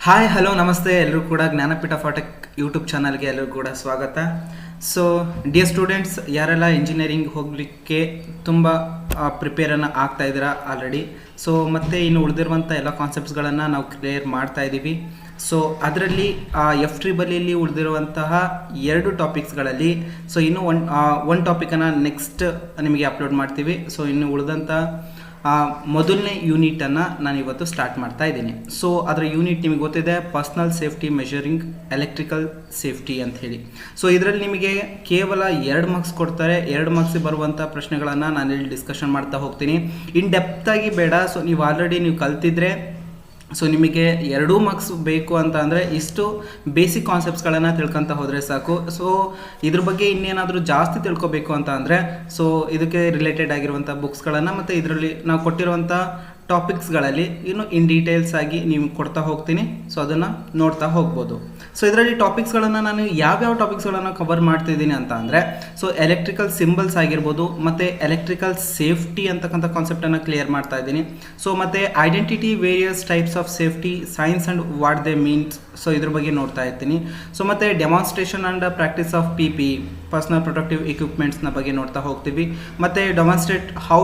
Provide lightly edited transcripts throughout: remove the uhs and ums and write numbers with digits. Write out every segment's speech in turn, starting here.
Hi hello ನಮಸ್ತೆ ಎಲ್ಲರೂ ಕೂಡ ಜ್ಞಾನಪೀಠ ಫಾಟೆಕ್ ಯೂಟ್ಯೂಬ್ ಚಾನಲ್ಗೆ ಎಲ್ಲರೂ ಕೂಡ ಸ್ವಾಗತ. ಸೊ ಡಿಯರ್ ಸ್ಟೂಡೆಂಟ್ಸ್, ಯಾರೆಲ್ಲ ಇಂಜಿನಿಯರಿಂಗ್ ಹೋಗಲಿಕ್ಕೆ ತುಂಬ ಪ್ರಿಪೇರನ್ನು ಆಗ್ತಾ ಇದ್ದೀರಾ ಆಲ್ರೆಡಿ. ಸೊ ಮತ್ತು ಇನ್ನು ಉಳಿದಿರುವಂಥ ಎಲ್ಲ ಕಾನ್ಸೆಪ್ಟ್ಸ್ಗಳನ್ನು ನಾವು ಕ್ಲಿಯರ್ ಮಾಡ್ತಾ ಇದ್ದೀವಿ. ಸೊ ಅದರಲ್ಲಿ F-BBBಯಲ್ಲಿ ಉಳಿದಿರುವಂತಹ 2 ಟಾಪಿಕ್ಸ್ಗಳಲ್ಲಿ ಸೊ ಇನ್ನೂ ಒಂದು ಟಾಪಿಕನ್ನು ನೆಕ್ಸ್ಟ್ ನಿಮಗೆ ಅಪ್ಲೋಡ್ ಮಾಡ್ತೀವಿ. ಸೊ ಇನ್ನು ಉಳಿದಂಥ ಮೊದಲನೇ ಯೂನಿಟನ್ನು ನಾನು ಇವತ್ತು ಸ್ಟಾರ್ಟ್ ಮಾಡ್ತಾ ಇದ್ದೀನಿ. ಸೊ ಅದರ ಯೂನಿಟ್ ನಿಮಗೆ ಗೊತ್ತಿದೆ, personal safety measuring electrical safety ಅಂತ ಹೇಳಿ. ಸೊ ಇದರಲ್ಲಿ ನಿಮಗೆ ಕೇವಲ 2 ಮಾರ್ಕ್ಸ್ ಕೊಡ್ತಾರೆ. 2 ಮಾರ್ಕ್ಸಿಗೆ ಬರುವಂಥ ಪ್ರಶ್ನೆಗಳನ್ನು ನಾನಿಲ್ಲಿ ಡಿಸ್ಕಷನ್ ಮಾಡ್ತಾ ಹೋಗ್ತೀನಿ. ಇನ್ ಡೆಪ್ತಾಗಿ ಬೇಡ. ಸೊ ನೀವು ಆಲ್ರೆಡಿ ನೀವು ಕಲ್ತಿದ್ರೆ ಸೊ ನಿಮಗೆ 2 ಮಾರ್ಕ್ಸ್ ಬೇಕು ಅಂತ ಅಂದರೆ ಇಷ್ಟು ಬೇಸಿಕ್ ಕಾನ್ಸೆಪ್ಟ್ಸ್ಗಳನ್ನು ತಿಳ್ಕೊತ ಹೋದರೆ ಸಾಕು. ಸೊ ಇದ್ರ ಬಗ್ಗೆ ಇನ್ನೇನಾದರೂ ಜಾಸ್ತಿ ತಿಳ್ಕೊಬೇಕು ಅಂತ ಅಂದರೆ ಸೊ ಇದಕ್ಕೆ ರಿಲೇಟೆಡ್ ಆಗಿರುವಂಥ ಬುಕ್ಸ್ಗಳನ್ನು ಮತ್ತು ಇದರಲ್ಲಿ ನಾವು ಕೊಟ್ಟಿರುವಂಥ ಟಾಪಿಕ್ಸ್ಗಳಲ್ಲಿ ಇನ್ನು ಇನ್ ಡೀಟೇಲ್ಸ್ ಆಗಿ ನೀವು ಕೊಡ್ತಾ ಹೋಗ್ತೀನಿ. ಸೊ ಅದನ್ನು ನೋಡ್ತಾ ಹೋಗ್ಬೋದು. ಸೊ ಇದರಲ್ಲಿ ಟಾಪಿಕ್ಸ್ಗಳನ್ನು ನಾನು ಯಾವ್ಯಾವ ಟಾಪಿಕ್ಸ್ಗಳನ್ನು ಕವರ್ ಮಾಡ್ತಿದ್ದೀನಿ ಅಂತ ಅಂದರೆ ಸೊ ಎಲೆಕ್ಟ್ರಿಕಲ್ ಸಿಂಬಲ್ಸ್ ಆಗಿರ್ಬೋದು, ಮತ್ತು ಎಲೆಕ್ಟ್ರಿಕಲ್ ಸೇಫ್ಟಿ ಅಂತಕ್ಕಂಥ ಕಾನ್ಸೆಪ್ಟನ್ನು ಕ್ಲಿಯರ್ ಮಾಡ್ತಾ ಇದ್ದೀನಿ. ಸೊ ಮತ್ತು identity various types of safety signs and what they means, so ಇದ್ರ ಬಗ್ಗೆ ನೋಡ್ತಾ ಇರ್ತೀನಿ. ಸೊ ಮತ್ತು demonstration and practice of PPE personal protective ಎಕ್ವಿಪ್ಮೆಂಟ್ಸ್ನ ಬಗ್ಗೆ ನೋಡ್ತಾ ಹೋಗ್ತೀವಿ. ಮತ್ತು demonstrate how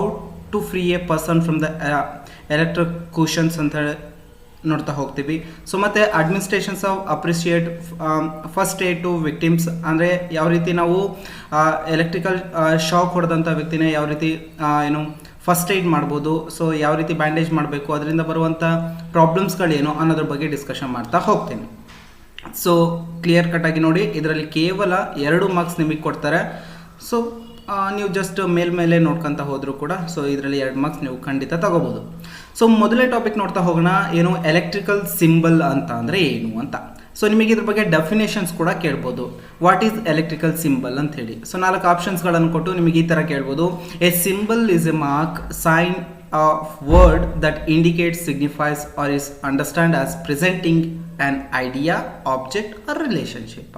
to free a person from the electrocutions ಅಂತ ಹೇಳಿ ನೋಡ್ತಾ ಹೋಗ್ತೀವಿ. ಸೊ ಮತ್ತು administrations of appropriate first aid to victims, ಅಂದರೆ ಯಾವ ರೀತಿ ನಾವು ಎಲೆಕ್ಟ್ರಿಕಲ್ ಶಾಕ್ ಹೊಡೆದಂಥ ವ್ಯಕ್ತಿನೇ ಯಾವ ರೀತಿ ಏನು ಫಸ್ಟ್ ಏಡ್ ಮಾಡ್ಬೋದು, ಸೊ ಯಾವ ರೀತಿ ಬ್ಯಾಂಡೇಜ್ ಮಾಡಬೇಕು, ಅದರಿಂದ ಬರುವಂಥ ಪ್ರಾಬ್ಲಮ್ಸ್ಗಳೇನು ಅನ್ನೋದ್ರ ಬಗ್ಗೆ ಡಿಸ್ಕಷನ್ ಮಾಡ್ತಾ ಹೋಗ್ತೀನಿ. ಸೊ ಕ್ಲಿಯರ್ ಕಟ್ಟಾಗಿ ನೋಡಿ, ಇದರಲ್ಲಿ ಕೇವಲ 2 ಮಾರ್ಕ್ಸ್ ನಿಮಗೆ ಕೊಡ್ತಾರೆ. ಸೊ ನೀವು ಜಸ್ಟ್ ಮೇಲ್ಮೇಲೆ ನೋಡ್ಕೊತ ಹೋದರೂ ಕೂಡ ಸೊ ಇದರಲ್ಲಿ 2 ಮಾರ್ಕ್ಸ್ ನೀವು ಖಂಡಿತ ತಗೋಬೋದು. ಸೊ ಮೊದಲೇ ಟಾಪಿಕ್ ನೋಡ್ತಾ ಹೋಗೋಣ, ಏನು ಎಲೆಕ್ಟ್ರಿಕಲ್ ಸಿಂಬಲ್ ಅಂತ ಅಂದರೆ ಏನು ಅಂತ. ಸೊ ನಿಮಗೆ ಇದ್ರ ಬಗ್ಗೆ ಡೆಫಿನೇಷನ್ಸ್ ಕೂಡ ಕೇಳ್ಬೋದು. ವಾಟ್ ಈಸ್ ಎಲೆಕ್ಟ್ರಿಕಲ್ ಸಿಂಬಲ್ ಅಂತ ಹೇಳಿ. ಸೊ 4 ಆಪ್ಷನ್ಸ್ಗಳನ್ನು ಕೊಟ್ಟು ನಿಮಗೆ ಈ ಥರ ಕೇಳ್ಬೋದು. A symbol is a mark, sign of word that indicates, signifies or is understand as presenting an idea, object or relationship.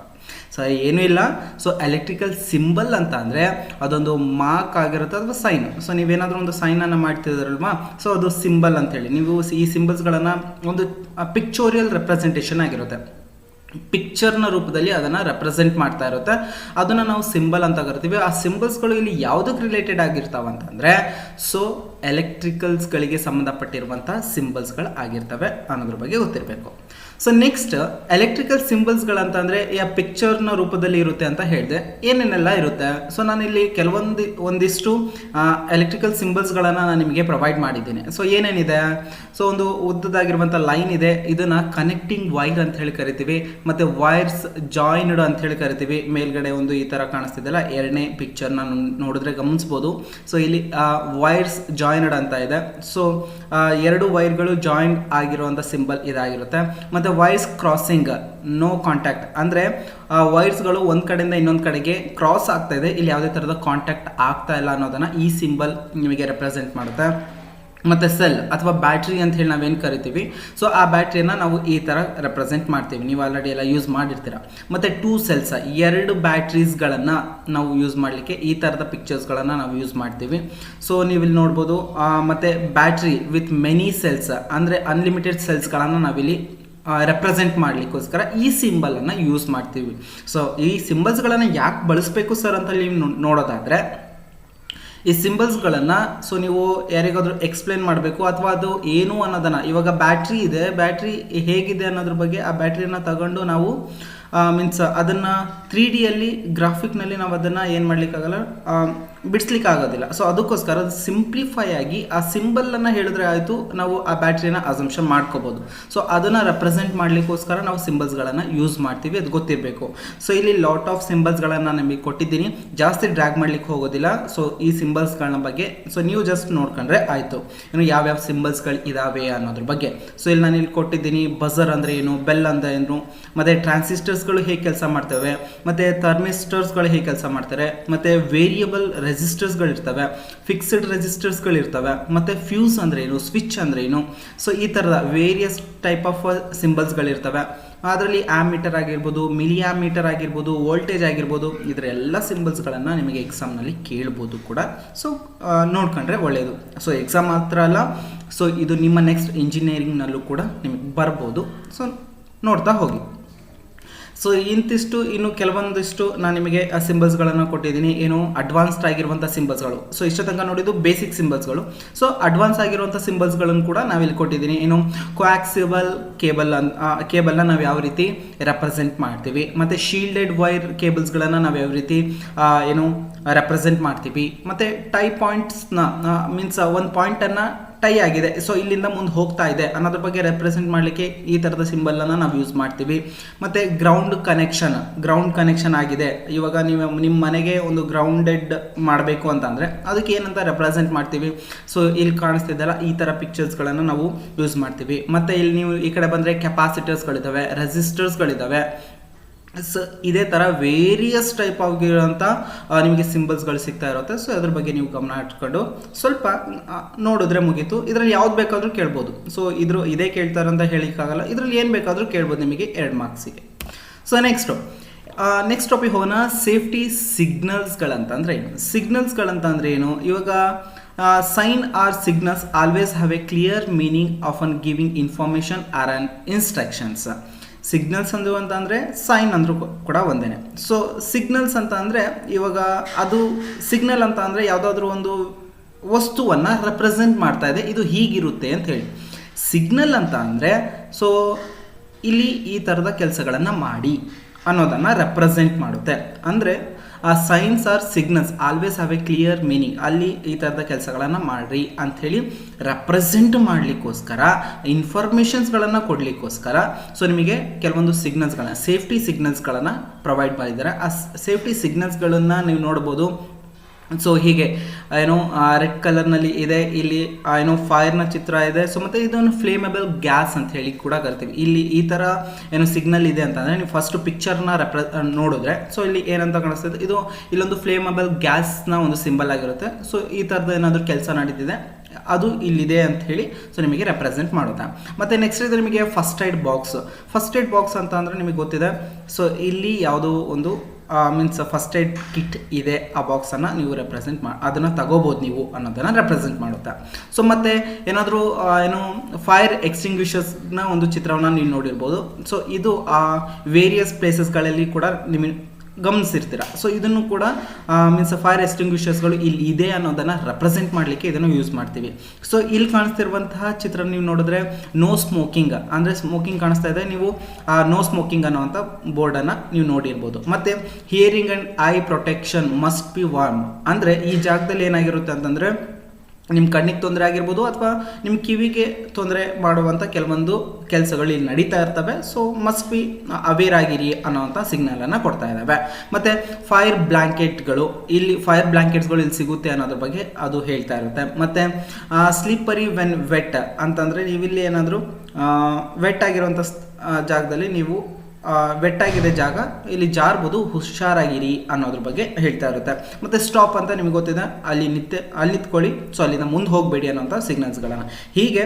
So ಏನೂ ಇಲ್ಲ. ಸೊ ಎಲೆಕ್ಟ್ರಿಕಲ್ ಸಿಂಬಲ್ ಅಂತ ಅಂದರೆ ಅದೊಂದು ಮಾರ್ಕ್ ಆಗಿರುತ್ತೆ ಅಥವಾ ಸೈನ್. ಸೊ ನೀವೇನಾದರೂ ಒಂದು ಸೈನನ್ನು ಮಾಡ್ತಿದ್ದೀರಲ್ವಾ, ಸೊ ಅದು ಸಿಂಬಲ್ ಅಂತೇಳಿ. ನೀವು ಈ ಸಿಂಬಲ್ಸ್ಗಳನ್ನು ಒಂದು ಪಿಕ್ಚೋರಿಯಲ್ ರೆಪ್ರೆಸೆಂಟೇಷನ್ ಆಗಿರುತ್ತೆ, ಪಿಕ್ಚರ್ನ ರೂಪದಲ್ಲಿ ಅದನ್ನು ರೆಪ್ರೆಸೆಂಟ್ ಮಾಡ್ತಾ ಇರುತ್ತೆ. ಅದನ್ನು ನಾವು ಸಿಂಬಲ್ ಅಂತ ಕರಿತೀವಿ. ಆ ಸಿಂಬಲ್ಸ್ಗಳು ಇಲ್ಲಿ ಯಾವುದಕ್ಕೆ ರಿಲೇಟೆಡ್ ಆಗಿರ್ತಾವೆ ಅಂತಂದರೆ ಸೊ ಎಲೆಕ್ಟ್ರಿಕಲ್ಸ್ಗಳಿಗೆ ಸಂಬಂಧಪಟ್ಟಿರುವಂಥ ಸಿಂಬಲ್ಸ್ಗಳು ಆಗಿರ್ತವೆ ಅನ್ನೋದ್ರ ಬಗ್ಗೆ ಗೊತ್ತಿರಬೇಕು. ಸೊ ನೆಕ್ಸ್ಟ್ ಎಲೆಕ್ಟ್ರಿಕಲ್ ಸಿಂಬಲ್ಸ್ಗಳಂತಂದರೆ ಈ ಪಿಕ್ಚರ್ನ ರೂಪದಲ್ಲಿ ಇರುತ್ತೆ ಅಂತ ಹೇಳಿದೆ. ಏನೇನೆಲ್ಲ ಇರುತ್ತೆ? ಸೊ ನಾನಿಲ್ಲಿ ಒಂದಿಷ್ಟು ಎಲೆಕ್ಟ್ರಿಕಲ್ ಸಿಂಬಲ್ಸ್ಗಳನ್ನು ನಾನು ನಿಮಗೆ ಪ್ರೊವೈಡ್ ಮಾಡಿದ್ದೀನಿ. ಸೊ ಏನೇನಿದೆ? ಸೊ ಒಂದು ಉದ್ದದಾಗಿರುವಂಥ ಲೈನ್ ಇದೆ, ಇದನ್ನು ಕನೆಕ್ಟಿಂಗ್ ವೈರ್ ಅಂತ ಹೇಳಿ ಕರಿತೀವಿ. ಮತ್ತು ವೈರ್ಸ್ ಜಾಯಿನ್ಡ್ ಅಂತ ಹೇಳಿ ಕರಿತೀವಿ. ಮೇಲ್ಗಡೆ ಒಂದು ಈ ಥರ ಕಾಣಿಸ್ತಿದೆಯಲ್ಲ, 2ನೇ ಪಿಕ್ಚರ್ನ ನೋಡಿದ್ರೆ ಗಮನಿಸ್ಬೋದು. ಸೊ ಇಲ್ಲಿ ವೈರ್ಸ್ ಜಾಯಿನ್ಡ್ ಅಂತ ಇದೆ. ಸೊ 2 ವೈರ್ಗಳು ಜಾಯಿನ್ ಆಗಿರುವಂಥ ಸಿಂಬಲ್ ಇದಾಗಿರುತ್ತೆ. ಮತ್ತು ವೈರ್ಸ್ ಕ್ರಾಸಿಂಗ್, ನೋ ಕಾಂಟ್ಯಾಕ್ಟ್, ಅಂದರೆ ವೈರ್ಸ್ಗಳು ಒಂದು ಕಡೆಯಿಂದ ಇನ್ನೊಂದು ಕಡೆಗೆ ಕ್ರಾಸ್ ಆಗ್ತಾ ಇದೆ, ಇಲ್ಲಿ ಯಾವುದೇ ಥರದ ಕಾಂಟ್ಯಾಕ್ಟ್ ಆಗ್ತಾ ಇಲ್ಲ ಅನ್ನೋದನ್ನು ಈ ಸಿಂಬಲ್ ನಿಮಗೆ ರೆಪ್ರೆಸೆಂಟ್ ಮಾಡುತ್ತೆ. ಮತ್ತು ಸೆಲ್ ಅಥವಾ ಬ್ಯಾಟ್ರಿ ಅಂತ ಹೇಳಿ ನಾವೇನು ಕರಿತೀವಿ. ಸೊ ಆ ಬ್ಯಾಟ್ರಿಯನ್ನು ನಾವು ಈ ಥರ ರೆಪ್ರೆಸೆಂಟ್ ಮಾಡ್ತೀವಿ. ನೀವು ಆಲ್ರೆಡಿ ಎಲ್ಲ ಯೂಸ್ ಮಾಡಿರ್ತೀರ. ಮತ್ತು 2 ಸೆಲ್ಸ್, 2 ಬ್ಯಾಟ್ರೀಸ್ಗಳನ್ನು ನಾವು ಯೂಸ್ ಮಾಡಲಿಕ್ಕೆ ಈ ಥರದ ಪಿಕ್ಚರ್ಸ್ಗಳನ್ನು ನಾವು ಯೂಸ್ ಮಾಡ್ತೀವಿ. ಸೊ ನೀವು ಇಲ್ಲಿ ನೋಡ್ಬೋದು. ಮತ್ತು ಬ್ಯಾಟ್ರಿ ವಿತ್ ಮೆನಿ ಸೆಲ್ಸ್, ಅಂದರೆ ಅನ್ಲಿಮಿಟೆಡ್ ಸೆಲ್ಸ್ಗಳನ್ನು ನಾವಿಲ್ಲಿ ರೆಪ್ರೆಸೆಂಟ್ ಮಾಡಲಿಕ್ಕೋಸ್ಕರ ಈ ಸಿಂಬಲನ್ನು ಯೂಸ್ ಮಾಡ್ತೀವಿ. ಸೊ ಈ ಸಿಂಬಲ್ಸ್ಗಳನ್ನು ಯಾಕೆ ಬಳಸಬೇಕು ಸರ್ ಅಂತ ನೀವು ನೋಡೋದಾದರೆ, ಈ ಸಿಂಬಲ್ಸ್ಗಳನ್ನು ಸೊ ನೀವು ಯಾರಿಗಾದರೂ ಎಕ್ಸ್ಪ್ಲೇನ್ ಮಾಡಬೇಕು ಅಥವಾ ಅದು ಏನು ಅನ್ನೋದನ್ನು, ಇವಾಗ ಬ್ಯಾಟ್ರಿ ಇದೆ, ಬ್ಯಾಟ್ರಿ ಹೇಗಿದೆ ಅನ್ನೋದ್ರ ಬಗ್ಗೆ ಆ ಬ್ಯಾಟ್ರಿಯನ್ನು ತಗೊಂಡು ನಾವು ಮೀನ್ಸ್ ಅದನ್ನು 3Dಯಲ್ಲಿ ಗ್ರಾಫಿಕ್ನಲ್ಲಿ ನಾವು ಅದನ್ನು ಏನು ಮಾಡಲಿಕ್ಕಾಗಲ್ಲ, ಬಿಡಿಸ್ಲಿಕ್ಕೆ ಆಗೋದಿಲ್ಲ. ಸೊ ಅದಕ್ಕೋಸ್ಕರ ಅದು ಸಿಂಪ್ಲಿಫೈ ಆಗಿ ಆ ಸಿಂಬಲನ್ನು ಹೇಳಿದ್ರೆ ಆಯಿತು, ನಾವು ಆ ಬ್ಯಾಟ್ರಿನ ಅಸಂಪ್ಷನ್ ಮಾಡ್ಕೋಬೋದು. ಸೊ ಅದನ್ನು ರೆಪ್ರೆಸೆಂಟ್ ಮಾಡಲಿಕ್ಕೋಸ್ಕರ ನಾವು ಸಿಂಬಲ್ಸ್ಗಳನ್ನು ಯೂಸ್ ಮಾಡ್ತೀವಿ, ಅದು ಗೊತ್ತಿರಬೇಕು. ಸೊ ಇಲ್ಲಿ ಲಾಟ್ ಆಫ್ ಸಿಂಬಲ್ಸ್ಗಳನ್ನು ನಿಮಗೆ ಕೊಟ್ಟಿದ್ದೀನಿ, ಜಾಸ್ತಿ ಡ್ರ್ಯಾಗ್ ಮಾಡಲಿಕ್ಕೆ ಹೋಗೋದಿಲ್ಲ. ಸೊ ಈ ಸಿಂಬಲ್ಸ್ಗಳನ್ನ ಬಗ್ಗೆ ಸೊ ನೀವು ಜಸ್ಟ್ ನೋಡ್ಕೊಂಡ್ರೆ ಆಯಿತು, ಇನ್ನು ಯಾವ್ಯಾವ ಸಿಂಬಲ್ಸ್ಗಳು ಇದ್ದಾವೆ ಅನ್ನೋದ್ರ ಬಗ್ಗೆ. ಸೊ ಇಲ್ಲಿ ನಾನು ಇಲ್ಲಿ ಕೊಟ್ಟಿದ್ದೀನಿ. ಬಜರ್ ಅಂದರೆ ಏನು, ಬೆಲ್ ಅಂದರೆ ಏನು, ಮತ್ತು ಟ್ರಾನ್ಸಿಸ್ಟರ್ಸ್ಗಳು ಹೇಗೆ ಕೆಲಸ ಮಾಡ್ತವೆ, ಮತ್ತು ಥರ್ಮಿಸ್ಟರ್ಸ್ಗಳು ಹೇಗೆ ಕೆಲಸ ಮಾಡ್ತಾರೆ, ಮತ್ತು ವೇರಿಯಬಲ್ ರೆಸಿಸ್ಟರ್ಸ್ಗಳಿರ್ತವೆ, ಫಿಕ್ಸ್ಡ್ ರೆಸಿಸ್ಟರ್ಸ್ಗಳಿರ್ತವೆ, ಮತ್ತು ಫ್ಯೂಸ್ ಅಂದರೆ ಏನು, ಸ್ವಿಚ್ ಅಂದರೆ ಏನು. ಸೊ ಈ ಥರದ ವೇರಿಯಸ್ ಟೈಪ್ ಆಫ್ ಸಿಂಬಲ್ಸ್ಗಳಿರ್ತವೆ. ಅದರಲ್ಲಿ ಆ್ಯಮೀಟರ್ ಆಗಿರ್ಬೋದು, ಮಿಲಿ ಆ್ಯಮೀಟರ್ ಆಗಿರ್ಬೋದು, ವೋಲ್ಟೇಜ್ ಆಗಿರ್ಬೋದು, ಇದರ ಎಲ್ಲ ಸಿಂಬಲ್ಸ್ಗಳನ್ನು ನಿಮಗೆ ಎಕ್ಸಾಮ್ನಲ್ಲಿ ಕೇಳ್ಬೋದು ಕೂಡ. ಸೊ ನೋಡ್ಕೊಂಡ್ರೆ ಒಳ್ಳೆಯದು. ಸೊ ಎಕ್ಸಾಮ್ ಮಾತ್ರ ಅಲ್ಲ, ಸೊ ಇದು ನಿಮ್ಮ ನೆಕ್ಸ್ಟ್ ಇಂಜಿನಿಯರಿಂಗ್ನಲ್ಲೂ ಕೂಡ ನಿಮಗೆ ಬರ್ಬೋದು. ಸೊ ನೋಡ್ತಾ ಹೋಗಿ. ಸೊ ಇಂತಿಷ್ಟು ಇನ್ನು ಕೆಲವೊಂದಿಷ್ಟು ನಾನು ನಿಮಗೆ ಸಿಂಬಲ್ಸ್ಗಳನ್ನು ಕೊಟ್ಟಿದ್ದೀನಿ. ಏನು ಅಡ್ವಾನ್ಸ್ಡ್ ಆಗಿರುವಂಥ ಸಿಂಬಲ್ಸ್ಗಳು. ಸೊ ಇಷ್ಟ ತನಕ ನೋಡಿದ್ದು ಬೇಸಿಕ್ ಸಿಂಬಲ್ಸ್ಗಳು. ಸೊ ಅಡ್ವಾನ್ಸ್ ಆಗಿರುವಂಥ ಸಿಂಬಲ್ಸ್ಗಳನ್ನು ಕೂಡ ನಾವಿಲ್ಲಿ ಕೊಟ್ಟಿದ್ದೀನಿ. ಏನು ಕೋಆಕ್ಸಿಬಲ್ ಕೇಬಲ್ನ ನಾವು ಯಾವ ರೀತಿ ರೆಪ್ರೆಸೆಂಟ್ ಮಾಡ್ತೀವಿ, ಮತ್ತು ಶೀಲ್ಡೆಡ್ ವೈರ್ ಕೇಬಲ್ಸ್ಗಳನ್ನು ನಾವು ಯಾವ ರೀತಿ ಏನು ರೆಪ್ರೆಸೆಂಟ್ ಮಾಡ್ತೀವಿ, ಮತ್ತು ಟೈ ಪಾಯಿಂಟ್ಸ್ನ ಮೀನ್ಸ್ ಒಂದು ಪಾಯಿಂಟನ್ನು ಟೈ ಆಗಿದೆ, ಸೊ ಇಲ್ಲಿಂದ ಮುಂದೆ ಹೋಗ್ತಾ ಇದೆ ಅನ್ನೋದ್ರ ಬಗ್ಗೆ ರೆಪ್ರೆಸೆಂಟ್ ಮಾಡಲಿಕ್ಕೆ ಈ ಥರದ ಸಿಂಬಲನ್ನು ನಾವು ಯೂಸ್ ಮಾಡ್ತೀವಿ. ಮತ್ತು ಗ್ರೌಂಡ್ ಕನೆಕ್ಷನ್ ಆಗಿದೆ. ಇವಾಗ ನೀವು ನಿಮ್ಮ ಮನೆಗೆ ಒಂದು ಗ್ರೌಂಡೆಡ್ ಮಾಡಬೇಕು ಅಂತಂದರೆ ಅದಕ್ಕೆ ಏನಂತ ರೆಪ್ರೆಸೆಂಟ್ ಮಾಡ್ತೀವಿ. ಸೊ ಇಲ್ಲಿ ಕಾಣಿಸ್ತಿದ್ದಲ್ಲ ಈ ಥರ ಪಿಕ್ಚರ್ಸ್ಗಳನ್ನು ನಾವು ಯೂಸ್ ಮಾಡ್ತೀವಿ. ಮತ್ತು ಇಲ್ಲಿ ನೀವು ಈ ಕಡೆ ಬಂದರೆ ಕೆಪಾಸಿಟರ್ಸ್ಗಳಿದ್ದಾವೆ, ರೆಸಿಸ್ಟರ್ಸ್ಗಳಿದ್ದಾವೆ. ಸೊ ಇದೇ ಥರ ವೇರಿಯಸ್ ಟೈಪ್ ಆಗಿರೋಂಥ ನಿಮಗೆ ಸಿಂಬಲ್ಸ್ಗಳು ಸಿಗ್ತಾ ಇರುತ್ತೆ. ಸೊ ಅದ್ರ ಬಗ್ಗೆ ನೀವು ಗಮನ ಇಟ್ಕೊಂಡು ಸ್ವಲ್ಪ ನೋಡಿದ್ರೆ ಮುಗೀತು. ಇದರಲ್ಲಿ ಯಾವ್ದು ಬೇಕಾದರೂ ಕೇಳ್ಬೋದು. ಸೊ ಇದೇ ಕೇಳ್ತಾರೆ ಅಂತ ಹೇಳಿಕ್ಕಾಗಲ್ಲ, ಇದರಲ್ಲಿ ಏನು ಬೇಕಾದರೂ ಕೇಳ್ಬೋದು ನಿಮಗೆ 2 ಮಾರ್ಕ್ಸಿಗೆ. ಸೊ ನೆಕ್ಸ್ಟ್ ಟಾಪಿಕ್ ಹೋಗೋಣ. ಸೇಫ್ಟಿ ಸಿಗ್ನಲ್ಸ್ಗಳಂತಂದರೆ ಏನು? ಸಿಗ್ನಲ್ಸ್ಗಳಂತಂದರೆ ಏನು? ಇವಾಗ sign or signals always have a clear meaning of an giving information or an instructions. Signals ಅಂದು ಅಂತಂದರೆ ಸೈನ್ ಅಂದರೂ ಕೂಡ ಒಂದೇ. ಸೊ ಸಿಗ್ನಲ್ಸ್ ಅಂತ ಅಂದರೆ ಇವಾಗ ಅದು ಸಿಗ್ನಲ್ ಅಂತ ಅಂದರೆ ಯಾವುದಾದ್ರೂ ಒಂದು ವಸ್ತುವನ್ನು ರೆಪ್ರೆಸೆಂಟ್ ಮಾಡ್ತಾ ಇದೆ, ಇದು ಹೀಗಿರುತ್ತೆ ಅಂತ ಹೇಳಿ. ಸಿಗ್ನಲ್ ಅಂತ ಅಂದರೆ ಸೊ ಇಲ್ಲಿ ಈ ಥರದ ಕೆಲಸಗಳನ್ನು ಮಾಡಿ ಅನ್ನೋದನ್ನು ರೆಪ್ರೆಸೆಂಟ್ ಮಾಡುತ್ತೆ. ಅಂದರೆ signs or signals always have a clear meaning. ಅಲ್ಲಿ ಈ ಥರದ ಕೆಲಸಗಳನ್ನು ಮಾಡಿರಿ ಅಂಥೇಳಿ ರೆಪ್ರೆಸೆಂಟ್ ಮಾಡಲಿಕ್ಕೋಸ್ಕರ, ಇನ್ಫಾರ್ಮೇಷನ್ಸ್ಗಳನ್ನು ಕೊಡಲಿಕ್ಕೋಸ್ಕರ ಸೊ ನಿಮಗೆ ಕೆಲವೊಂದು ಸಿಗ್ನಲ್ಸ್ಗಳನ್ನ, ಸೇಫ್ಟಿ ಸಿಗ್ನಲ್ಸ್ಗಳನ್ನು ಪ್ರೊವೈಡ್ ಮಾಡಿದ್ದಾರೆ. ಆ ಸೇಫ್ಟಿ ಸಿಗ್ನಲ್ಸ್ಗಳನ್ನು ನೀವು ನೋಡ್ಬೋದು. ಸೊ ಹೀಗೆ ಏನೋ ರೆಡ್ ಕಲರ್ನಲ್ಲಿ ಇದೆ, ಇಲ್ಲಿ ಏನೋ ಫೈರ್ನ ಚಿತ್ರ ಇದೆ. ಸೊ ಮತ್ತು ಇದೊಂದು ಫ್ಲೇಮೇಬಲ್ ಗ್ಯಾಸ್ ಅಂತ ಹೇಳಿ ಕೂಡ ಕರಿತೀವಿ. ಇಲ್ಲಿ ಈ ಥರ ಏನೋ ಸಿಗ್ನಲ್ ಇದೆ ಅಂತಂದರೆ ನೀವು ಫಸ್ಟ್ ಪಿಕ್ಚರ್ನ ನೋಡಿದ್ರೆ ಸೊ ಇಲ್ಲಿ ಏನಂತ ಕಾಣಿಸ್ತದೆ, ಇದು ಇಲ್ಲೊಂದು ಫ್ಲೇಮೇಬಲ್ ಗ್ಯಾಸ್ನ ಒಂದು ಸಿಂಬಲ್ ಆಗಿರುತ್ತೆ. ಸೊ ಈ ಥರದ ಏನಾದರೂ ಕೆಲಸ ನಡೀತಿದೆ ಅದು ಇಲ್ಲಿದೆ ಅಂತ ಹೇಳಿ ಸೊ ನಿಮಗೆ ರೆಪ್ರೆಸೆಂಟ್ ಮಾಡುತ್ತೆ. ಮತ್ತು ನೆಕ್ಸ್ಟ್ ಇದೆ ನಿಮಗೆ ಫಸ್ಟ್ ಏಡ್ ಬಾಕ್ಸ್ ಅಂತ ಅಂದರೆ ನಿಮಗೆ ಗೊತ್ತಿದೆ. ಸೊ ಇಲ್ಲಿ ಯಾವುದೋ ಒಂದು ಮೀನ್ಸ್ ಫಸ್ಟ್ ಏಡ್ ಕಿಟ್ ಇದೆ, ಆ ಬಾಕ್ಸನ್ನು ನೀವು ರೆಪ್ರೆಸೆಂಟ್ ಅದನ್ನು ತಗೋಬೋದು ನೀವು ಅನ್ನೋದನ್ನು ರೆಪ್ರೆಸೆಂಟ್ ಮಾಡುತ್ತೆ. ಸೊ ಮತ್ತು ಏನಾದರೂ ಏನು ಫೈರ್ ಎಕ್ಸ್ಟಿಂಗ್ವಿಷರ್ಸ್ನ ಒಂದು ಚಿತ್ರವನ್ನು ನೀವು ನೋಡಿರ್ಬೋದು. ಸೊ ಇದು ವೇರಿಯಸ್ ಪ್ಲೇಸಸ್ಗಳಲ್ಲಿ ಕೂಡ ನಿಮಗೆ ಗಮನಿಸಿರ್ತೀರ. ಸೊ ಇದನ್ನು ಕೂಡ ಮೀನ್ಸ್ ಫೈರ್ ಎಕ್ಸ್ಟಿಂಗ್ವಿಷರ್ಸ್ಗಳು ಇಲ್ಲಿ ಇದೆ ಅನ್ನೋದನ್ನು ರೆಪ್ರೆಸೆಂಟ್ ಮಾಡಲಿಕ್ಕೆ ಇದನ್ನು ಯೂಸ್ ಮಾಡ್ತೀವಿ. ಸೊ ಇಲ್ಲಿ ಕಾಣಿಸ್ತಿರುವಂತಹ ಚಿತ್ರ ನೀವು ನೋಡಿದ್ರೆ ನೋ ಸ್ಮೋಕಿಂಗ್ ಅಂದರೆ ಸ್ಮೋಕಿಂಗ್ ಕಾಣಿಸ್ತಾ ಇದೆ, ನೀವು ನೋ ಸ್ಮೋಕಿಂಗ್ ಅನ್ನೋವಂಥ ಬೋರ್ಡನ್ನು ನೀವು ನೋಡಿರ್ಬೋದು. ಮತ್ತು hearing and I protection must be warm ಅಂದರೆ ಈ ಜಾಗದಲ್ಲಿ ಏನಾಗಿರುತ್ತೆ ಅಂತಂದರೆ ನಿಮ್ಮ ಕಣ್ಣಿಗೆ ತೊಂದರೆ ಆಗಿರ್ಬೋದು ಅಥವಾ ನಿಮ್ಮ ಕಿವಿಗೆ ತೊಂದರೆ ಮಾಡುವಂಥ ಕೆಲವೊಂದು ಕೆಲಸಗಳು ಇಲ್ಲಿ ನಡೀತಾ ಇರ್ತವೆ. ಸೊ ಮಸ್ಟ್ ಬಿ ಅವೇರ್ ಆಗಿರಿ ಅನ್ನೋವಂಥ ಸಿಗ್ನಲನ್ನು ಕೊಡ್ತಾ ಇದ್ದಾವೆ. ಮತ್ತು ಫೈರ್ ಬ್ಲ್ಯಾಂಕೆಟ್ಗಳು ಇಲ್ಲಿ ಸಿಗುತ್ತೆ ಅನ್ನೋದ್ರ ಬಗ್ಗೆ ಅದು ಹೇಳ್ತಾ ಇರುತ್ತೆ. ಮತ್ತು ಸ್ಲಿಪ್ಪರಿ ವೆನ್ ವೆಟ್ ಅಂತಂದರೆ ನೀವಿಲ್ಲಿ ಏನಾದರೂ ವೆಟ್ ಆಗಿರುವಂಥ ಜಾಗದಲ್ಲಿ ನೀವು ವೆಟ್ಟಾಗಿದೆ ಜಾಗ, ಇಲ್ಲಿ ಜಾರ್ಬೋದು, ಹುಷಾರಾಗಿರಿ ಅನ್ನೋದ್ರ ಬಗ್ಗೆ ಹೇಳ್ತಾ ಇರುತ್ತೆ. ಮತ್ತು ಸ್ಟಾಪ್ ಅಂತ ನಿಮಗೆ ಗೊತ್ತಿದೆ, ಅಲ್ಲಿ ನಿಂತ್ಕೊಳ್ಳಿ, ಸೊ ಅಲ್ಲಿಂದ ಮುಂದೆ ಹೋಗಬೇಡಿ ಅನ್ನೋಂಥ ಸಿಗ್ನಲ್ಸ್ಗಳನ್ನು. ಹೀಗೆ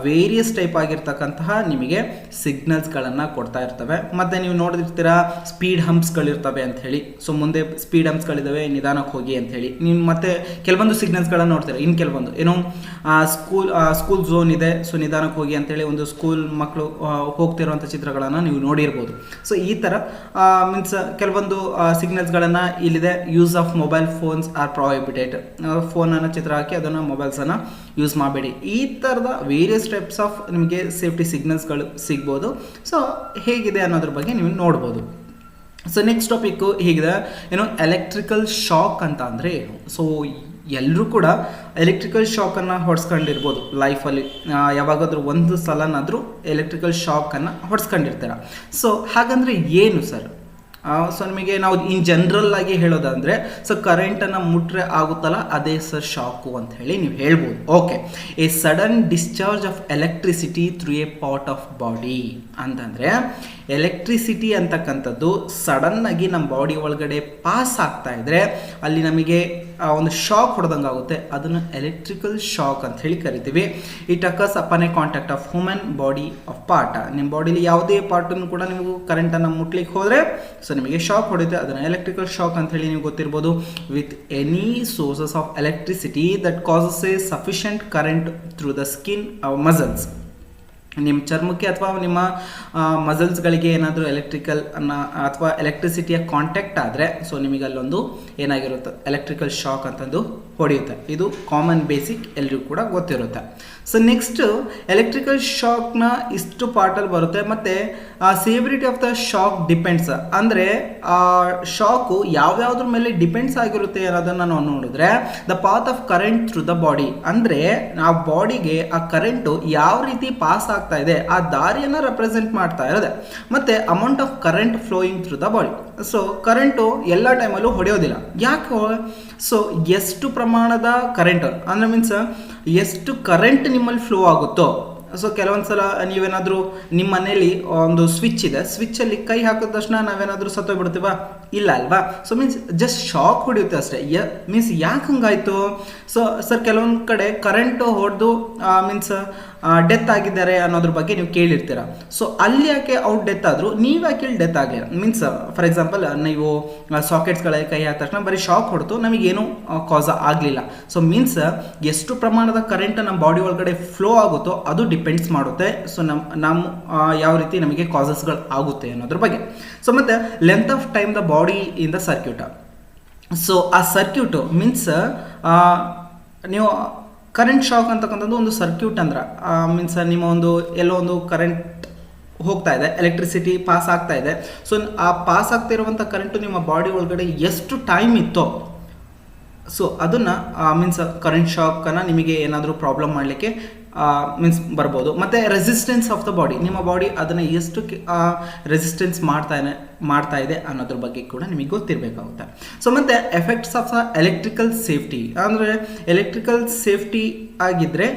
ವೇರಿಯಸ್ ಟೈಪ್ ಆಗಿರ್ತಕ್ಕಂತಹ ನಿಮಗೆ ಸಿಗ್ನಲ್ಸ್ಗಳನ್ನು ಕೊಡ್ತಾ ಇರ್ತವೆ. ಮತ್ತು ನೀವು ನೋಡಿರ್ತೀರಾ ಸ್ಪೀಡ್ ಹಂಪ್ಸ್ಗಳಿರ್ತವೆ ಅಂತ ಹೇಳಿ. ಸೊ ಮುಂದೆ ಸ್ಪೀಡ್ ಹಂಪ್ಸ್ಗಳಿದ್ದಾವೆ, ನಿಧಾನಕ್ಕೆ ಹೋಗಿ ಅಂತ ಹೇಳಿ. ನೀವು ಮತ್ತೆ ಕೆಲವೊಂದು ಸಿಗ್ನಲ್ಸ್ಗಳನ್ನು ನೋಡ್ತೀರಾ. ಇನ್ನು ಕೆಲವೊಂದು ಏನೋ ಸ್ಕೂಲ್ ಝೋನ್ ಇದೆ, ಸೊ ನಿಧಾನಕ್ಕೆ ಹೋಗಿ ಅಂತೇಳಿ ಒಂದು ಸ್ಕೂಲ್ ಮಕ್ಕಳು ಹೋಗ್ತಿರುವಂಥ ಚಿತ್ರಗಳನ್ನು ನೀವು ನೋಡಿರ್ಬೋದು. ಸೊ ಈ ಥರ ಮೀನ್ಸ್ ಕೆಲವೊಂದು ಸಿಗ್ನಲ್ಸ್ಗಳನ್ನು ಇಲ್ಲಿದೆ. Use of mobile phones are prohibited. ಫೋನನ್ನು ಚಿತ್ರ ಹಾಕಿ ಅದನ್ನು ಮೊಬೈಲ್ಸನ್ನು ಯೂಸ್ ಮಾಡಬೇಡಿ. ಈ ಥರದ ವೇರಿಯಸ್ ಟೈಪ್ಸ್ ಆಫ್ ನಿಮಗೆ ಸೇಫ್ಟಿ ಸಿಗ್ನಲ್ಸ್ಗಳು ಸಿಗ್ಬೋದು. ಸೊ ಹೇಗಿದೆ ಅನ್ನೋದ್ರ ಬಗ್ಗೆ ನೀವು ನೋಡ್ಬೋದು. ಸೊ ನೆಕ್ಸ್ಟ್ ಟಾಪಿಕ್ಕು ಹೀಗಿದೆ, ಏನು ಎಲೆಕ್ಟ್ರಿಕಲ್ ಶಾಕ್ ಅಂತ ಅಂದರೆ ಏನು? ಸೊ ಎಲ್ಲರೂ ಕೂಡ ಎಲೆಕ್ಟ್ರಿಕಲ್ ಶಾಕನ್ನು ಹೊಡೆಸ್ಕೊಂಡಿರ್ಬೋದು ಲೈಫಲ್ಲಿ, ಯಾವಾಗಾದರೂ ಒಂದು ಸಲನಾದರೂ ಎಲೆಕ್ಟ್ರಿಕಲ್ ಶಾಕನ್ನು ಹೊಡೆಸ್ಕೊಂಡಿರ್ತೀರ. ಸೊ ಹಾಗಂದರೆ ಏನು ಸರ್? ಸೊ ನಿಮಗೆ ನಾವು ಇನ್ ಜನರಲ್ ಆಗಿ ಹೇಳೋದಂದರೆ ಸೊ ಕರೆಂಟನ್ನು ಮುಟ್ರೆ ಆಗುತ್ತಲ್ಲ ಅದೇ ಸರ್ ಶಾಕು ಅಂತ ಹೇಳಿ ನೀವು ಹೇಳ್ಬೋದು. Okay, A sudden discharge of electricity through A part of body ಅಂತಂದರೆ ಎಲೆಕ್ಟ್ರಿಸಿಟಿ ಅಂತಕ್ಕಂಥದ್ದು ಸಡನ್ನಾಗಿ ನಮ್ಮ ಬಾಡಿ ಒಳಗಡೆ ಪಾಸ್ ಆಗ್ತಾ ಇದ್ದರೆ ಅಲ್ಲಿ ನಮಗೆ ಒಂದು ಶಾಕ್ ಹೊಡೆದಂಗೆ ಆಗುತ್ತೆ, ಅದನ್ನು ಎಲೆಕ್ಟ್ರಿಕಲ್ ಶಾಕ್ ಅಂತ ಹೇಳಿ ಕರಿತೀವಿ. It occurs upon A contact of human body of part. ನಿಮ್ಮ ಬಾಡಿಲಿ ಯಾವುದೇ ಪಾರ್ಟನ್ನು ಕೂಡ ನೀವು ಕರೆಂಟನ್ನು ಮುಟ್ಲಿಕ್ಕೆ ಹೋದರೆ ಸೊ ನಿಮಗೆ ಶಾಕ್ ಹೊಡೆಯುತ್ತೆ, ಅದನ್ನು ಎಲೆಕ್ಟ್ರಿಕಲ್ ಶಾಕ್ ಅಂತ ಹೇಳಿ ನೀವು ಗೊತ್ತಿರ್ಬೋದು. With any sources of electricity that causes A sufficient current through the skin muscles. ನಿಮ್ಮ ಚರ್ಮಕ್ಕೆ ಅಥವಾ ನಿಮ್ಮ ಮಸಲ್ಸ್ಗಳಿಗೆ ಏನಾದರೂ ಎಲೆಕ್ಟ್ರಿಕಲ್ ಅಥವಾ ಎಲೆಕ್ಟ್ರಿಸಿಟಿಯ ಕಾಂಟ್ಯಾಕ್ಟ್ ಆದರೆ ಸೊ ನಿಮಗೆ ಅಲ್ಲೊಂದು ಏನಾಗಿರುತ್ತೆ ಎಲೆಕ್ಟ್ರಿಕಲ್ ಶಾಕ್ ಅಂತಂದು ಹೊಡೆಯುತ್ತೆ. ಇದು ಕಾಮನ್ ಬೇಸಿಕ್ ಎಲ್ರಿಗೂ ಕೂಡ ಗೊತ್ತಿರುತ್ತೆ. ಸೊ ನೆಕ್ಸ್ಟ್ ಎಲೆಕ್ಟ್ರಿಕಲ್ ಶಾಕ್ನ ಇಷ್ಟು ಪಾರ್ಟಲ್ಲಿ ಬರುತ್ತೆ. ಮತ್ತು ಸೇವರಿಟಿ ಆಫ್ ದ ಶಾಕ್ ಡಿಪೆಂಡ್ಸ್, ಅಂದರೆ ಆ ಶಾಕು ಯಾವ್ಯಾವ್ದ್ರ ಮೇಲೆ ಡಿಪೆಂಡ್ಸ್ ಆಗಿರುತ್ತೆ ಅನ್ನೋದನ್ನು ನಾವು ನೋಡಿದ್ರೆ the path of current through the body, ಅಂದರೆ ಆ ಬಾಡಿಗೆ ಆ ಕರೆಂಟು ಯಾವ ರೀತಿ ಪಾಸ್ ಆಗ್ತಾ ಇದೆ ಆ ದಾರಿಯನ್ನು ರೆಪ್ರೆಸೆಂಟ್ ಮಾಡ್ತಾ ಇರೋದೆ. ಮತ್ತು amount of current flowing through the body. So current ಎಲ್ಲ ಟೈಮಲ್ಲೂ ಹೊಡೆಯೋದಿಲ್ಲ. ಯಾಕೆ? ಸೊ ಎಷ್ಟು ಪ್ರಮಾಣದ ಕರೆಂಟ್ ಅಂದರೆ ಮೀನ್ಸ್ ಎಷ್ಟು ಕರೆಂಟ್ ನಿಮ್ಮಲ್ಲಿ ಫ್ಲೋ ಆಗುತ್ತೋ. ಸೊ ಕೆಲವೊಂದು ಸಲ ನೀವೇನಾದರೂ ನಿಮ್ಮ ಮನೇಲಿ ಒಂದು ಸ್ವಿಚ್ ಇದೆ, ಸ್ವಿಚ್ಚಲ್ಲಿ ಕೈ ಹಾಕಿದ ತಕ್ಷಣ ನಾವೇನಾದರೂ ಸತ್ತೋಗ್ಬಿಡ್ತೀವ? ಇಲ್ಲ ಅಲ್ವಾ? ಸೊ ಮೀನ್ಸ್ ಜಸ್ಟ್ ಶಾಕ್ ಹೊಡೆಯುತ್ತೆ ಅಷ್ಟೇ. ಮೀನ್ಸ್ ಯಾಕೆ ಹಂಗಾಯ್ತು? ಸೊ ಸರ್ ಕೆಲವೊಂದು ಕಡೆ ಕರೆಂಟು ಹೊಡೆದು ಮೀನ್ಸ್ ಡೆತ್ ಆಗಿದ್ದಾರೆ ಅನ್ನೋದ್ರ ಬಗ್ಗೆ ನೀವು ಕೇಳಿರ್ತೀರ. ಸೊ ಅಲ್ಲಿ ಯಾಕೆ ಅವ್ರು ಡೆತ್ ಆದರು, ನೀವು ಯಾಕೆ ಇಲ್ಲಿ ಡೆತ್ ಆಗಲಿಲ್ಲ? ಮೀನ್ಸ್ ಫಾರ್ ಎಕ್ಸಾಂಪಲ್ ನೀವು ಸಾಕೆಟ್ಸ್ಗಳಲ್ಲಿ ಕೈ ಹಾಕಿದ ತಕ್ಷಣ ಬರೀ ಶಾಕ್ ಹೊಡೆದು ನಮಗೇನು ಕಾಸ್ ಆಗಲಿಲ್ಲ. ಸೊ ಮೀನ್ಸ್ ಎಷ್ಟು ಪ್ರಮಾಣದ ಕರೆಂಟ್ ನಮ್ಮ ಬಾಡಿ ಒಳಗಡೆ ಫ್ಲೋ ಆಗುತ್ತೋ ಅದು ಡಿಪೆಂಡ್ಸ್ ಮಾಡುತ್ತೆ ಸೊ ನಮ್ಮ ಯಾವ ರೀತಿ ನಮಗೆ ಕಾಸಸ್ಗಳು ಆಗುತ್ತೆ ಅನ್ನೋದ್ರ ಬಗ್ಗೆ. ಸೊ ಮತ್ತು length of time the body in the circuit. So ಆ ಸರ್ಕ್ಯೂಟು ಮೀನ್ಸ್ ನೀವು ಕರೆಂಟ್ ಶಾಕ್ ಅಂತಕ್ಕಂಥದ್ದು ಒಂದು ಸರ್ಕ್ಯೂಟ್ ಅಂದ್ರೆ ಮೀನ್ಸ್ ನಿಮ್ಮ ಒಂದು ಎಲ್ಲೋ ಒಂದು ಕರೆಂಟ್ ಹೋಗ್ತಾ ಇದೆ, ಎಲೆಕ್ಟ್ರಿಸಿಟಿ ಪಾಸ್ ಆಗ್ತಾ ಇದೆ. ಸೊ ಆ ಪಾಸ್ ಆಗ್ತಾ ಇರುವಂಥ ಕರೆಂಟು ನಿಮ್ಮ ಬಾಡಿ ಒಳಗಡೆ ಎಷ್ಟು ಟೈಮ್ ಇತ್ತೋ ಸೊ ಅದನ್ನು ಮೀನ್ಸ್ ಕರೆಂಟ್ ಶಾಕನ್ನು ನಿಮಗೆ ಏನಾದರೂ ಪ್ರಾಬ್ಲಮ್ ಮಾಡಲಿಕ್ಕೆ ಮೀನ್ಸ್ ಬರ್ಬೋದು. ಮತ್ತು ರೆಸಿಸ್ಟೆನ್ಸ್ ಆಫ್ ದ ಬಾಡಿ, ನಿಮ್ಮ ಬಾಡಿ ಅದನ್ನು ಎಷ್ಟು ರೆಸಿಸ್ಟೆನ್ಸ್ ಮಾಡ್ತಾ ಇದೆ ಅನ್ನೋದ್ರ ಬಗ್ಗೆ ಕೂಡ ನಿಮಗೆ ಗೊತ್ತಿರಬೇಕಾಗುತ್ತೆ. ಸೊ ಮತ್ತು effects of the electrical safety, ಅಂದರೆ ಎಲೆಕ್ಟ್ರಿಕಲ್ ಸೇಫ್ಟಿ ಆಗಿದ್ದರೆ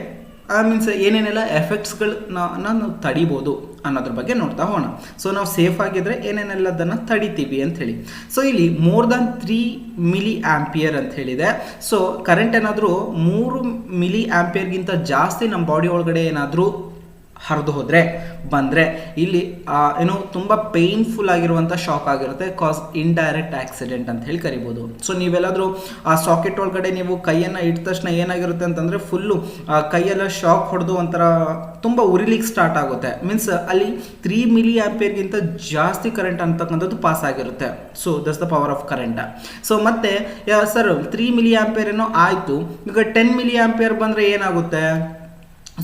ಮೀನ್ಸ್ ಏನೇನೆಲ್ಲ ಎಫೆಕ್ಟ್ಸ್ಗಳನ್ನ ನಾವು ತಡಿಬೋದು ಅನ್ನೋದ್ರ ಬಗ್ಗೆ ನೋಡ್ತಾ ಹೋಗೋಣ. ಸೊ ನಾವು ಸೇಫ್ ಆಗಿದ್ರೆ ಏನೇನೆಲ್ಲದನ್ನು ತಡಿತೀವಿ ಅಂತ ಹೇಳಿ. ಸೊ ಇಲ್ಲಿ ಮೋರ್ ದ್ಯಾನ್ 3 ಮಿಲಿ ಆಂಪಿಯರ್ ಅಂತ ಹೇಳಿದೆ. ಸೊ ಕರೆಂಟ್ ಏನಾದರೂ 3 ಮಿಲಿ ಆಂಪಿಯರ್ಗಿಂತ ಜಾಸ್ತಿ ನಮ್ಮ ಬಾಡಿ ಒಳಗಡೆ ಏನಾದರೂ ಹರಿದು ಹೋದರೆ ಬಂದರೆ ಇಲ್ಲಿ ಏನು ತುಂಬ ಪೇಯ್ನ್ಫುಲ್ ಆಗಿರುವಂಥ ಶಾಕ್ ಆಗಿರುತ್ತೆ, ಕಾಸ್ ಇಂಡೈರೆಕ್ಟ್ ಆಕ್ಸಿಡೆಂಟ್ ಅಂತ ಹೇಳಿ ಕರಿಬೋದು. ಸೊ ನೀವೆಲ್ಲಾದರೂ ಆ ಸಾಕೆಟ್ ಒಳಗಡೆ ನೀವು ಕೈಯನ್ನು ಇಟ್ಟ ತಕ್ಷಣ ಏನಾಗಿರುತ್ತೆ ಅಂತಂದರೆ ಫುಲ್ಲು ಕೈಯೆಲ್ಲ ಶಾಕ್ ಹೊಡೆದು ಒಂಥರ ತುಂಬ ಉರಿಲಿಕ್ಕೆ ಸ್ಟಾರ್ಟ್ ಆಗುತ್ತೆ. ಮೀನ್ಸ್ ಅಲ್ಲಿ 3 ಮಿಲಿ ಆಂಪಿಯರ್ಗಿಂತ ಜಾಸ್ತಿ ಕರೆಂಟ್ ಅಂತಕ್ಕಂಥದ್ದು ಪಾಸ್ ಆಗಿರುತ್ತೆ. So that's the power of current. So ಮತ್ತೆ ಸರ್ 3 ಮಿಲಿ ಆಂಪಿಯರ್ ಏನೋ ಆಯಿತು, ಈಗ 10 ಮಿಲಿ ಆಂಪಿಯರ್ ಬಂದರೆ ಏನಾಗುತ್ತೆ?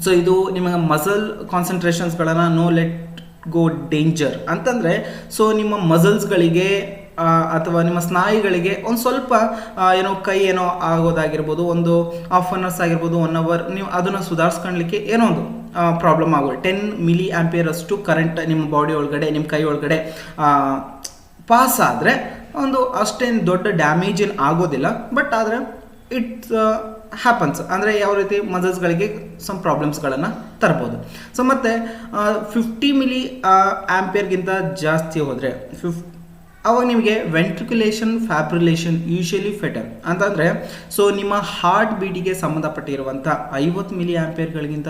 ಸೊ ಇದು ನಿಮಗೆ ಮಸಲ್ ಕಾನ್ಸಂಟ್ರೇಷನ್ಸ್ಗಳನ್ನು ನೋ ಲೆಟ್ ಗೋ ಡೇಂಜರ್ ಅಂತಂದರೆ ಸೊ ನಿಮ್ಮ ಮಸಲ್ಸ್ಗಳಿಗೆ ಅಥವಾ ನಿಮ್ಮ ಸ್ನಾಯುಗಳಿಗೆ ಒಂದು ಸ್ವಲ್ಪ ಏನೋ ಕೈ ಏನೋ ಆಗೋದಾಗಿರ್ಬೋದು, ಒಂದು ಹಾಫ್ ಅನ್ ಅವರ್ಸ್ ಆಗಿರ್ಬೋದು, 1 ಅವರ್ ನೀವು ಅದನ್ನು ಸುಧಾರಿಸ್ಕೊಳ್ಳಲಿಕ್ಕೆ ಏನೋ ಒಂದು ಪ್ರಾಬ್ಲಮ್ ಆಗೋದು. 10 ಮಿಲಿ ಆಂಪಿಯರ್ ಅಷ್ಟು ಕರೆಂಟ್ ನಿಮ್ಮ ಬಾಡಿ ಒಳಗಡೆ ನಿಮ್ಮ ಕೈ ಒಳಗಡೆ ಪಾಸ್ ಆದರೆ ಒಂದು ಅಷ್ಟೇನು ದೊಡ್ಡ ಡ್ಯಾಮೇಜ್ ಏನು ಆಗೋದಿಲ್ಲ. ಬಟ್ ಆದರೆ ಇಟ್ಸ್ ಹ್ಯಾಪನ್ಸ್, ಅಂದರೆ ಯಾವ ರೀತಿ ಮಸಲ್ಸ್ಗಳಿಗೆ ಸಮ್ ಪ್ರಾಬ್ಲಮ್ಸ್ಗಳನ್ನು ತರ್ಬೋದು. ಸೊ ಮತ್ತು 50 ಮಿಲಿ ಆಂಪಿಯರ್ಗಿಂತ ಜಾಸ್ತಿ ಹೋದರೆ ಅವಾಗ ನಿಮಗೆ ವೆಂಟ್ರಿಕ್ಯುಲೇಷನ್ ಫ್ಯಾಬ್ರಿಲೇಷನ್ ಯೂಶಲಿ ಫೆಟರ್ ಅಂತಂದರೆ ಸೊ ನಿಮ್ಮ ಹಾರ್ಟ್ ಬೀಟಿಗೆ ಸಂಬಂಧಪಟ್ಟಿರುವಂಥ 50 ಮಿಲಿ ಆಂಪಿಯರ್ಗಳಿಗಿಂತ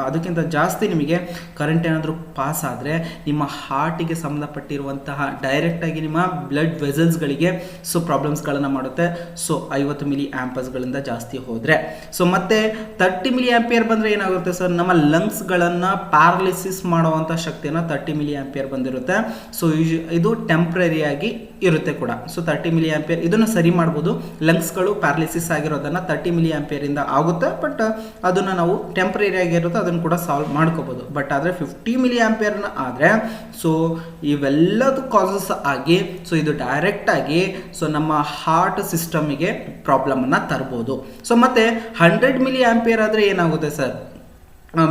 ಅದಕ್ಕಿಂತ ಜಾಸ್ತಿ ನಿಮಗೆ ಕರೆಂಟ್ ಏನಾದರೂ ಪಾಸ್ ಆದರೆ ನಿಮ್ಮ ಹಾರ್ಟಿಗೆ ಸಂಬಂಧಪಟ್ಟಿರುವಂತಹ ಡೈರೆಕ್ಟಾಗಿ ನಿಮ್ಮ ಬ್ಲಡ್ ವೆಸಲ್ಸ್ಗಳಿಗೆ ಸೊ ಪ್ರಾಬ್ಲಮ್ಸ್ಗಳನ್ನು ಮಾಡುತ್ತೆ. ಸೊ 50 ಮಿಲಿ ಆಂಪರ್ಸ್ಗಳಿಂದ ಜಾಸ್ತಿ ಹೋದರೆ. ಸೊ ಮತ್ತು 30 ಮಿಲಿ ಆಂಪಿಯರ್ ಬಂದರೆ ಏನಾಗುತ್ತೆ ಸರ್, ನಮ್ಮ ಲಂಗ್ಸ್ಗಳನ್ನು ಪ್ಯಾರಲಿಸಿಸ್ ಮಾಡುವಂಥ ಶಕ್ತಿಯನ್ನು 30 ಮಿಲಿ ಆಂಪಿಯರ್ ಬಂದಿರುತ್ತೆ. ಸೊ ಇದು ಟೆಂಪ್ರರಿಯಾಗಿ ಇರುತ್ತೆ ಕೂಡ. ಸೊ 30 ಮಿಲಿ ಆಂಪಿಯರ್ ಇದನ್ನು ಸರಿ ಮಾಡ್ಬೋದು. ಲಂಗ್ಸ್ಗಳು ಪ್ಯಾರಲಿಸಿಸ್ ಆಗಿರೋದನ್ನು 30 ಮಿಲಿ ಆಂಪಿಯರಿಂದ ಆಗುತ್ತೆ, ಬಟ್ ಅದನ್ನು ನಾವು ಟೆಂಪ್ರರಿ ಆಗಿರುತ್ತೆ ಅದನ್ನು ಕೂಡ ಸಾಲ್ವ್ ಮಾಡ್ಕೋಬೋದು. ಬಟ್ ಆದರೆ 50 ಮಿಲಿ ಆಂಪಿಯರ್ನ ಆದರೆ ಸೊ ಇವೆಲ್ಲದು ಕಾಸಸ್ ಆಗಿ ಸೊ ಇದು ಡೈರೆಕ್ಟಾಗಿ ಸೊ ನಮ್ಮ ಹಾರ್ಟ್ ಸಿಸ್ಟಮಿಗೆ ಪ್ರಾಬ್ಲಮನ್ನು ತರ್ಬೋದು. ಸೊ ಮತ್ತು 100 ಮಿಲಿ ಆಂಪಿಯರ್ ಆದರೆ ಏನಾಗುತ್ತೆ sir,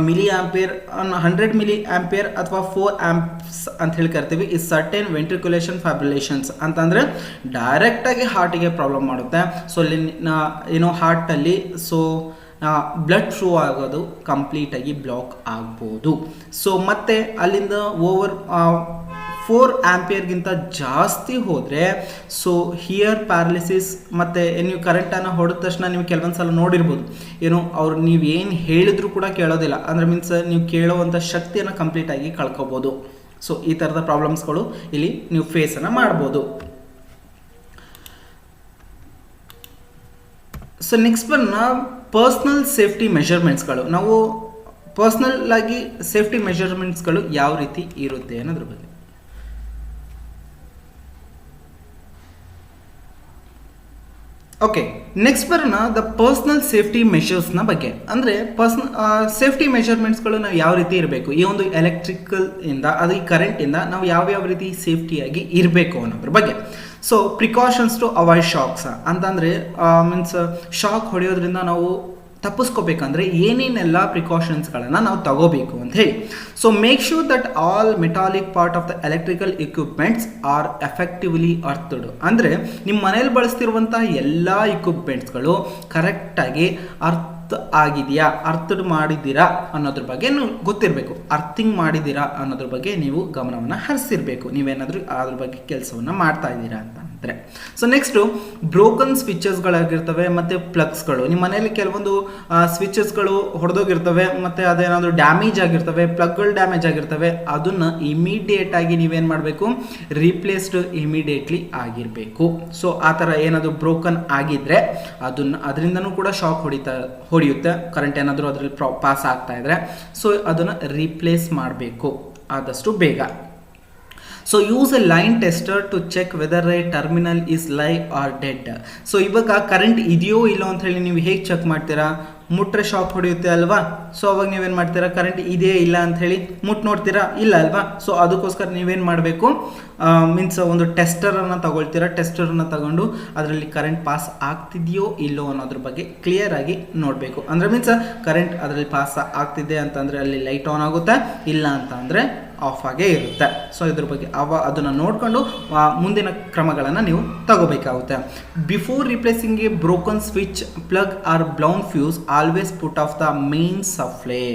milli ampere 100 milli ampere ಅಥವಾ 4 ಆಂಪ್ಸ್ ಅಂತ ಹೇಳಿ ಕರಿತೀವಿ. ಈ ಸರ್ಟೇನ್ ವೆಂಟ್ರಿಕ್ಯುಲೇಷನ್ ಫ್ಯಾಬ್ರಿಲೇಷನ್ಸ್ ಅಂತಂದರೆ ಡೈರೆಕ್ಟಾಗಿ ಹಾರ್ಟಿಗೆ ಪ್ರಾಬ್ಲಮ್ ಮಾಡುತ್ತೆ. ಸೊ ಅಲ್ಲಿ ಏನೋ ಹಾರ್ಟಲ್ಲಿ ಸೊ ಬ್ಲಡ್ ಫ್ಲೋ ಆಗೋದು ಕಂಪ್ಲೀಟಾಗಿ ಬ್ಲಾಕ್ ಆಗ್ಬೋದು. ಸೊ ಮತ್ತು ಅಲ್ಲಿಂದ ಓವರ್ 4 ಆಂಪಿಯರ್ಗಿಂತ ಜಾಸ್ತಿ ಹೋದರೆ ಸೊ ಹಿಯರ್ ಪ್ಯಾರಲಿಸಿಸ್ ಮತ್ತು ನೀವು ಕರೆಂಟನ್ನು ಹೊಡೆದ ತಕ್ಷಣ ನೀವು ಕೆಲವೊಂದು ಸಲ ನೋಡಿರ್ಬೋದು ಏನು ಅವ್ರು ನೀವು ಏನು ಹೇಳಿದ್ರು ಕೂಡ ಕೇಳೋದಿಲ್ಲ, ಅಂದರೆ ಮೀನ್ಸ್ ನೀವು ಕೇಳುವಂಥ ಶಕ್ತಿಯನ್ನು ಕಂಪ್ಲೀಟಾಗಿ ಕಳ್ಕೊಬೋದು. ಸೊ ಈ ಥರದ ಪ್ರಾಬ್ಲಮ್ಸ್ಗಳು ಇಲ್ಲಿ ನೀವು ಫೇಸನ್ನು ಮಾಡ್ಬೋದು. ಸೊ ನೆಕ್ಸ್ಟ್ ಪರ್ಸ್ನಲ್ ಸೇಫ್ಟಿ ಮೆಷರ್ಮೆಂಟ್ಸ್ಗಳು. ನಾವು ಪರ್ಸ್ನಲ್ ಆಗಿ ಸೇಫ್ಟಿ ಮೆಷರ್ಮೆಂಟ್ಸ್ಗಳು ಯಾವ ರೀತಿ ಇರುತ್ತೆ ಅನ್ನೋದ್ರ ಬಗ್ಗೆ. ಓಕೆ, ನೆಕ್ಸ್ಟ್ ಬರೋಣ ದ ಪರ್ಸ್ನಲ್ ಸೇಫ್ಟಿ ಮೆಷರ್ಸ್ನ ಬಗ್ಗೆ. ಅಂದರೆ ಸೇಫ್ಟಿ ಮೆಷರ್ಮೆಂಟ್ಸ್ಗಳು ನಾವು ಯಾವ ರೀತಿ ಇರಬೇಕು, ಈ ಒಂದು ಎಲೆಕ್ಟ್ರಿಕಲ್ ಇಂದ ಅದು ಈ ಕರೆಂಟಿಂದ ನಾವು ಯಾವ ರೀತಿ ಸೇಫ್ಟಿಯಾಗಿ ಇರಬೇಕು ಅನ್ನೋದ್ರ ಬಗ್ಗೆ. So precautions to avoid shocks ಅಂತಂದರೆ ಮೀನ್ಸ್ ಶಾಕ್ ಹೊಡೆಯೋದ್ರಿಂದ ನಾವು ತಪ್ಪಿಸ್ಕೋಬೇಕಂದ್ರೆ ಏನೇನೆಲ್ಲ ಪ್ರಿಕಾಷನ್ಸ್ಗಳನ್ನು ನಾವು ತಗೋಬೇಕು ಅಂತ ಹೇಳಿ. So make sure that all metallic part of the electrical equipments are effectively earthed. ಅಂದರೆ ನಿಮ್ಮ ಮನೇಲಿ ಬಳಸ್ತಿರುವಂಥ ಎಲ್ಲ ಇಕ್ವಿಪ್ಮೆಂಟ್ಸ್ಗಳು ಕರೆಕ್ಟಾಗಿ ಆಗಿದೆಯಾ, ಅರ್ಥಡ್ ಮಾಡಿದ್ದೀರಾ ಅನ್ನೋದ್ರ ಬಗ್ಗೆ ಗೊತ್ತಿರಬೇಕು. ಅರ್ಥಿಂಗ್ ಮಾಡಿದ್ದೀರಾ ಅನ್ನೋದ್ರ ಬಗ್ಗೆ ನೀವು ಗಮನವನ್ನು ಹರಿಸಿರ್ಬೇಕು, ನೀವೇನಾದರೂ ಅದ್ರ ಬಗ್ಗೆ ಕೆಲಸವನ್ನು ಮಾಡ್ತಾ ಇದ್ದೀರಾ ಅಂತ ಅಂದರೆ. ಸೊ ನೆಕ್ಸ್ಟು ಬ್ರೋಕನ್ ಸ್ವಿಚಸ್ಗಳಾಗಿರ್ತವೆ ಮತ್ತು ಪ್ಲಗ್ಸ್ಗಳು. ನಿಮ್ಮ ಮನೆಯಲ್ಲಿ ಕೆಲವೊಂದು ಸ್ವಿಚಸ್ಗಳು ಹೊಡೆದೋಗಿರ್ತವೆ ಮತ್ತು ಅದೇನಾದರೂ ಡ್ಯಾಮೇಜ್ ಆಗಿರ್ತವೆ, ಪ್ಲಗ್ಗಳು ಡ್ಯಾಮೇಜ್ ಆಗಿರ್ತವೆ. ಅದನ್ನು ಇಮಿಡಿಯೇಟಾಗಿ ನೀವೇನು ಮಾಡಬೇಕು, ರೀಪ್ಲೇಸ್ಡ್ ಇಮಿಡಿಯೇಟ್ಲಿ ಆಗಿರಬೇಕು. ಸೊ ಆ ಥರ ಏನಾದರೂ ಬ್ರೋಕನ್ ಆಗಿದ್ದರೆ ಅದರಿಂದನೂ ಕೂಡ ಶಾಕ್ ಹೊಡೆಯುತ್ತೆ, ಕರೆಂಟ್ ಏನಾದರೂ ಅದರಲ್ಲಿ ಪಾಸ್ ಆಗ್ತಾ ಇದ್ರೆ. ಸೊ ಅದನ್ನು ರೀಪ್ಲೇಸ್ ಮಾಡಬೇಕು ಆದಷ್ಟು ಬೇಗ. So use a line tester to check whether a terminal is live or dead. So ಇವಾಗ ಕರೆಂಟ್ ಇದೆಯೋ ಇಲ್ಲೋ ಅಂತ ಹೇಳಿ ನೀವು ಹೇಗೆ ಚೆಕ್ ಮಾಡ್ತೀರಾ, ಮುಟ್ರೆ ಶಾಕ್ ಹೊಡೆಯುತ್ತೆ ಅಲ್ವಾ. ಸೊ ಅವಾಗ ನೀವೇನು ಮಾಡ್ತೀರಾ, ಕರೆಂಟ್ ಇದೆಯೇ ಇಲ್ಲ ಅಂತ ಹೇಳಿ ನೋಡ್ತೀರಾ, ಇಲ್ಲ ಅಲ್ವಾ. ಸೊ ಅದಕ್ಕೋಸ್ಕರ ನೀವೇನು ಮಾಡಬೇಕು, ಮೀನ್ಸ್ ಒಂದು ಟೆಸ್ಟರನ್ನು ತಗೊಳ್ತೀರಾ. ಟೆಸ್ಟರನ್ನು ತಗೊಂಡು ಅದರಲ್ಲಿ ಕರೆಂಟ್ ಪಾಸ್ ಆಗ್ತಿದೆಯೋ ಇಲ್ಲೋ ಅನ್ನೋದ್ರ ಬಗ್ಗೆ ಕ್ಲಿಯರ್ ಆಗಿ ನೋಡಬೇಕು. ಅಂದರೆ ಮೀನ್ಸ್ ಕರೆಂಟ್ ಅದರಲ್ಲಿ ಪಾಸ್ ಆಗ್ತಿದೆ ಅಂತಂದರೆ ಅಲ್ಲಿ ಲೈಟ್ ಆನ್ ಆಗುತ್ತೆ, ಇಲ್ಲ ಅಂತ ಅಂದರೆ ಆಫ್ ಆಗೇ ಇರುತ್ತೆ. ಸೊ ಇದ್ರ ಬಗ್ಗೆ ಅದನ್ನು ನೋಡಿಕೊಂಡು ಮುಂದಿನ ಕ್ರಮಗಳನ್ನು ನೀವು ತಗೋಬೇಕಾಗುತ್ತೆ. Before replacing a broken switch, plug or blown fuse, always put off the main supply.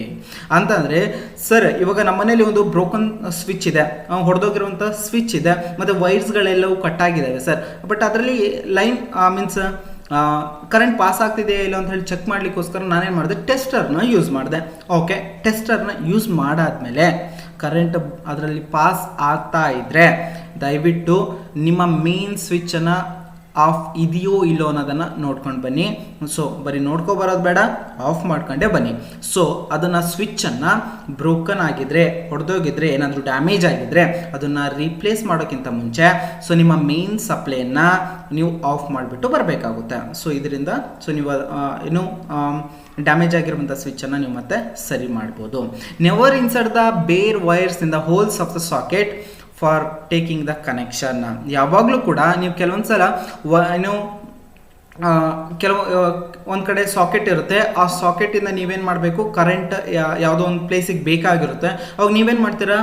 ಅಂತಂದರೆ ಸರ್ ಇವಾಗ ನಮ್ಮ ಮನೇಲಿ ಒಂದು ಬ್ರೋಕನ್ ಸ್ವಿಚ್ ಇದೆ, ಹೊಡೆದೋಗಿರುವಂಥ ಸ್ವಿಚ್ ಇದೆ, ಮತ್ತು ವೈರ್ಸ್ಗಳೆಲ್ಲವೂ ಕಟ್ಟಾಗಿದ್ದಾವೆ ಸರ್. ಬಟ್ ಅದರಲ್ಲಿ ಲೈನ್ ಮೀನ್ಸ್ ಕರೆಂಟ್ ಪಾಸ್ ಆಗ್ತಿದೆಯಾ ಇಲ್ಲ ಅಂತ ಹೇಳಿ ಚೆಕ್ ಮಾಡಲಿಕ್ಕೋಸ್ಕರ ನಾನೇನು ಮಾಡಿದೆ, ಟೆಸ್ಟರ್ನ ಯೂಸ್ ಮಾಡಿದೆ. ಓಕೆ, ಟೆಸ್ಟರ್ನ ಯೂಸ್ ಮಾಡಾದ್ಮೇಲೆ ಕರೆಂಟ್ ಅದರಲ್ಲಿ ಪಾಸ್ ಆಗ್ತಾ ಇದ್ದರೆ ದಯವಿಟ್ಟು ನಿಮ್ಮ ಮೇನ್ ಸ್ವಿಚ್ಚನ್ನು ಆಫ್ ಇದೆಯೋ ಇಲ್ಲೋ ಅನ್ನೋದನ್ನು ನೋಡ್ಕೊಂಡು ಬನ್ನಿ. ಸೊ ಬರೀ ಬರೋದು ಬೇಡ, ಆಫ್ ಮಾಡ್ಕೊಂಡೇ ಬನ್ನಿ. ಸೊ ಅದನ್ನು ಸ್ವಿಚ್ಚನ್ನು ಬ್ರೋಕನ್ ಆಗಿದ್ರೆ, ಹೊಡೆದೋಗಿದ್ರೆ, ಏನಾದರೂ ಡ್ಯಾಮೇಜ್ ಆಗಿದ್ರೆ ಅದನ್ನು ರೀಪ್ಲೇಸ್ ಮಾಡೋಕ್ಕಿಂತ ಮುಂಚೆ ಸೊ ನಿಮ್ಮ ಮೇನ್ ಸಪ್ಲೈಯನ್ನು ನೀವು ಆಫ್ ಮಾಡಿಬಿಟ್ಟು ಬರಬೇಕಾಗುತ್ತೆ. ಸೊ ಇದರಿಂದ ಸೊ ನೀವು ಏನು ಡ್ಯಾಮೇಜ್ ಆಗಿರುವಂಥ ಸ್ವಿಚ್ಚನ್ನು ನೀವು ಮತ್ತೆ ಸರಿ ಮಾಡ್ಬೋದು. ನೆವರ್ ಇನ್ಸರ್ಟ್ ದ ಬೇರ್ wires in the holes of the socket for taking the connection. ಯಾವಾಗಲೂ ಕೂಡ ನೀವು ಕೆಲವೊಂದು ಸಲ ಏನು ಒಂದು ಕಡೆ ಸಾಕೆಟ್ ಇರುತ್ತೆ, ಆ ಸಾಕೆಟಿಂದ ನೀವೇನು ಮಾಡಬೇಕು, ಕರೆಂಟ್ ಯಾವುದೋ ಒಂದು ಪ್ಲೇಸಿಗೆ ಬೇಕಾಗಿರುತ್ತೆ. ಅವಾಗ ನೀವೇನು ಮಾಡ್ತೀರಾ,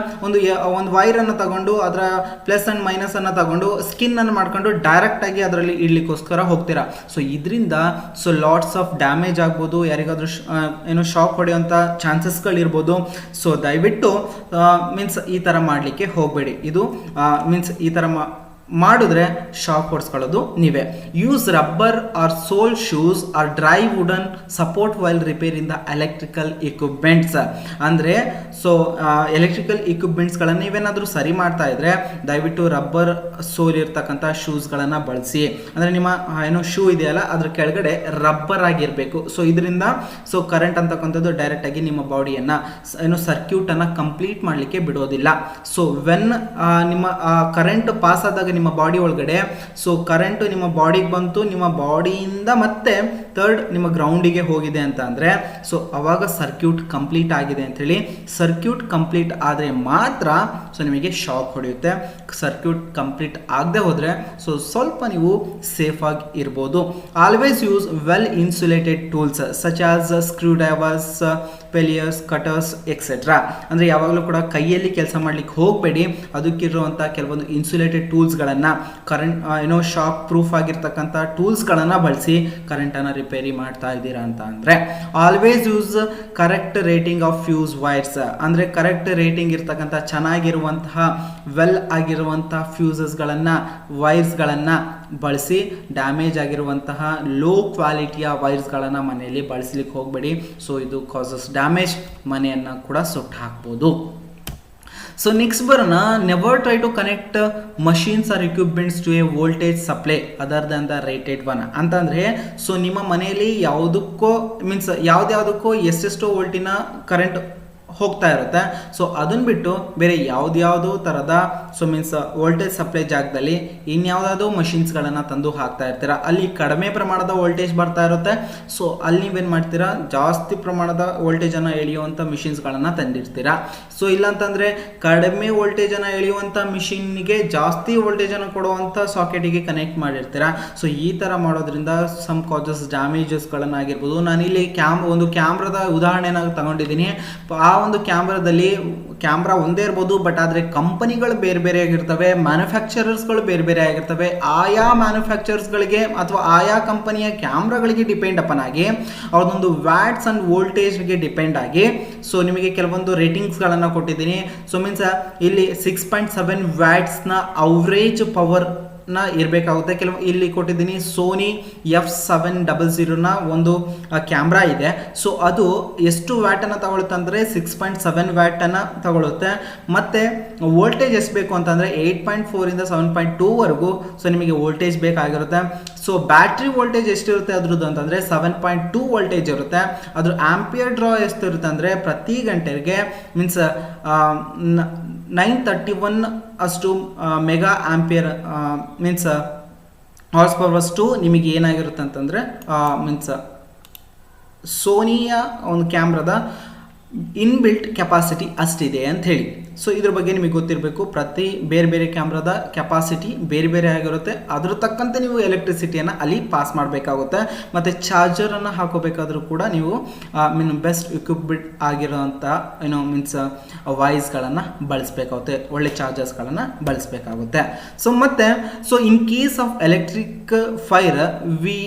ಒಂದು ವೈರನ್ನು ತಗೊಂಡು ಅದರ ಪ್ಲಸ್ ಆ್ಯಂಡ್ ಮೈನಸನ್ನು ತಗೊಂಡು ಸ್ಕಿನ್ನನ್ನು ಮಾಡ್ಕೊಂಡು ಡೈರೆಕ್ಟಾಗಿ ಅದರಲ್ಲಿ ಇಡ್ಲಿಕ್ಕೋಸ್ಕರ ಹೋಗ್ತೀರಾ. ಸೊ ಇದರಿಂದ ಸೊ ಲಾಟ್ಸ್ ಆಫ್ ಡ್ಯಾಮೇಜ್ ಆಗ್ಬೋದು, ಯಾರಿಗಾದ್ರೂ ಏನೋ ಶಾಕ್ ಹೊಡೆಯುವಂಥ ಚಾನ್ಸಸ್ಗಳಿರ್ಬೋದು. ಸೊ ದಯವಿಟ್ಟು ಮೀನ್ಸ್ ಈ ಥರ ಮಾಡಲಿಕ್ಕೆ ಹೋಗಬೇಡಿ. ಇದು ಮೀನ್ಸ್ ಈ ಥರ ಮಾಡಿದ್ರೆ ಶಾಕ್ ಹೊಡ್ಸ್ಕೊಳ್ಳೋದು ನೀವೇ. Use rubber or sole shoes or dry wooden support while repair in the electrical equipments. ಅಂದರೆ ಸೊ ಎಲೆಕ್ಟ್ರಿಕಲ್ ಇಕ್ವಿಪ್ಮೆಂಟ್ಸ್ಗಳನ್ನು ನೀವೇನಾದರೂ ಸರಿ ಮಾಡ್ತಾ ಇದ್ರೆ ದಯವಿಟ್ಟು ರಬ್ಬರ್ ಸೋಲ್ ಇರ್ತಕ್ಕಂಥ ಶೂಸ್ಗಳನ್ನು ಬಳಸಿ. ಅಂದರೆ ನಿಮ್ಮ ಏನೋ ಶೂ ಇದೆಯಲ್ಲ ಅದ್ರ ಕೆಳಗಡೆ ರಬ್ಬರ್ ಆಗಿರಬೇಕು. ಸೊ ಇದರಿಂದ ಸೊ ಕರೆಂಟ್ ಅಂತಕ್ಕಂಥದ್ದು ಡೈರೆಕ್ಟಾಗಿ ನಿಮ್ಮ ಬಾಡಿಯನ್ನು ಏನೋ ಸರ್ಕ್ಯೂಟನ್ನು ಕಂಪ್ಲೀಟ್ ಮಾಡಲಿಕ್ಕೆ ಬಿಡೋದಿಲ್ಲ. ಸೊ ವೆನ್ ನಿಮ್ಮ ಕರೆಂಟ್ ಪಾಸ್ ಆದಾಗ ನಿಮ್ಮ ಬಾಡಿ ಒಳಗಡೆ ಸೊ ಕರೆಂಟು ನಿಮ್ಮ ಬಾಡಿಗೆ ಬಂತು, ನಿಮ್ಮ ಬಾಡಿಯಿಂದ ಮತ್ತೆ ಥರ್ಡ್ ನಿಮ್ಮ ಗ್ರೌಂಡಿಗೆ ಹೋಗಿದೆ ಅಂತ ಅಂದರೆ ಸೊ ಅವಾಗ ಸರ್ಕ್ಯೂಟ್ ಕಂಪ್ಲೀಟ್ ಆಗಿದೆ ಅಂಥೇಳಿ. ಸರ್ಕ್ಯೂಟ್ ಕಂಪ್ಲೀಟ್ ಆದರೆ ಮಾತ್ರ ಸೊ ನಿಮಗೆ ಶಾಕ್ ಹೊಡೆಯುತ್ತೆ. ಸರ್ಕ್ಯೂಟ್ ಕಂಪ್ಲೀಟ್ ಆಗದೆ ಹೋದರೆ ಸೊ ಸ್ವಲ್ಪ ನೀವು ಸೇಫಾಗಿ ಇರ್ಬೋದು. Always use well insulated tools such as screw drivers, pliers, cutters etcetera. ಅಂದರೆ ಯಾವಾಗಲೂ ಕೂಡ ಕೈಯಲ್ಲಿ ಕೆಲಸ ಮಾಡಲಿಕ್ಕೆ ಹೋಗಬೇಡಿ. ಅದಕ್ಕಿರುವಂಥ ಕೆಲವೊಂದು ಇನ್ಸುಲೇಟೆಡ್ ಟೂಲ್ಸ್ಗಳನ್ನು, ಶಾಕ್ ಪ್ರೂಫ್ ಆಗಿರ್ತಕ್ಕಂಥ ಟೂಲ್ಸ್ಗಳನ್ನು ಬಳಸಿ ಕರೆಂಟನ್ನು ರಿಪೇರಿ ಮಾಡ್ತಾ ಇದ್ದೀರಾ ಅಂತ ಅಂದರೆ always use correct rating of fuse wires. ಅಂದರೆ ಕರೆಕ್ಟ್ ರೇಟಿಂಗ್ ಇರ್ತಕ್ಕಂಥ ಚೆನ್ನಾಗಿರುವಂತಹ ವೆಲ್ ಆಗಿರುವಂತಹ ಫ್ಯೂಸಸ್ಗಳನ್ನು, ವೈರ್ಸ್ಗಳನ್ನು ಬಳಸಿ. ಡ್ಯಾಮೇಜ್ ಆಗಿರುವಂತಹ ಲೋ ಕ್ವಾಲಿಟಿಯ ವೈರ್ಸ್ಗಳನ್ನು ಮನೆಯಲ್ಲಿ ಬಳಸಲಿಕ್ಕೆ ಹೋಗಬೇಡಿ. ಸೊ ಇದು ಕಾಸಸ್ ಡ್ಯಾಮೇಜ್, ಮನೆಯನ್ನು ಕೂಡ ಸುಟ್ಟು ಹಾಕ್ಬೋದು. ಸೊ ನೆಕ್ಸ್ಟ್ ಬರೋಣ, never try to connect machines or equipments to a voltage supply other than the rated one. ಅಂತಂದರೆ ಸೊ ನಿಮ್ಮ ಮನೆಯಲ್ಲಿ ಯಾವುದಕ್ಕೋ ಮೀನ್ಸ್ ಯಾವುದ್ಯಾವುದಕ್ಕೋ ಎಷ್ಟೆಷ್ಟೋ ವೋಲ್ಟಿನ ಕರೆಂಟ್ ಹೋಗ್ತಾ ಇರುತ್ತೆ. ಸೊ ಅದನ್ನು ಬಿಟ್ಟು ಬೇರೆ ಯಾವುದ್ಯಾವುದೋ ಥರದ ಮೀನ್ಸ್ ವೋಲ್ಟೇಜ್ ಸಪ್ಲೈ ಜಾಗದಲ್ಲಿ ಇನ್ಯಾವುದಾದ್ರೂ ಮಷಿನ್ಸ್ಗಳನ್ನು ತಂದು ಹಾಕ್ತಾ ಇರ್ತೀರ. ಅಲ್ಲಿ ಕಡಿಮೆ ಪ್ರಮಾಣದ ವೋಲ್ಟೇಜ್ ಬರ್ತಾ ಇರುತ್ತೆ. ಸೊ ಅಲ್ಲಿ ನೀವೇನು ಮಾಡ್ತೀರಾ, ಜಾಸ್ತಿ ಪ್ರಮಾಣದ ವೋಲ್ಟೇಜನ್ನು ಎಳೆಯುವಂಥ ಮಿಷಿನ್ಸ್ಗಳನ್ನು ತಂದಿರ್ತೀರಾ. ಸೊ ಇಲ್ಲಾಂತಂದರೆ ಕಡಿಮೆ ವೋಲ್ಟೇಜನ್ನು ಎಳೆಯುವಂಥ ಮಿಷಿನ್ಗೆ ಜಾಸ್ತಿ ವೋಲ್ಟೇಜನ್ನು ಕೊಡುವಂಥ ಸಾಕೆಟಿಗೆ ಕನೆಕ್ಟ್ ಮಾಡಿರ್ತೀರಾ. ಸೊ ಈ ಥರ ಮಾಡೋದ್ರಿಂದ ಸಮ್ ಕಾಸಸ್ ಡ್ಯಾಮೇಜಸ್ಗಳನ್ನಾಗಿರ್ಬೋದು. ನಾನಿಲ್ಲಿ ಒಂದು ಕ್ಯಾಮ್ರಾದ ಉದಾಹರಣೆನ ತಗೊಂಡಿದ್ದೀನಿ. ಆ ಒಂದು ಕ್ಯಾಮ್ರಾ ಒಂದೇ ಇರ್ಬೋದು, ಬಟ್ ಆದರೆ ಕಂಪನಿಗಳು ಬೇರೆ ಬೇರೆ ಆಗಿರ್ತವೆ, ಮ್ಯಾನುಫ್ಯಾಕ್ಚರರ್ಸ್ಗಳು ಬೇರೆ ಬೇರೆ ಆಗಿರ್ತವೆ. ಆಯಾ ಮ್ಯಾನುಫ್ಯಾಕ್ಚರರ್ಸ್ಗಳಿಗೆ ಅಥವಾ ಆಯಾ ಕಂಪನಿಯ ಕ್ಯಾಮ್ರಾಗಳಿಗೆ ಡಿಪೆಂಡ್ ಅಪನ್ ಆಗಿ ಅವ್ರದ್ದೊಂದು ವ್ಯಾಟ್ಸ್ ಅಂಡ್ ವೋಲ್ಟೇಜ್ಗೆ ಡಿಪೆಂಡ್ ಆಗಿ ಸೊ ನಿಮಗೆ ಕೆಲವೊಂದು ರೇಟಿಂಗ್ಸ್ಗಳನ್ನು ಕೊಟ್ಟಿದ್ದೀನಿ. ಸೊ ಮೀನ್ಸ್ ಇಲ್ಲಿ 6.7 ವ್ಯಾಟ್ಸ್ನ ಅವರೇಜ್ ಪವರ್ ಇರಬೇಕಾಗುತ್ತೆ. ಇಲ್ಲಿ ಕೊಟ್ಟಿದ್ದೀನಿ ಸೋನಿ F700 ಒಂದು ಕ್ಯಾಮ್ರಾ ಇದೆ. ಸೊ ಅದು ಎಷ್ಟು ವ್ಯಾಟನ್ನು ತಗೊಳುತ್ತೆ ಅಂದರೆ 6.7 ವ್ಯಾಟನ್ನು ತಗೊಳುತ್ತೆ. ಮತ್ತು ವೋಲ್ಟೇಜ್ ಎಷ್ಟು ಬೇಕು ಅಂತಂದರೆ 8.4 ಇಂದ 7.2ವರೆಗೂ ಸೊ ನಿಮಗೆ ವೋಲ್ಟೇಜ್ ಬೇಕಾಗಿರುತ್ತೆ. ಸೊ ಬ್ಯಾಟ್ರಿ ವೋಲ್ಟೇಜ್ ಎಷ್ಟಿರುತ್ತೆ ಅದ್ರದ್ದು ಅಂತಂದರೆ 7.2 ವೋಲ್ಟೇಜ್ ಇರುತ್ತೆ. ಅದ್ರ ಆಂಪಿಯರ್ ಡ್ರಾ ಎಷ್ಟಿರುತ್ತೆ ಅಂದರೆ ಪ್ರತಿ ಗಂಟೆಗೆ ಮೀನ್ಸ್ 931 ಅಷ್ಟು mega ampere means horse power ಅಷ್ಟು ನಿಮಗೆ ಏನಾಗಿರುತ್ತೆ ಅಂತಂದರೆ ಮೀನ್ಸ್ ಸೋನಿಯ ಒಂದು ಕ್ಯಾಮ್ರಾದ ಇನ್ಬಿಲ್ಟ್ ಕೆಪಾಸಿಟಿ ಅಷ್ಟಿದೆ ಅಂತ ಹೇಳಿ. ಸೊ ಇದ್ರ ಬಗ್ಗೆ ನಿಮಗೆ ಗೊತ್ತಿರಬೇಕು. ಪ್ರತಿ ಬೇರೆ ಬೇರೆ ಕ್ಯಾಮ್ರಾದ ಕೆಪಾಸಿಟಿ ಬೇರೆ ಬೇರೆ ಆಗಿರುತ್ತೆ. ಅದ್ರ ತಕ್ಕಂತೆ ನೀವು ಎಲೆಕ್ಟ್ರಿಸಿಟಿಯನ್ನು ಅಲ್ಲಿ ಪಾಸ್ ಮಾಡಬೇಕಾಗುತ್ತೆ. ಮತ್ತು ಚಾರ್ಜರನ್ನು ಹಾಕೋಬೇಕಾದ್ರೂ ಕೂಡ ನೀವು ಬೆಸ್ಟ್ ಇಕ್ವಿಪ್ಡ್ ಆಗಿರೋಂಥ ಮೀನ್ಸ್ ವಾಯ್ಸ್ಗಳನ್ನು ಬಳಸಬೇಕಾಗುತ್ತೆ, ಒಳ್ಳೆ ಚಾರ್ಜರ್ಸ್ಗಳನ್ನು ಬಳಸಬೇಕಾಗುತ್ತೆ. So in case of electric fire we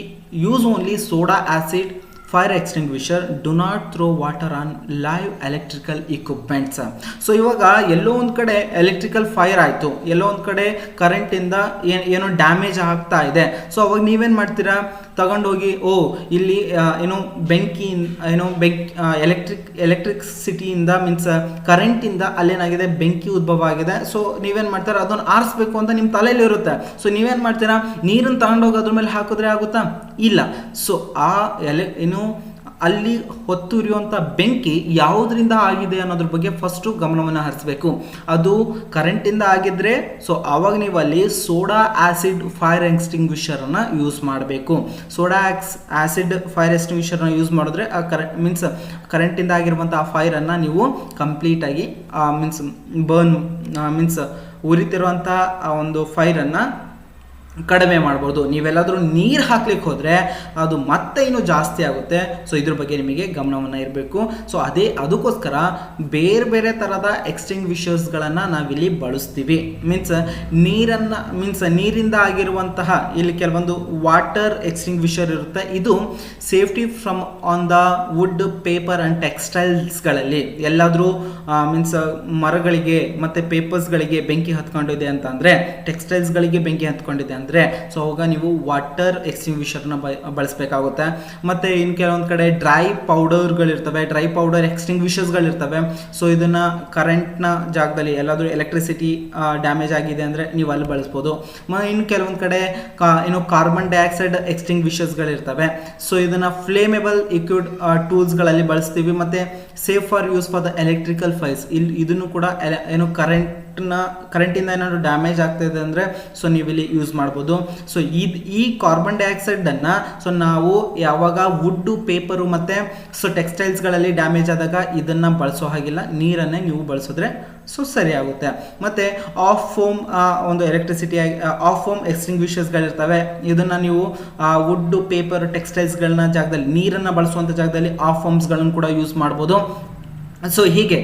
use only soda acid fire extinguisher. Do not throw water on live electrical equipments. So ಇವಾಗ ಎಲ್ಲೋ ಒಂದು ಕಡೆ ಎಲೆಕ್ಟ್ರಿಕಲ್ ಫೈರ್ ಆಯಿತು, ಎಲ್ಲೋ ಒಂದು ಕಡೆ ಕರೆಂಟಿಂದ ಏನೋ ಡ್ಯಾಮೇಜ್ ಆಗ್ತಾ ಇದೆ. ಸೊ ಅವಾಗ ನೀವೇನು ಮಾಡ್ತೀರಾ, ತಗೊಂಡೋಗಿ ಇಲ್ಲಿ ಬೆಂಕಿ ಎಲೆಕ್ಟ್ರಿಸಿಟಿಯಿಂದ ಮೀನ್ಸ್ ಕರೆಂಟಿಂದ ಅಲ್ಲೇನಾಗಿದೆ ಬೆಂಕಿ ಉದ್ಭವ ಆಗಿದೆ. ಸೊ ನೀವೇನು ಮಾಡ್ತೀರಾ, ಅದನ್ನು ಆರಿಸ್ಬೇಕು ಅಂತ ನಿಮ್ಮ ತಲೆಯಲ್ಲಿ ಇರುತ್ತೆ. ಸೊ ನೀವೇನು ಮಾಡ್ತೀರಾ, ನೀರನ್ನು ತಗೊಂಡೋಗಿ ಅದ್ರ ಮೇಲೆ ಹಾಕಿದ್ರೆ ಆಗುತ್ತಾ? ಇಲ್ಲ. ಸೊ ಅಲ್ಲಿ ಹೊತ್ತುರಿಯುವಂಥ ಬೆಂಕಿ ಯಾವುದರಿಂದ ಆಗಿದೆ ಅನ್ನೋದ್ರ ಬಗ್ಗೆ ಫಸ್ಟು ಗಮನವನ್ನು ಹರಿಸಬೇಕು. ಅದು ಕರೆಂಟಿಂದ ಆಗಿದ್ದರೆ ಸೊ ಆವಾಗ ನೀವು ಅಲ್ಲಿ ಸೋಡಾ ಆ್ಯಸಿಡ್ ಫೈರ್ ಎಕ್ಸ್ಟಿಂಗ್ವಿಷರನ್ನು ಯೂಸ್ ಮಾಡಬೇಕು. ಸೋಡಾ ಆ್ಯಸಿಡ್ ಫೈರ್ ಎಕ್ಸ್ಟಿಂಗ್ವಿಷರನ್ನು ಯೂಸ್ ಮಾಡಿದ್ರೆ ಮೀನ್ಸ್ ಕರೆಂಟಿಂದ ಆಗಿರುವಂಥ ಆ ಫೈರನ್ನು ನೀವು ಕಂಪ್ಲೀಟಾಗಿ ಉರಿತಿರುವಂಥ ಒಂದು ಫೈರನ್ನು ಕಡಿಮೆ ಮಾಡ್ಬೋದು. ನೀವೆಲ್ಲಾದರೂ ನೀರು ಹಾಕ್ಲಿಕ್ಕೆ ಹೋದರೆ ಅದು ಮತ್ತೆ ಇನ್ನೂ ಜಾಸ್ತಿ ಆಗುತ್ತೆ. ಸೊ ಇದ್ರ ಬಗ್ಗೆ ನಿಮಗೆ ಗಮನವನ್ನು ಇರಬೇಕು. ಸೊ ಅದಕ್ಕೋಸ್ಕರ ಬೇರೆ ಬೇರೆ ಥರದ ಎಕ್ಸ್ಟಿಂಗ್ವಿಷರ್ಸ್ಗಳನ್ನು ನಾವಿಲ್ಲಿ ಬಳಸ್ತೀವಿ. ನೀರಿಂದ ಆಗಿರುವಂತಹ ಇಲ್ಲಿ ಕೆಲವೊಂದು ವಾಟರ್ ಎಕ್ಸ್ಟಿಂಗ್ವಿಷರ್ ಇರುತ್ತೆ. ಇದು safety from on the wood, paper and ಟೆಕ್ಸ್ಟೈಲ್ಸ್ಗಳಲ್ಲಿ ಎಲ್ಲಾದರೂ ಮರಗಳಿಗೆ ಮತ್ತು ಪೇಪರ್ಸ್ಗಳಿಗೆ ಬೆಂಕಿ ಹತ್ಕೊಂಡಿದೆ ಅಂತಂದರೆ, ಟೆಕ್ಸ್ಟೈಲ್ಸ್ಗಳಿಗೆ ಬೆಂಕಿ ಹತ್ಕೊಂಡಿದೆ ಅಂದರೆ ಸೊ ಅವಾಗ ನೀವು ವಾಟರ್ ಎಕ್ಸ್ಟಿಂಗ್ವಿಷರ್ನ ಬಳಸಬೇಕಾಗುತ್ತೆ. ಮತ್ತು ಇನ್ನು ಕೆಲವೊಂದು ಕಡೆ ಡ್ರೈ ಪೌಡರ್ ಎಕ್ಸ್ಟಿಂಗ್ವಿಷರ್ಸ್ಗಳಿರ್ತವೆ. ಸೊ ಇದನ್ನು ಕರೆಂಟ್ನ ಜಾಗದಲ್ಲಿ ಎಲ್ಲಾದರೂ ಎಲೆಕ್ಟ್ರಿಸಿಟಿ ಡ್ಯಾಮೇಜ್ ಆಗಿದೆ ಅಂದರೆ ನೀವು ಅಲ್ಲಿ ಬಳಸ್ಬೋದು. ಇನ್ನು ಕೆಲವೊಂದು ಕಡೆ ಕಾರ್ಬನ್ ಡೈಆಕ್ಸೈಡ್ ಎಕ್ಸ್ಟಿಂಗ್ವಿಷರ್ಸ್ಗಳಿರ್ತವೆ. ಸೊ ಇದನ್ನು ಫ್ಲೇಮೇಬಲ್ ಲಿಕ್ವಿಡ್ ಟೂಲ್ಸ್ಗಳಲ್ಲಿ ಬಳಸ್ತೀವಿ. ಮತ್ತು safe for use for the electrical fires. ಇದನ್ನು ಕೂಡ ಕರೆಂಟಿಂದ ಏನಾದರೂ ಡ್ಯಾಮೇಜ್ ಆಗ್ತಾಯಿದೆ ಅಂದರೆ ಸೊ ನೀವಿಲ್ಲಿ ಯೂಸ್ ಮಾಡ್ಬೋದು. ಸೊ ಈ ಕಾರ್ಬನ್ ಡೈಆಕ್ಸೈಡನ್ನು ಸೊ ನಾವು ಯಾವಾಗ ವುಡ್ಡು, ಪೇಪರು ಮತ್ತು ಸೊ ಟೆಕ್ಸ್ಟೈಲ್ಸ್ಗಳಲ್ಲಿ ಡ್ಯಾಮೇಜ್ ಆದಾಗ ಇದನ್ನು ಬಳಸೋ ಹಾಗಿಲ್ಲ, ನೀರನ್ನೇ ನೀವು ಬಳಸಿದ್ರೆ ಸೊ ಸರಿ ಆಗುತ್ತೆ. ಮತ್ತು ಆಫ್ ಫೋಮ್ ಒಂದು ಆಫ್ ಫೋಮ್ ಎಕ್ಸ್ಟಿಂಗ್ವಿಷರ್ಸ್ಗಳಿರ್ತವೆ. ಇದನ್ನು ನೀವು ವುಡ್ಡು, ಪೇಪರ್, ಟೆಕ್ಸ್ಟೈಲ್ಸ್ಗಳನ್ನ ಜಾಗದಲ್ಲಿ ನೀರನ್ನು ಬಳಸುವಂಥ ಜಾಗದಲ್ಲಿ ಆಫ್ ಫೋಮ್ಸ್ಗಳನ್ನು ಕೂಡ ಯೂಸ್ ಮಾಡ್ಬೋದು. ಸೊ ಹೀಗೆ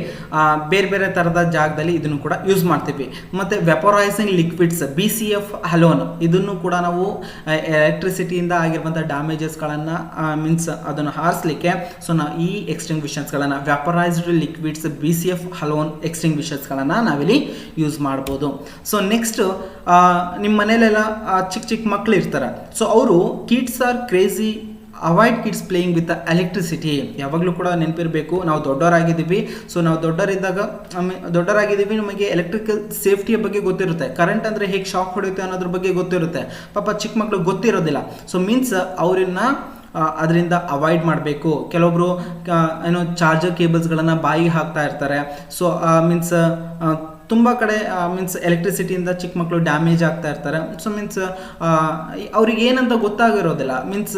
ಬೇರೆ ಬೇರೆ ಥರದ ಜಾಗದಲ್ಲಿ ಇದನ್ನು ಕೂಡ ಯೂಸ್ ಮಾಡ್ತೀವಿ. ಮತ್ತು ವೆಪರೈಸಿಂಗ್ ಲಿಕ್ವಿಡ್ಸ್ BCF ಹಲೋನ್, ಇದನ್ನು ಕೂಡ ನಾವು ಎಲೆಕ್ಟ್ರಿಸಿಟಿಯಿಂದ ಆಗಿರುವಂಥ ಡ್ಯಾಮೇಜಸ್ಗಳನ್ನು ಮೀನ್ಸ್ ಅದನ್ನು ಹಾರಿಸಲಿಕ್ಕೆ ಸೊ ನಾವು ಈ ಎಕ್ಸ್ಟಿಂಗ್ವಿಷರ್ಸ್ಗಳನ್ನು ವೆಪರೈಸ್ಡ್ ಲಿಕ್ವಿಡ್ಸ್ BCF ಹಲೋನ್ ಎಕ್ಸ್ಟಿಂಗ್ವಿಷರ್ಸ್ಗಳನ್ನು ನಾವಿಲ್ಲಿ ಯೂಸ್ ಮಾಡ್ಬೋದು. ಸೊ ನೆಕ್ಸ್ಟ್ ನಿಮ್ಮ ಮನೇಲೆಲ್ಲ ಚಿಕ್ಕ ಮಕ್ಕಳು ಇರ್ತಾರೆ. ಸೊ ಅವರು kids are crazy avoid kids playing with electricity. ಯಾವಾಗಲೂ ಕೂಡ ನೆನಪಿರಬೇಕು, ನಾವು ದೊಡ್ಡವರಾಗಿದ್ದೀವಿ. ಸೊ ನಾವು ದೊಡ್ಡವರಾಗಿದ್ದೀವಿ, ನಮಗೆ ಎಲೆಕ್ಟ್ರಿಕಲ್ ಸೇಫ್ಟಿಯ ಬಗ್ಗೆ ಗೊತ್ತಿರುತ್ತೆ, ಕರೆಂಟ್ ಅಂದರೆ ಹೇಗೆ ಶಾಕ್ ಹೊಡೆಯುತ್ತೆ ಅನ್ನೋದ್ರ ಬಗ್ಗೆ ಗೊತ್ತಿರುತ್ತೆ. ಪಾಪ ಚಿಕ್ಕ ಮಕ್ಕಳು ಗೊತ್ತಿರೋದಿಲ್ಲ. ಸೊ ಮೀನ್ಸ್ ಅವರನ್ನ ಅದರಿಂದ ಅವಾಯ್ಡ್ ಮಾಡಬೇಕು. ಕೆಲವೊಬ್ಬರು ಏನೋ ಚಾರ್ಜರ್ ಕೇಬಲ್ಸ್ಗಳನ್ನು ಬಾಯಿಗೆ ಹಾಕ್ತಾ ಇರ್ತಾರೆ. ಸೊ ಮೀನ್ಸ್ ತುಂಬ ಕಡೆ ಮೀನ್ಸ್ ಎಲೆಕ್ಟ್ರಿಸಿಟಿಯಿಂದ ಚಿಕ್ಕ ಮಕ್ಕಳು ಡ್ಯಾಮೇಜ್ ಆಗ್ತಾ ಇರ್ತಾರೆ. ಸೊ ಮೀನ್ಸ್ ಅವ್ರಿಗೆ ಏನಂತ ಗೊತ್ತಾಗಿರೋದಿಲ್ಲ. ಮೀನ್ಸ್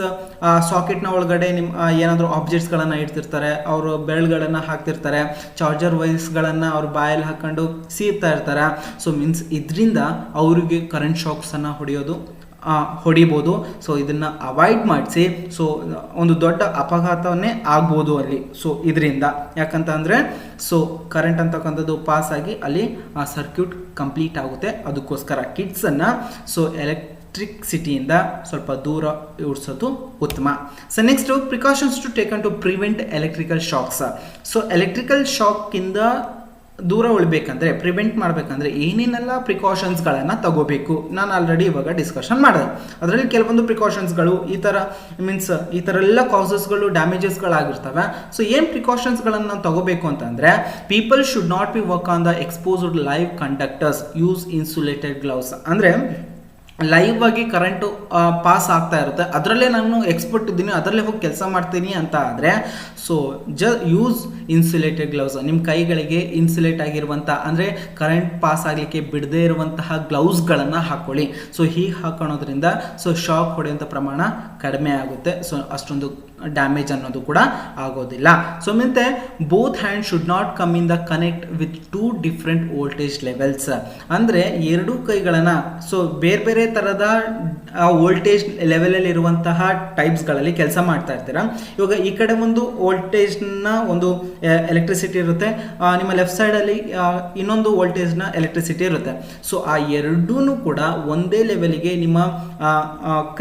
ಸಾಕೆಟ್ನ ಒಳಗಡೆ ಏನಾದರೂ ಆಬ್ಜೆಕ್ಟ್ಸ್ಗಳನ್ನು ಇಡ್ತಿರ್ತಾರೆ, ಅವರು ಬೆರಳುಗಳನ್ನು ಹಾಕ್ತಿರ್ತಾರೆ, ಚಾರ್ಜರ್ ವೈರ್ಸ್ಗಳನ್ನು ಅವ್ರ ಬಾಯಲ್ಲಿ ಹಾಕ್ಕೊಂಡು ಸೀರ್ತಾ ಇರ್ತಾರೆ. ಸೊ ಮೀನ್ಸ್ ಇದರಿಂದ ಅವರಿಗೆ ಕರೆಂಟ್ ಶಾಕ್ಸನ್ನು ಹೊಡಿಬೋದು. ಸೊ ಇದನ್ನು ಅವಾಯ್ಡ್ ಮಾಡಿಸಿ. ಸೊ ಒಂದು ದೊಡ್ಡ ಅಪಘಾತವನ್ನೇ ಆಗ್ಬೋದು ಅಲ್ಲಿ. ಸೊ ಇದರಿಂದ ಯಾಕಂತ ಅಂದರೆ ಸೊ ಕರೆಂಟ್ ಅಂತಕ್ಕಂಥದ್ದು ಪಾಸ್ ಆಗಿ ಅಲ್ಲಿ ಆ ಸರ್ಕ್ಯೂಟ್ ಕಂಪ್ಲೀಟ್ ಆಗುತ್ತೆ. ಅದಕ್ಕೋಸ್ಕರ ಕಿಡ್ಸನ್ನು ಸೊ ಎಲೆಕ್ಟ್ರಿಸಿಟಿಯಿಂದ ಸ್ವಲ್ಪ ದೂರ ಇಡಿಸೋದು ಉತ್ತಮ. So next precautions to taken to prevent electrical shocks. So electrical ಶಾಕಿಂದ ದೂರ ಉಳಿಬೇಕಂದ್ರೆ, ಪ್ರಿವೆಂಟ್ ಮಾಡಬೇಕಂದ್ರೆ ಏನೇನೆಲ್ಲ ಪ್ರಿಕಾಷನ್ಸ್ಗಳನ್ನು ತಗೋಬೇಕು ನಾನು ಆಲ್ರೆಡಿ ಇವಾಗ ಡಿಸ್ಕಷನ್ ಮಾಡಿದೆ. ಅದರಲ್ಲಿ ಕೆಲವೊಂದು ಪ್ರಿಕಾಷನ್ಸ್ಗಳು ಈ ಥರ ಎಲ್ಲ ಕಾಸಸ್ಗಳು ಡ್ಯಾಮೇಜಸ್ಗಳಾಗಿರ್ತವೆ. ಸೊ ಏನು ಪ್ರಿಕಾಷನ್ಸ್ಗಳನ್ನು ನಾವು ತಗೋಬೇಕು ಅಂತಂದರೆ, people should not be work on the exposed live conductors, use insulated gloves. ಅಂದರೆ ಲೈವ್ ಆಗಿ ಕರೆಂಟು ಪಾಸ್ ಆಗ್ತಾ ಇರುತ್ತೆ, ಅದರಲ್ಲೇ ನಾನು ಎಕ್ಸ್ಪರ್ಟ್ ಇದ್ದೀನಿ, ಅದರಲ್ಲೇ ಹೋಗಿ ಕೆಲಸ ಮಾಡ್ತೀನಿ ಅಂತ ಆದರೆ ಸೊ ಯೂಸ್ ಇನ್ಸುಲೇಟೆಡ್ ಗ್ಲೌಸ್. ನಿಮ್ಮ ಕೈಗಳಿಗೆ ಇನ್ಸುಲೇಟ್ ಆಗಿರುವಂಥ ಅಂದರೆ ಕರೆಂಟ್ ಪಾಸ್ ಆಗಲಿಕ್ಕೆ ಬಿಡದೇ ಇರುವಂತಹ ಗ್ಲೌಸ್ಗಳನ್ನು ಹಾಕ್ಕೊಳ್ಳಿ. ಸೊ ಹೀಗೆ ಹಾಕೊಳ್ಳೋದ್ರಿಂದ ಸೊ ಶಾಕ್ ಹೊಡೆಯುವಂಥ ಪ್ರಮಾಣ ಕಡಿಮೆ ಆಗುತ್ತೆ. ಸೊ ಅಷ್ಟೊಂದು ಡ್ಯಾಮೇಜ್ ಅನ್ನೋದು ಕೂಡ ಆಗೋದಿಲ್ಲ. ಸೊ ಮತ್ತೆ both hand should not come in the connect with 2 different voltage levels. ಅಂದರೆ ಎರಡೂ ಕೈಗಳನ್ನು ಸೊ ಬೇರೆ ಬೇರೆ ಥರದ ವೋಲ್ಟೇಜ್ ಲೆವೆಲಲ್ಲಿ ಇರುವಂತಹ ಟೈಪ್ಸ್ಗಳಲ್ಲಿ ಕೆಲಸ ಮಾಡ್ತಾ ಇರ್ತೀರಾ. ಇವಾಗ ಈ ಕಡೆ ಒಂದು ವೋಲ್ಟೇಜ್ನ ಒಂದು ಎಲೆಕ್ಟ್ರಿಸಿಟಿ ಇರುತ್ತೆ, ನಿಮ್ಮ ಲೆಫ್ಟ್ ಸೈಡಲ್ಲಿ ಇನ್ನೊಂದು ವೋಲ್ಟೇಜ್ನ ಎಲೆಕ್ಟ್ರಿಸಿಟಿ ಇರುತ್ತೆ. ಸೊ ಆ ಎರಡೂ ಕೂಡ ಒಂದೇ ಲೆವೆಲ್ಗೆ ನಿಮ್ಮ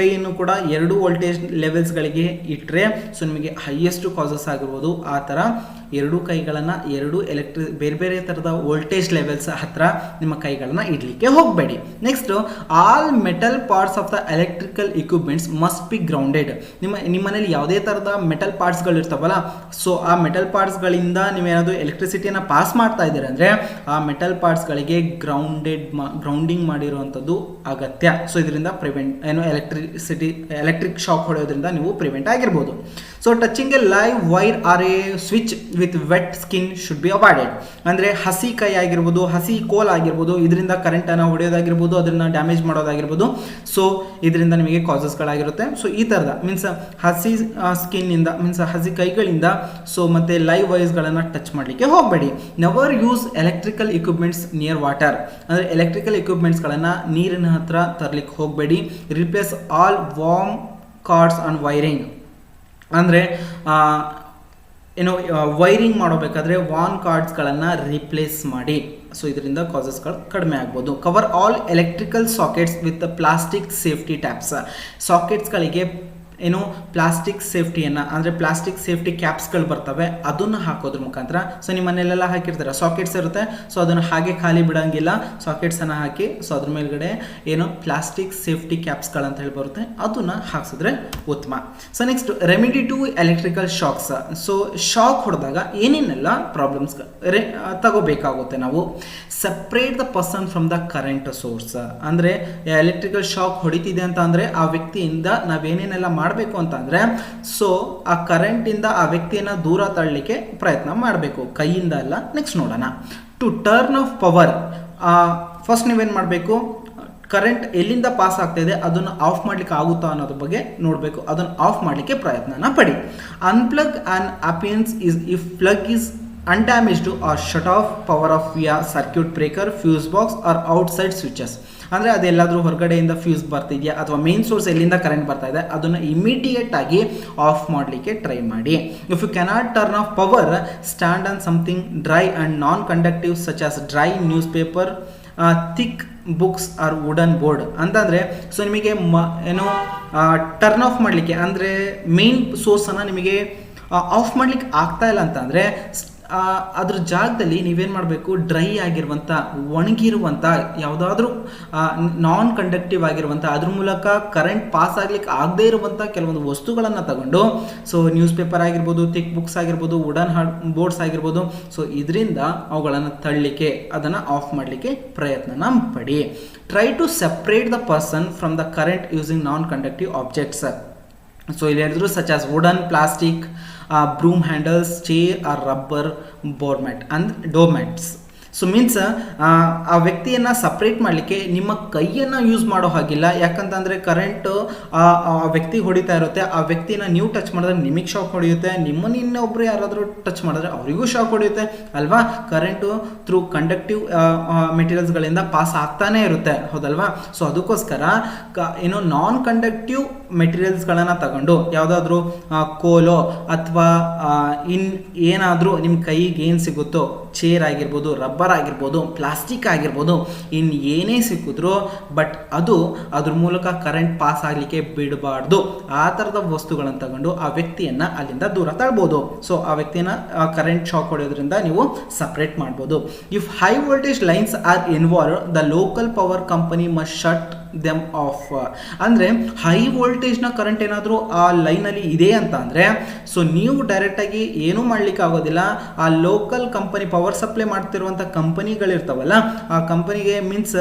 ಕೈಯನ್ನು ಕೂಡ 2 ವೋಲ್ಟೇಜ್ ಲೆವೆಲ್ಸ್ಗಳಿಗೆ ಇಟ್ಟರೆ ಸೊ ನಿಮಗೆ ಹೈಯೆಸ್ಟ್ ಕಾಸಸ್ ಆಗಿರ್ಬೋದು. ಆ ಥರ ಎರಡೂ ಕೈಗಳನ್ನು ಬೇರೆ ಬೇರೆ ಥರದ ವೋಲ್ಟೇಜ್ ಲೆವೆಲ್ಸ್ ಹತ್ರ ನಿಮ್ಮ ಕೈಗಳನ್ನು ಇಡಲಿಕ್ಕೆ ಹೋಗಬೇಡಿ. Next, all metal parts of the electrical equipments must be grounded. ನಿಮ್ಮ ಮನೇಲಿ ಯಾವುದೇ ಥರದ ಮೆಟಲ್ ಪಾರ್ಟ್ಸ್ಗಳು ಇರ್ತಾವಲ್ಲ, ಸೊ ಆ ಮೆಟಲ್ ಪಾರ್ಟ್ಸ್ಗಳಿಂದ ನೀವೇನಾದರೂ ಎಲೆಕ್ಟ್ರಿಸಿಟಿಯನ್ನು ಪಾಸ್ ಮಾಡ್ತಾ ಇದ್ದೀರಾ ಅಂದರೆ ಆ ಮೆಟಲ್ ಪಾರ್ಟ್ಸ್ಗಳಿಗೆ ಗ್ರೌಂಡಿಂಗ್ ಮಾಡಿರುವಂಥದ್ದು ಅಗತ್ಯ. ಸೊ ಇದರಿಂದ ಎಲೆಕ್ಟ್ರಿಕ್ ಶಾಕ್ ಹೊಡೆಯೋದ್ರಿಂದ ನೀವು ಪ್ರಿವೆಂಟ್ ಆಗಿರ್ಬೋದು. So touching a live wire or a switch with wet skin should be avoided. ಅಂದರೆ ಹಸಿ ಕೈ ಆಗಿರ್ಬೋದು, ಹಸಿ ಕೋಲ್ ಆಗಿರ್ಬೋದು, ಇದರಿಂದ ಕರೆಂಟನ್ನು ಹೊಡೆಯೋದಾಗಿರ್ಬೋದು, ಅದನ್ನು ಡ್ಯಾಮೇಜ್ ಮಾಡೋದಾಗಿರ್ಬೋದು. ಸೊ ಇದರಿಂದ ನಿಮಗೆ ಕಾಸಸ್ಗಳಾಗಿರುತ್ತೆ. ಸೊ ಈ ಥರದ ಮೀನ್ಸ್ ಹಸಿ ಸ್ಕಿನ್ನಿಂದ ಮೀನ್ಸ್ ಹಸಿ ಕೈಗಳಿಂದ ಸೊ ಮತ್ತು ಲೈವ್ ವೈರ್ಸ್ಗಳನ್ನು ಟಚ್ ಮಾಡಲಿಕ್ಕೆ ಹೋಗಬೇಡಿ. Never use electrical equipments near water. ಅಂದರೆ ಎಲೆಕ್ಟ್ರಿಕಲ್ ಇಕ್ವಿಪ್ಮೆಂಟ್ಸ್ಗಳನ್ನು ನೀರಿನ ಹತ್ರ ತರಲಿಕ್ಕೆ ಹೋಗಬೇಡಿ. Replace all worn cords on wiring. ಅಂದರೆ ವೈರಿಂಗ್ ಮಾಡಬೇಕಾದ್ರೆ ವಾರ್ಮ್ ಕಾರ್ಡ್ಸ್ಗಳನ್ನು ರಿಪ್ಲೇಸ್ ಮಾಡಿ. ಸೊ ಇದರಿಂದ ಕಾಸಸ್ಗಳು ಕಡಿಮೆ ಆಗ್ಬೋದು. Cover all electrical sockets with plastic safety taps. ಸಾಕೆಟ್ಸ್ಗಳಿಗೆ ಪ್ಲಾಸ್ಟಿಕ್ ಸೇಫ್ಟಿಯನ್ನು ಅಂದರೆ ಪ್ಲಾಸ್ಟಿಕ್ ಸೇಫ್ಟಿ ಕ್ಯಾಪ್ಸ್ಗಳು ಬರ್ತವೆ, ಅದನ್ನು ಹಾಕೋದ್ರ ಮುಖಾಂತರ. ಸೊ ನಿಮ್ಮ ಮನೆಯಲ್ಲೆಲ್ಲ ಹಾಕಿರ್ತಾರೆ, ಸಾಕೆಟ್ಸ್ ಇರುತ್ತೆ, ಸೊ ಅದನ್ನು ಹಾಗೆ ಖಾಲಿ ಬಿಡೋಂಗಿಲ್ಲ, ಸಾಕೆಟ್ಸನ್ನು ಹಾಕಿ ಸೊ ಅದ್ರ ಮೇಲ್ಗಡೆ ಪ್ಲಾಸ್ಟಿಕ್ ಸೇಫ್ಟಿ ಕ್ಯಾಪ್ಸ್ಗಳಂತ ಹೇಳಿ ಬರುತ್ತೆ, ಅದನ್ನು ಹಾಕ್ಸಿದ್ರೆ ಉತ್ತಮ. So next, remedy to electrical shocks. So shock ಹೊಡೆದಾಗ ಏನೇನೆಲ್ಲ ಪ್ರಾಬ್ಲಮ್ಸ್ ತಗೋಬೇಕಾಗುತ್ತೆ ನಾವು. Separate the person from the current source. ಅಂದರೆ ಎಲೆಕ್ಟ್ರಿಕಲ್ ಶಾಕ್ ಹೊಡಿತಿದೆ ಅಂತ ಅಂದರೆ ಆ ವ್ಯಕ್ತಿಯಿಂದ ನಾವೇನೇನೆಲ್ಲ ಮಾಡಬೇಕು ಅಂತ ಅಂದರೆ ಸೊ ಆ ಕರೆಂಟಿಂದ ಆ ವ್ಯಕ್ತಿಯನ್ನು ದೂರ ತಳ್ಳಲಿಕ್ಕೆ ಪ್ರಯತ್ನ ಮಾಡಬೇಕು, ಕೈಯಿಂದ ಅಲ್ಲ. ನೆಕ್ಸ್ಟ್ ನೋಡೋಣ. To turn off power. First ನೀವೇನು ಮಾಡಬೇಕು, ಕರೆಂಟ್ ಎಲ್ಲಿಂದ ಪಾಸ್ ಆಗ್ತಾ ಇದೆ ಅದನ್ನು ಆಫ್ ಮಾಡಲಿಕ್ಕೆ ಆಗುತ್ತಾ ಅನ್ನೋದ್ರ ಬಗ್ಗೆ ನೋಡಬೇಕು, ಅದನ್ನು ಆಫ್ ಮಾಡಲಿಕ್ಕೆ ಪ್ರಯತ್ನನ ಪಡಿ. Unplug on appliances is if plug is undamaged or shut off power off via circuit breaker, fuse box or outside switches. ಅಂದರೆ ಅದೆಲ್ಲಾದರೂ ಹೊರಗಡೆಯಿಂದ ಫ್ಯೂಸ್ ಬರ್ತಿದೆಯಾ ಅಥವಾ ಮೇನ್ ಸೋರ್ಸ್ ಎಲ್ಲಿಂದ ಕರೆಂಟ್ ಬರ್ತಾ ಇದೆ ಅದನ್ನು ಇಮಿಡಿಯೇಟ್ ಆಗಿ ಆಫ್ ಮಾಡಲಿಕ್ಕೆ ಟ್ರೈ ಮಾಡಿ. If you cannot turn off power, stand on something dry and non conductive such as dry newspaper, thick books or wooden board ಅಂತಂದರೆ ಸೊ ನಿಮಗೆ ಏನು ಟರ್ನ್ ಆಫ್ ಮಾಡಲಿಕ್ಕೆ ಅಂದರೆ ಮೇನ್ ಸೋರ್ಸನ್ನು ನಿಮಗೆ ಆಫ್ ಮಾಡಲಿಕ್ಕೆ ಆಗ್ತಾ ಇಲ್ಲ ಅಂತಂದರೆ ಅದ್ರ ಜಾಗದಲ್ಲಿ ನೀವೇನು ಮಾಡಬೇಕು, ಡ್ರೈ ಆಗಿರುವಂಥ ಒಣಗಿರುವಂಥ ಯಾವುದಾದ್ರೂ ನಾನ್ ಕಂಡಕ್ಟಿವ್ ಆಗಿರುವಂಥ ಅದ್ರ ಮೂಲಕ ಕರೆಂಟ್ ಪಾಸ್ ಆಗ್ಲಿಕ್ಕೆ ಆಗದೇ ಇರುವಂಥ ಕೆಲವೊಂದು ವಸ್ತುಗಳನ್ನು ತಗೊಂಡು, ಸೊ ನ್ಯೂಸ್ ಪೇಪರ್ ಆಗಿರ್ಬೋದು, ಥಿಕ್ ಬುಕ್ಸ್ ಆಗಿರ್ಬೋದು, ವುಡನ್ ಬೋರ್ಡ್ಸ್ ಆಗಿರ್ಬೋದು, ಸೊ ಇದರಿಂದ ಅವುಗಳನ್ನು ತಳ್ಳಲಿಕ್ಕೆ ಅದನ್ನು ಆಫ್ ಮಾಡಲಿಕ್ಕೆ ಪ್ರಯತ್ನನ ಪಡಿ. Try to separate the person from the current using non conductive objects. So ಇಲ್ಲಿ ಹೇಳಿದ್ರು such as wooden, plastic, broom handles, chair or rubber doormat and doormats. So means ಆ ವ್ಯಕ್ತಿಯನ್ನು ಸಪ್ರೇಟ್ ಮಾಡಲಿಕ್ಕೆ ನಿಮ್ಮ ಕೈಯನ್ನು ಯೂಸ್ ಮಾಡೋ ಹಾಗಿಲ್ಲ. ಯಾಕಂತಂದರೆ ಕರೆಂಟು ಆ ವ್ಯಕ್ತಿ ಹೊಡಿತಾ ಇರುತ್ತೆ, ಆ ವ್ಯಕ್ತಿನ ನೀವು ಟಚ್ ಮಾಡಿದ್ರೆ ನಿಮಗೆ ಶಾಕ್ ಹೊಡೆಯುತ್ತೆ, ನಿಮ್ಮನ್ನು ಇನ್ನೊಬ್ಬರು ಯಾರಾದರೂ ಟಚ್ ಮಾಡಿದ್ರೆ ಅವರಿಗೂ ಶಾಕ್ ಹೊಡೆಯುತ್ತೆ ಅಲ್ವಾ. ಕರೆಂಟು ಥ್ರೂ ಕಂಡಕ್ಟಿವ್ ಮೆಟೀರಿಯಲ್ಸ್ಗಳಿಂದ ಪಾಸ್ ಆಗ್ತಾನೇ ಇರುತ್ತೆ, ಹೌದಲ್ವಾ. ಸೊ ಅದಕ್ಕೋಸ್ಕರ ಏನು ನಾನ್ ಕಂಡಕ್ಟಿವ್ ಮೆಟೀರಿಯಲ್ಸ್ಗಳನ್ನು ತಗೊಂಡು ಯಾವುದಾದ್ರೂ ಕೋಲೋ ಅಥವಾ ಏನಾದರೂ ನಿಮ್ಮ ಕೈಗೆ ಏನು ಸಿಗುತ್ತೋ, ಚೇರ್ ಆಗಿರ್ಬೋದು, ರಬ್ಬರ್ ಆಗಿರ್ಬೋದು, ಪ್ಲಾಸ್ಟಿಕ್ ಆಗಿರ್ಬೋದು, ಇನ್ನು ಏನೇ ಸಿಕ್ಕಿದ್ರು ಬಟ್ ಅದ್ರ ಮೂಲಕ ಕರೆಂಟ್ ಪಾಸ್ ಆಗಲಿಕ್ಕೆ ಬಿಡಬಾರ್ದು. ಆ ಥರದ ವಸ್ತುಗಳನ್ನು ತಗೊಂಡು ಆ ವ್ಯಕ್ತಿಯನ್ನು ಅಲ್ಲಿಂದ ದೂರ ತಳ್ಬೋದು. ಸೊ ಆ ವ್ಯಕ್ತಿನ ಕರೆಂಟ್ ಶಾಕ್ ಹೊಡೆಯೋದ್ರಿಂದ ನೀವು ಸಪ್ರೇಟ್ ಮಾಡ್ಬೋದು. If high voltage lines are involve, the local power company must shut them of. ಅಂದರೆ ಹೈ ವೋಲ್ಟೇಜ್ನ ಕರೆಂಟ್ ಏನಾದರೂ ಆ ಲೈನಲ್ಲಿ ಇದೆ ಅಂತ ಅಂದರೆ ಸೊ ನೀವು ಡೈರೆಕ್ಟಾಗಿ ಏನೂ ಮಾಡಲಿಕ್ಕೆ ಆಗೋದಿಲ್ಲ. ಆ ಲೋಕಲ್ ಕಂಪನಿ, ಪವರ್ ಸಪ್ಲೈ ಮಾಡ್ತಿರುವಂಥ ಕಂಪನಿಗಳಿರ್ತಾವಲ್ಲ, ಆ ಕಂಪನಿಗೆ ಮೀನ್ಸ್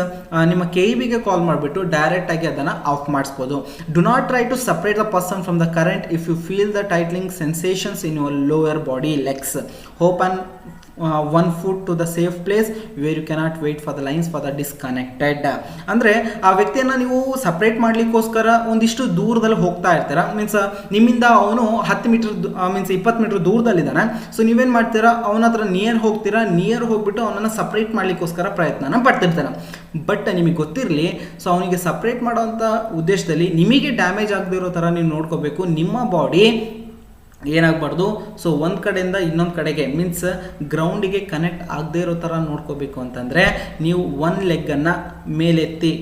ನಿಮ್ಮ KEBಗೆ ಕಾಲ್ ಮಾಡಿಬಿಟ್ಟು ಡೈರೆಕ್ಟಾಗಿ ಅದನ್ನು ಆಫ್ ಮಾಡಿಸ್ಬೋದು. Do not try to separate the person from the current if you feel the tingling sensations in your lower body legs. Hop on one foot to the safe place where you cannot wait for the lines for the disconnected. ಅಂದರೆ ಆ ವ್ಯಕ್ತಿಯನ್ನು ನೀವು separate ಮಾಡಲಿಕ್ಕೋಸ್ಕರ ಒಂದಿಷ್ಟು ದೂರದಲ್ಲಿ ಹೋಗ್ತಾ ಇರ್ತೀರ. Means ನಿಮ್ಮಿಂದ ಅವನು 10 ಮೀಟರ್ ಮೀನ್ಸ್ 20 ಮೀಟರ್ ದೂರದಲ್ಲಿದ್ದಾನೆ. ಸೊ ನೀವೇನು ಮಾಡ್ತೀರಾ, ಅವನ ಹತ್ರ ನಿಯರ್ ಹೋಗ್ತೀರಾ, ನಿಯರ್ ಹೋಗ್ಬಿಟ್ಟು ಅವನನ್ನು ಸಪ್ರೇಟ್ ಮಾಡಲಿಕ್ಕೋಸ್ಕರ ಪ್ರಯತ್ನನ ಪಡ್ತಿರ್ತಾರೆ. ಬಟ್ ನಿಮಗೆ ಗೊತ್ತಿರಲಿ, ಸೊ ಅವನಿಗೆ ಸಪ್ರೇಟ್ ಮಾಡೋವಂಥ ಉದ್ದೇಶದಲ್ಲಿ ನಿಮಗೆ ಡ್ಯಾಮೇಜ್ ಆಗದಿರೋ ಥರ ನೀವು ನೋಡ್ಕೋಬೇಕು. ನಿಮ್ಮ ಬಾಡಿ ಏನಾಗಬಾರ್ದು, ಸೊ ಒಂದು ಕಡೆಯಿಂದ ಇನ್ನೊಂದು ಕಡೆಗೆ ಮೀನ್ಸ್ ಗ್ರೌಂಡಿಗೆ ಕನೆಕ್ಟ್ ಆಗದೇ ಇರೋ ಥರ ನೋಡ್ಕೋಬೇಕು. ಅಂತಂದರೆ ನೀವು ಒಂದು ಲೆಗ್ಗನ್ನು ಮೇಲೆತ್ತಿ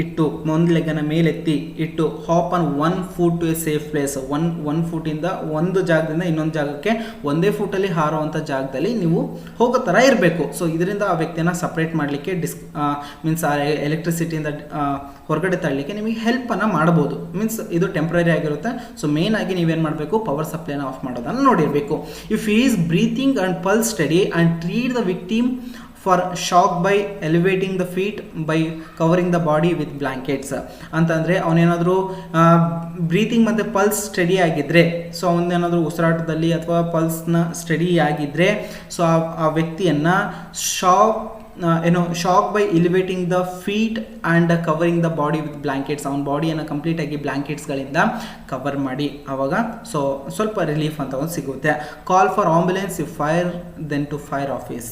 ಇಟ್ಟು, ಒಂದು ಲೆಗ್ಗನ್ನು ಮೇಲೆತ್ತಿ ಇಟ್ಟು hop on 1 foot to a safe place. One ಫೂಟಿಂದ ಒಂದು ಜಾಗದಿಂದ ಇನ್ನೊಂದು ಜಾಗಕ್ಕೆ ಒಂದೇ ಫೂಟಲ್ಲಿ ಹಾರುವಂಥ ಜಾಗದಲ್ಲಿ ನೀವು ಹೋಗೋ ಥರ ಇರಬೇಕು. ಸೊ ಇದರಿಂದ ಆ ವ್ಯಕ್ತಿಯನ್ನು ಸಪ್ರೇಟ್ ಮಾಡಲಿಕ್ಕೆ ಮೀನ್ಸ್ ಎಲೆಕ್ಟ್ರಿಸಿಟಿಯಿಂದ ಹೊರಗಡೆ ತಳ್ಳಲಿಕ್ಕೆ ನಿಮಗೆ ಹೆಲ್ಪನ್ನು ಮಾಡ್ಬೋದು. ಮೀನ್ಸ್ ಇದು ಟೆಂಪ್ರರಿ ಆಗಿರುತ್ತೆ. ಸೊ ಮೇನ್ ಆಗಿ ನೀವೇನು ಮಾಡಬೇಕು, ಪವರ್ ಸಪ್ಲೈನ ಆಫ್ ಮಾಡೋದನ್ನು ನೋಡಿರಬೇಕು. If he is breathing and pulse steady and treat the victim for shock by elevating the feet by covering the body with blankets. ಅಂತಂದರೆ ಅವನೇನಾದರೂ ಬ್ರೀತಿಂಗ್ ಮತ್ತು ಪಲ್ಸ್ ಸ್ಟಡಿ ಆಗಿದ್ದರೆ, ಸೊ ಅವನೇನಾದರೂ ಉಸಿರಾಟದಲ್ಲಿ ಅಥವಾ ಪಲ್ಸ್ನ ಸ್ಟಡಿ ಆಗಿದ್ದರೆ, ಸೊ ಆ ವ್ಯಕ್ತಿಯನ್ನು shock by elevating the feet and covering the body with blankets. ಅವನ ಬಾಡಿಯನ್ನು ಕಂಪ್ಲೀಟಾಗಿ ಬ್ಲ್ಯಾಂಕೆಟ್ಸ್ಗಳಿಂದ ಕವರ್ ಮಾಡಿ ಆವಾಗ ಸೊ ಸ್ವಲ್ಪ ರಿಲೀಫ್ ಅಂತ ಒಂದು ಸಿಗುತ್ತೆ. Call for ambulance if fire then to fire office.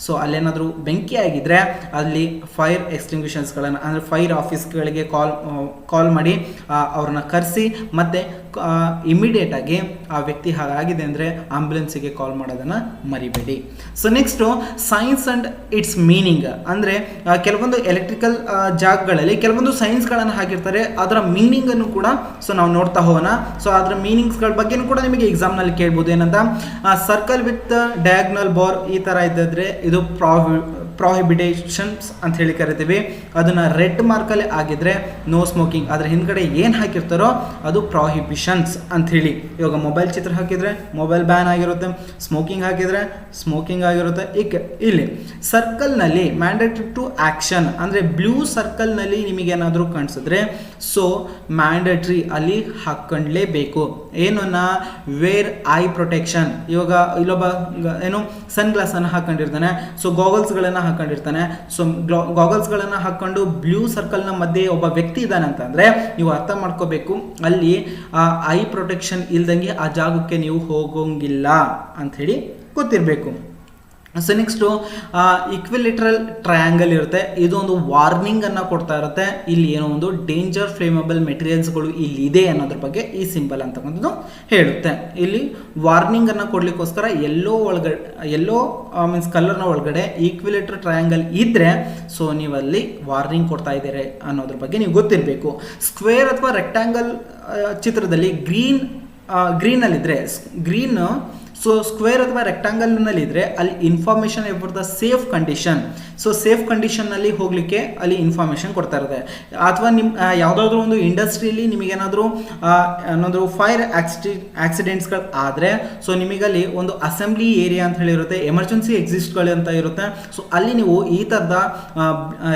So ಅಲ್ಲೇನಾದರೂ ಬೆಂಕಿ ಆಗಿದ್ದರೆ ಅಲ್ಲಿ ಫೈರ್ ಎಕ್ಸ್ಟಿಂಗ್ವಿಷನ್ಸ್ಗಳನ್ನು ಅಂದರೆ ಫೈರ್ ಆಫೀಸ್ಗಳಿಗೆ ಕಾಲ್ ಮಾಡಿ ಅವ್ರನ್ನ ಕರೆಸಿ ಮತ್ತು ಇಮಿಡಿಯೇಟಾಗಿ ಆ ವ್ಯಕ್ತಿ ಹಾಗಾಗಿದೆ ಅಂದರೆ ಆಂಬ್ಯುಲೆನ್ಸಿಗೆ ಕಾಲ್ ಮಾಡೋದನ್ನು ಮರಿಬೇಡಿ. So next science and it's meaning. ಅಂದರೆ ಕೆಲವೊಂದು ಎಲೆಕ್ಟ್ರಿಕಲ್ ಜಾಗಗಳಲ್ಲಿ ಕೆಲವೊಂದು ಸೈನ್ಸ್ಗಳನ್ನು ಹಾಕಿರ್ತಾರೆ, ಅದರ ಮೀನಿಂಗನ್ನು ಕೂಡ ಸೊ ನಾವು ನೋಡ್ತಾ ಹೋಗೋಣ. ಸೊ ಅದರ ಮೀನಿಂಗ್ಸ್ಗಳ ಬಗ್ಗೆನೂ ಕೂಡ ನಿಮಗೆ ಎಕ್ಸಾಮ್ನಲ್ಲಿ ಕೇಳ್ಬೋದು. ಏನಂತ ಸರ್ಕಲ್ ವಿತ್ ಡಯಾಗ್ನಲ್ ಬಾರ್ ಈ ಥರ ಇದ್ದಿದ್ರೆ ಇದು ಪ್ರಾಹಿಬಿಟೇಷನ್ಸ್ ಅಂತ ಹೇಳಿ ಕರಿತೀವಿ. ಅದನ್ನು ರೆಡ್ ಮಾರ್ಕಲ್ಲಿ ಆಗಿದ್ರೆ ನೋ ಸ್ಮೋಕಿಂಗ್, ಅದರ ಹಿಂದ್ಗಡೆ ಏನು ಹಾಕಿರ್ತಾರೋ ಅದು ಪ್ರಾಹಿಬಿಷನ್ಸ್ ಅಂಥೇಳಿ. ಇವಾಗ ಮೊಬೈಲ್ ಚಿತ್ರ ಹಾಕಿದರೆ ಮೊಬೈಲ್ ಬ್ಯಾನ್ ಆಗಿರುತ್ತೆ, ಸ್ಮೋಕಿಂಗ್ ಹಾಕಿದರೆ ಸ್ಮೋಕಿಂಗ್ ಆಗಿರುತ್ತೆ. ಇಲ್ಲಿ ಸರ್ಕಲ್ನಲ್ಲಿ ಮ್ಯಾಂಡೇಟರಿ ಟು ಆ್ಯಕ್ಷನ್ ಅಂದರೆ ಬ್ಲೂ ಸರ್ಕಲ್ನಲ್ಲಿ ನಿಮಗೇನಾದರೂ ಕಾಣಿಸಿದ್ರೆ ಸೊ ಮ್ಯಾಂಡೇಟ್ರಿ ಅಲ್ಲಿ ಹಾಕ್ಕೊಂಡ್ಲೇಬೇಕು. ಏನನ್ನ ವೇರ್ ಐ ಪ್ರೊಟೆಕ್ಷನ್. ಇವಾಗ ಇಲ್ಲೊಬ್ಬ ಏನು ಸನ್ ಗ್ಲಾಸನ್ನು ಹಾಕೊಂಡಿರ್ತಾನೆ, ಸೊ ಗಾಗಲ್ಸ್ಗಳನ್ನು ಹಾಕೊಂಡಿರ್ತಾನೆ. ಸೊ ಗಾಗಲ್ಸ್ಗಳನ್ನು ಹಾಕ್ಕೊಂಡು ಬ್ಲೂ ಸರ್ಕಲ್ನ ಮಧ್ಯೆ ಒಬ್ಬ ವ್ಯಕ್ತಿ ಇದ್ದಾನೆ ಅಂತಂದರೆ ನೀವು ಅರ್ಥ ಮಾಡ್ಕೋಬೇಕು ಅಲ್ಲಿ ಐ ಪ್ರೊಟೆಕ್ಷನ್ ಇಲ್ದಂಗೆ ಆ ಜಾಗಕ್ಕೆ ನೀವು ಹೋಗೋಂಗಿಲ್ಲ ಅಂಥೇಳಿ ಗೊತ್ತಿರಬೇಕು. ಸೊ ನೆಕ್ಸ್ಟು ಇಕ್ವಿಲಿಟ್ರಲ್ ಟ್ರಯಾಂಗಲ್ ಇರುತ್ತೆ, ಇದು ಒಂದು ವಾರ್ನಿಂಗ್ ಅನ್ನು ಕೊಡ್ತಾ ಇರುತ್ತೆ. ಇಲ್ಲಿ ಏನೋ ಒಂದು ಡೇಂಜರ್ ಫ್ಲೇಮಬಲ್ ಮೆಟೀರಿಯಲ್ಸ್ಗಳು ಇಲ್ಲಿ ಇದೆ ಅನ್ನೋದ್ರ ಬಗ್ಗೆ ಈ ಸಿಂಬಲ್ ಅಂತಕ್ಕಂಥದ್ದು ಹೇಳುತ್ತೆ. ಇಲ್ಲಿ ವಾರ್ನಿಂಗ್ ಅನ್ನು ಕೊಡ್ಲಿಕ್ಕೋಸ್ಕರ ಎಲ್ಲೋ ಮೀನ್ಸ್ ಕಲರ್ನ ಒಳಗಡೆ ಈಕ್ವಿಲಿಟ್ರಲ್ ಟ್ರಯಾಂಗಲ್ ಇದ್ರೆ ಸೊ ನೀವಲ್ಲಿ ವಾರ್ನಿಂಗ್ ಕೊಡ್ತಾ ಇದ್ದೀರಿ ಅನ್ನೋದ್ರ ಬಗ್ಗೆ ನೀವು ಗೊತ್ತಿರಬೇಕು. ಸ್ಕ್ವೇರ್ ಅಥವಾ ರೆಕ್ಟ್ಯಾಂಗಲ್ ಚಿತ್ರದಲ್ಲಿ ಗ್ರೀನಲ್ಲಿದ್ದರೆ ಗ್ರೀನ್, ಸೊ ಸ್ಕ್ವೇರ್ ಅಥವಾ ರೆಕ್ಟಾಂಗಲ್ನಲ್ಲಿ ಇದ್ರೆ ಅಲ್ಲಿ information about the safe condition, so safe ಕಂಡೀಷನ್ನಲ್ಲಿ ಹೋಗಲಿಕ್ಕೆ ಅಲ್ಲಿ ಇನ್ಫಾರ್ಮೇಷನ್ ಕೊಡ್ತಾ ಇರುತ್ತೆ. ಅಥವಾ ನಿಮ್ಮ ಯಾವುದಾದ್ರೂ ಒಂದು ಇಂಡಸ್ಟ್ರಿಯಲ್ಲಿ ನಿಮಗೇನಾದರೂ ಫೈರ್ ಆಕ್ಸಿಡೆಂಟ್ಸ್ಗಳು ಆದರೆ ಸೊ ನಿಮಗಲ್ಲಿ ಒಂದು ಅಸೆಂಬ್ಲಿ ಏರಿಯಾ ಅಂತ ಹೇಳಿರುತ್ತೆ, ಎಮರ್ಜೆನ್ಸಿ ಎಕ್ಸಿಸ್ಟ್ಗಳು ಅಂತ ಇರುತ್ತೆ. ಸೊ ಅಲ್ಲಿ ನೀವು ಈ ಥರದ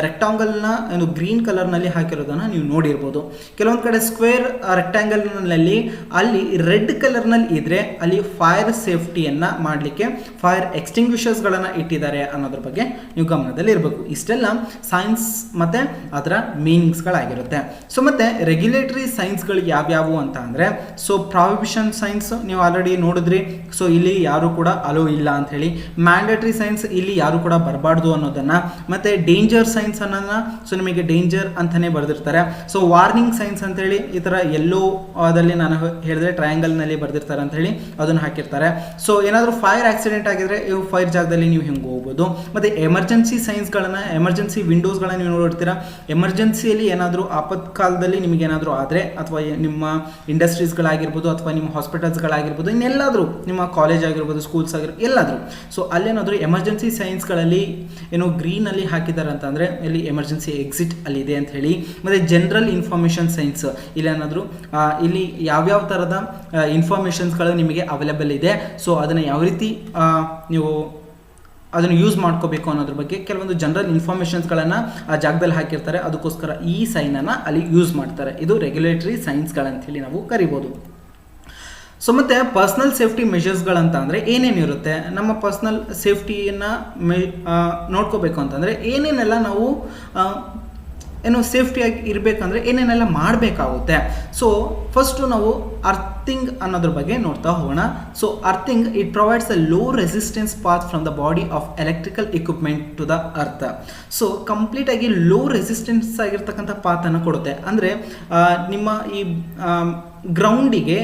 ರೆಕ್ಟಾಂಗಲ್ನ ಒಂದು ಗ್ರೀನ್ ಕಲರ್ನಲ್ಲಿ ಹಾಕಿರೋದನ್ನು ನೀವು ನೋಡಿರ್ಬೋದು. ಕೆಲವೊಂದು ಕಡೆ ಸ್ಕ್ವೇರ್ ರೆಕ್ಟಾಂಗಲ್ನಲ್ಲಿ ಅಲ್ಲಿ ರೆಡ್ ಕಲರ್ನಲ್ಲಿ ಇದ್ರೆ ಅಲ್ಲಿ ಫೈರ್ ಸೇಫ್ಟಿಯನ್ನು ಮಾಡಲಿಕ್ಕೆ ಫೈರ್ ಎಕ್ಸ್ಟಿಂಗ್ವಿಷರ್ಸ್ಗಳನ್ನು ಇಟ್ಟಿದ್ದಾರೆ ಅನ್ನೋದ್ರ ಬಗ್ಗೆ ನೀವು ಗಮನದಲ್ಲಿ ಇರಬೇಕು. ಇಷ್ಟೆಲ್ಲ ಸೈನ್ಸ್ ಮತ್ತು ಅದರ ಮೀನಿಂಗ್ಸ್ಗಳಾಗಿರುತ್ತೆ. ಸೊ ಮತ್ತು ರೆಗ್ಯುಲೇಟರಿ ಸೈನ್ಸ್ಗಳು ಯಾವ್ಯಾವು ಅಂತ ಅಂದರೆ, ಸೊ ಪ್ರಾಹಿಬಿಷನ್ ಸೈನ್ಸ್ ನೀವು ಆಲ್ರೆಡಿ ನೋಡಿದ್ರಿ, ಸೊ ಇಲ್ಲಿ ಯಾರು ಕೂಡ ಅಲೋ ಇಲ್ಲ ಅಂತ ಹೇಳಿ. ಮ್ಯಾಂಡೇಟರಿ ಸೈನ್ಸ್, ಇಲ್ಲಿ ಯಾರು ಕೂಡ ಬರಬಾರ್ದು ಅನ್ನೋದನ್ನು. ಮತ್ತು ಡೇಂಜರ್ ಸೈನ್ಸ್ ಅನ್ನೋದನ್ನ ಸೊ ನಿಮಗೆ ಡೇಂಜರ್ ಅಂತಲೇ ಬರೆದಿರ್ತಾರೆ. ಸೊ ವಾರ್ನಿಂಗ್ ಸೈನ್ಸ್ ಅಂತೇಳಿ ಈ ಥರ ಎಲ್ಲೋ ಅದಲ್ಲಿ ನಾನು ಹೇಳಿದ್ರೆ ಟ್ರಯಾಂಗಲ್ನಲ್ಲಿ ಬರೆದಿರ್ತಾರೆ ಅಂತ ಹೇಳಿ ಅದನ್ನು ಹಾಕಿರ್ತಾರೆ. ಸೊ ಏನಾದರೂ ಫೈರ್ ಆಕ್ಸಿಡೆಂಟ್ ಆಗಿದ್ರೆ ಇವು ಫೈರ್ ಜಾಗದಲ್ಲಿ ನೀವು ಹಿಂಗೆ ಹೋಗ್ಬೋದು. ಮತ್ತು ಎಮರ್ಜೆನ್ಸಿ ಸೈನ್ಸ್ಗಳನ್ನು, ಎಮರ್ಜೆನ್ಸಿ ವಿಂಡೋಸ್ಗಳನ್ನ ನೀವು ನೋಡಿರ್ತೀರ. ಎಮರ್ಜೆನ್ಸಿಯಲ್ಲಿ ಏನಾದರೂ ಆಪತ್ಕಾಲದಲ್ಲಿ ನಿಮಗೇನಾದರೂ ಆದರೆ ಅಥವಾ ನಿಮ್ಮ ಇಂಡಸ್ಟ್ರೀಸ್ಗಳಾಗಿರ್ಬೋದು ಅಥವಾ ನಿಮ್ಮ ಹಾಸ್ಪಿಟಲ್ಸ್ಗಳಾಗಿರ್ಬೋದು, ಇನ್ನೆಲ್ಲಾದರೂ ನಿಮ್ಮ ಕಾಲೇಜ್ ಆಗಿರ್ಬೋದು, ಸ್ಕೂಲ್ಸ್ ಆಗಿರ್ಬೋದು, ಎಲ್ಲಾದರೂ ಸೊ ಅಲ್ಲೇನಾದರೂ ಎಮರ್ಜೆನ್ಸಿ ಸೈನ್ಸ್ಗಳಲ್ಲಿ ಏನು ಗ್ರೀನಲ್ಲಿ ಹಾಕಿದ್ದಾರೆ ಅಂತಂದರೆ ಇಲ್ಲಿ ಎಮರ್ಜೆನ್ಸಿ ಎಕ್ಸಿಟ್ ಅಲ್ಲಿದೆ ಅಂತ ಹೇಳಿ. ಮತ್ತು ಜನರಲ್ ಇನ್ಫಾರ್ಮೇಷನ್ ಸೈನ್ಸ್, ಇಲ್ಲಿ ಏನಾದರೂ ಇಲ್ಲಿ ಯಾವ್ಯಾವ ಥರದ ಇನ್ಫಾರ್ಮೇಷನ್ಸ್ಗಳು ನಿಮಗೆ ಅವೈಲೇಬಲ್ ಇದೆ, ಸೊ ಅದನ್ನು ಯಾವ ರೀತಿ ನೀವು ಅದನ್ನು ಯೂಸ್ ಮಾಡ್ಕೋಬೇಕು ಅನ್ನೋದ್ರ ಬಗ್ಗೆ ಕೆಲವೊಂದು ಜನರಲ್ ಇನ್ಫಾರ್ಮೇಷನ್ಸ್ಗಳನ್ನು ಆ ಜಾಗದಲ್ಲಿ ಹಾಕಿರ್ತಾರೆ. ಅದಕ್ಕೋಸ್ಕರ ಈ ಸೈನನ್ನು ಅಲ್ಲಿ ಯೂಸ್ ಮಾಡ್ತಾರೆ. ಇದು ರೆಗ್ಯುಲೇಟರಿ ಸೈನ್ಸ್ಗಳಂಥೇಳಿ ನಾವು ಕರಿಬೋದು. ಸೊ ಮತ್ತು ಪರ್ಸ್ನಲ್ ಸೇಫ್ಟಿ ಮೆಷರ್ಸ್ಗಳಂತ ಅಂದರೆ ಏನೇನಿರುತ್ತೆ, ನಮ್ಮ ಪರ್ಸ್ನಲ್ ಸೇಫ್ಟಿಯನ್ನು ನೋಡ್ಕೋಬೇಕು ಅಂತಂದರೆ ಏನೇನೆಲ್ಲ ನಾವು ಏನು ಸೇಫ್ಟಿಯಾಗಿ ಇರಬೇಕಂದ್ರೆ ಏನೇನೆಲ್ಲ ಮಾಡಬೇಕಾಗುತ್ತೆ. ಸೊ ಫಸ್ಟು ನಾವು ಅರ್ಥಿಂಗ್ ಅನ್ನೋದ್ರ ಬಗ್ಗೆ ನೋಡ್ತಾ ಹೋಗೋಣ. So earthing it provides a low resistance path from the body of electrical equipment to the earth. So ಕಂಪ್ಲೀಟಾಗಿ ಲೋ ರೆಸಿಸ್ಟೆನ್ಸ್ ಆಗಿರ್ತಕ್ಕಂಥ ಪಾತನ್ನು ಕೊಡುತ್ತೆ. ಅಂದರೆ ನಿಮ್ಮ ಈ ಗ್ರೌಂಡಿಗೆ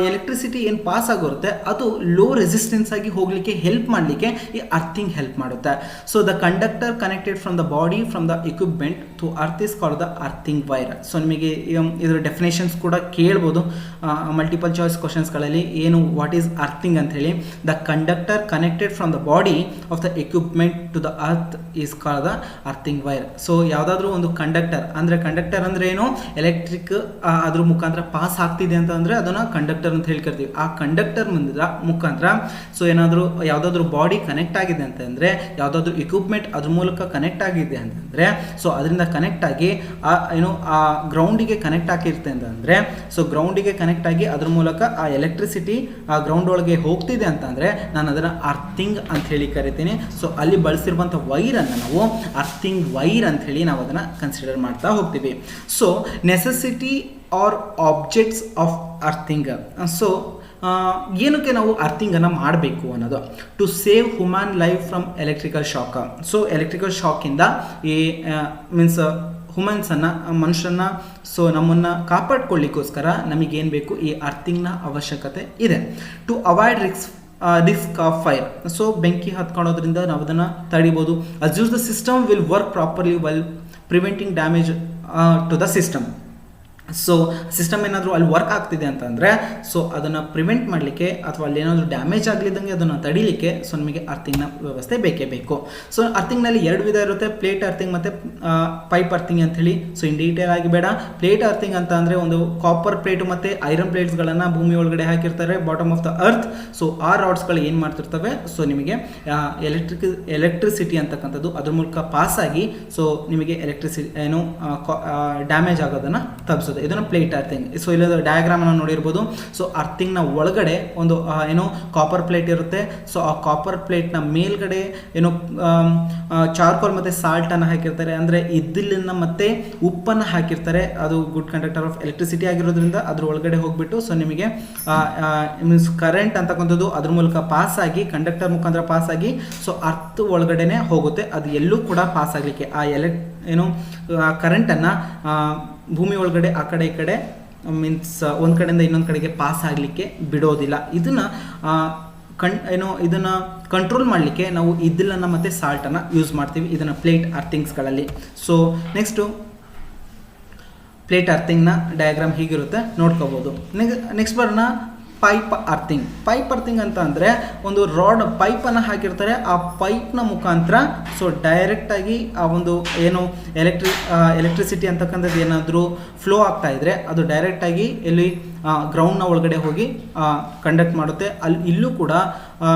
ಎಲೆಕ್ಟ್ರಿಸಿಟಿ ಏನು ಪಾಸ್ ಆಗಿರುತ್ತೆ ಅದು ಲೋ ರೆಸಿಸ್ಟೆನ್ಸ್ ಆಗಿ ಹೋಗಲಿಕ್ಕೆ ಹೆಲ್ಪ್ ಮಾಡಲಿಕ್ಕೆ ಈ ಅರ್ಥಿಂಗ್ ಹೆಲ್ಪ್ ಮಾಡುತ್ತೆ. So the conductor connected from the body from the equipment to earth is called the earthing wire. So ನಿಮಗೆ ಇದರ ಡೆಫಿನೇಷನ್ಸ್ ಕೂಡ ಕೇಳ್ಬೋದು ಮಲ್ಟಿಪಲ್ ಚಾಯ್ಸ್ ಕ್ವಶನ್ಸ್ಗಳಲ್ಲಿ. ಏನು ವಾಟ್ ಈಸ್ ಅರ್ಥಿಂಗ್ ಅಂತ ಹೇಳಿ, the conductor connected from the body of the equipment to the earth is called the earthing wire. So ಯಾವುದಾದ್ರೂ ಒಂದು conductor ಅಂದರೆ ಏನು, ಎಲೆಕ್ಟ್ರಿಕ್ ಅದ್ರ ಮುಖಾಂತರ ಪಾಸ್ ಆಗ್ತಿದೆ ಅಂತಂದರೆ ಅದನ್ನು ಕಂಡಕ್ಟರ್ ಅಂತ ಹೇಳಿ ಕರಿತೀವಿ. ಆ ಕಂಡಕ್ಟರ್ ಮುಖಾಂತರ ಸೊ ಏನಾದರೂ ಯಾವುದಾದ್ರೂ ಬಾಡಿ ಕನೆಕ್ಟ್ ಆಗಿದೆ ಅಂತಂದರೆ, ಯಾವುದಾದ್ರೂ ಇಕ್ವಿಪ್ಮೆಂಟ್ ಅದ್ರ ಮೂಲಕ ಕನೆಕ್ಟ್ ಆಗಿದೆ ಅಂತಂದರೆ, ಸೊ ಅದರಿಂದ ಕನೆಕ್ಟ್ ಆಗಿ ಆ ಗ್ರೌಂಡಿಗೆ ಕನೆಕ್ಟ್ ಆಗಿರುತ್ತೆ ಅಂತಂದರೆ, ಸೊ ಗ್ರೌಂಡಿಗೆ ಕನೆಕ್ಟ್ ಆಗಿ ಅದ್ರ ಮೂಲಕ ಆ ಎಲೆಕ್ಟ್ರಿಸಿಟಿ ಆ ಗ್ರೌಂಡ್ ಒಳಗೆ ಹೋಗ್ತಿದೆ ಅಂತಂದರೆ ನಾನು ಅದನ್ನು ಅರ್ಥಿಂಗ್ ಅಂತ ಹೇಳಿ ಕರಿತೀನಿ. ಸೊ ಅಲ್ಲಿ ಬಳಸಿರುವಂಥ ವೈರನ್ನು ನಾವು ಅರ್ಥಿಂಗ್ ವೈರ್ ಅಂತ ಹೇಳಿ ನಾವು ಅದನ್ನು ಕನ್ಸಿಡರ್ ಮಾಡ್ತಾ ಹೋಗ್ತೀವಿ. So necessity or objects of earthing. So ಏನಕ್ಕೆ ನಾವು ಅರ್ಥಿಂಗನ್ನು ಮಾಡಬೇಕು ಅನ್ನೋದು, to save human life from electrical shock. So electrical ಶಾಕಿಂದ ಈ ಮೀನ್ಸ್ ಹ್ಯೂಮನ್ಸನ್ನು, ಮನುಷ್ಯರನ್ನ, ಸೊ ನಮ್ಮನ್ನು ಕಾಪಾಡ್ಕೊಳ್ಳಿಕ್ಕೋಸ್ಕರ ನಮಗೇನು ಬೇಕು, ಈ ಅರ್ಥಿಂಗ್ನ ಅವಶ್ಯಕತೆ ಇದೆ. To avoid risk of fire. So ಬೆಂಕಿ ಹತ್ಕೊಳ್ಳೋದ್ರಿಂದ ನಾವು ಅದನ್ನು ತಡಿಬೋದು. ಅಸ್ಯೂಸ್ the system will work properly while preventing damage to the system. So system ಏನಾದರೂ ಅಲ್ಲಿ ವರ್ಕ್ ಆಗ್ತಿದೆ ಅಂತಂದರೆ ಸೊ ಅದನ್ನು ಪ್ರಿವೆಂಟ್ ಮಾಡಲಿಕ್ಕೆ ಅಥವಾ ಅಲ್ಲಿ ಏನಾದರೂ ಡ್ಯಾಮೇಜ್ ಆಗಲಿದ್ದಂಗೆ ಅದನ್ನು ತಡಿಲಿಕ್ಕೆ ಸೊ ನಮಗೆ ಅರ್ಥಿಂಗ್ನ ವ್ಯವಸ್ಥೆ ಬೇಕೇ ಬೇಕು. ಸೊ ಅರ್ಥಿಂಗ್ನಲ್ಲಿ ಎರಡು ವಿಧ ಇರುತ್ತೆ, ಪ್ಲೇಟ್ ಅರ್ಥಿಂಗ್ ಮತ್ತು ಪೈಪ್ ಅರ್ಥಿಂಗ್ ಅಂಥೇಳಿ. ಸೊ ಇನ್ ಡೀಟೇಲ್ ಆಗಿ ಬೇಡ. ಪ್ಲೇಟ್ ಅರ್ಥಿಂಗ್ ಅಂತ ಅಂದರೆ ಒಂದು ಕಾಪರ್ ಪ್ಲೇಟು ಮತ್ತು ಐರನ್ ಪ್ಲೇಟ್ಸ್ಗಳನ್ನು ಭೂಮಿ ಒಳಗಡೆ ಹಾಕಿರ್ತಾರೆ bottom of the earth. So ಆ ರಾಡ್ಸ್ಗಳು ಏನು ಮಾಡ್ತಿರ್ತವೆ, ಸೊ ನಿಮಗೆ ಎಲೆಕ್ಟ್ರಿಸಿಟಿ ಅಂತಕ್ಕಂಥದ್ದು ಅದ್ರ ಮೂಲಕ ಪಾಸಾಗಿ ಸೊ ನಿಮಗೆ ಎಲೆಕ್ಟ್ರಿಸಿಟಿ ಡ್ಯಾಮೇಜ್ ಆಗೋದನ್ನು ತಪ್ಪಿಸುತ್ತೆ. ಬಳಸೋದು, ಇದನ್ನು ಪ್ಲೇಟ್ ಅರ್ಥಿಂಗ್. ಸೊ ಇಲ್ಲಿ ಡಯಾಗ್ರಾಮ್ ಅನ್ನು ನೋಡಿರ್ಬೋದು. ಸೊ ಅರ್ಥಿಂಗ್ನ ಒಳಗಡೆ ಒಂದು ಏನೋ ಕಾಪರ್ ಪ್ಲೇಟ್ ಇರುತ್ತೆ. ಸೊ ಆ ಕಾಪರ್ ಪ್ಲೇಟ್ನ ಮೇಲ್ಗಡೆ ಏನೋ ಚಾರ್ಕೋಲ್ ಮತ್ತು ಸಾಲ್ಟನ್ನು ಹಾಕಿರ್ತಾರೆ, ಅಂದರೆ ಇದ್ದಿಲನ್ನು ಮತ್ತು ಉಪ್ಪನ್ನು ಹಾಕಿರ್ತಾರೆ. ಅದು ಗುಡ್ ಕಂಡಕ್ಟರ್ ಆಫ್ ಎಲೆಕ್ಟ್ರಿಸಿಟಿ ಆಗಿರೋದ್ರಿಂದ ಅದ್ರ ಒಳಗಡೆ ಹೋಗ್ಬಿಟ್ಟು ಸೊ ನಿಮಗೆ ಮೀನ್ಸ್ ಕರೆಂಟ್ ಅಂತಕ್ಕಂಥದ್ದು ಅದ್ರ ಮೂಲಕ ಪಾಸ್ ಆಗಿ, ಕಂಡಕ್ಟರ್ ಮುಖಾಂತರ ಪಾಸ್ ಆಗಿ ಸೊ ಅರ್ತ್ ಒಳಗಡೆನೆ ಹೋಗುತ್ತೆ. ಅದು ಎಲ್ಲೂ ಕೂಡ ಪಾಸ್ ಆಗಲಿಕ್ಕೆ ಏನು ಕರೆಂಟನ್ನು ಭೂಮಿ ಒಳಗಡೆ ಆ ಕಡೆ ಈ ಕಡೆ ಮೀನ್ಸ್ ಒಂದು ಕಡೆಯಿಂದ ಇನ್ನೊಂದು ಕಡೆಗೆ ಪಾಸ್ ಆಗಲಿಕ್ಕೆ ಬಿಡೋದಿಲ್ಲ. ಇದನ್ನು ಇದನ್ನು ಕಂಟ್ರೋಲ್ ಮಾಡಲಿಕ್ಕೆ ನಾವು ಇದ್ದಿಲನ್ನು ಮತ್ತು ಸಾಲ್ಟನ್ನು ಯೂಸ್ ಮಾಡ್ತೀವಿ, ಇದನ್ನು ಪ್ಲೇಟ್ ಅರ್ಥಿಂಗ್ಸ್ಗಳಲ್ಲಿ. ಸೊ ನೆಕ್ಸ್ಟು ಪ್ಲೇಟ್ ಅರ್ಥಿಂಗ್ನ ಡಯಾಗ್ರಾಮ್ ಹೀಗಿರುತ್ತೆ, ನೋಡ್ಕೋಬೋದು. ನೆಕ್ಸ್ಟ್ ಬರೋಣ ಪೈಪ್ ಅರ್ಥಿಂಗ್. ಪೈಪ್ ಅರ್ಥಿಂಗ್ ಅಂತ ಅಂದರೆ ಒಂದು ರಾಡ್ ಪೈಪನ್ನು ಹಾಕಿರ್ತಾರೆ, ಆ ಪೈಪ್ನ ಮುಖಾಂತರ ಸೊ ಡೈರೆಕ್ಟಾಗಿ ಆ ಒಂದು ಏನು ಎಲೆಕ್ಟ್ರಿಸಿಟಿ ಅಂತಕ್ಕಂಥದ್ದು ಏನಾದರೂ ಫ್ಲೋ ಆಗ್ತಾ ಇದ್ದರೆ ಅದು ಡೈರೆಕ್ಟಾಗಿ ಎಲ್ಲಿ ಗ್ರೌಂಡ್ನ ಒಳಗಡೆ ಹೋಗಿ ಕಂಡಕ್ಟ್ ಮಾಡುತ್ತೆ. ಇಲ್ಲೂ ಕೂಡ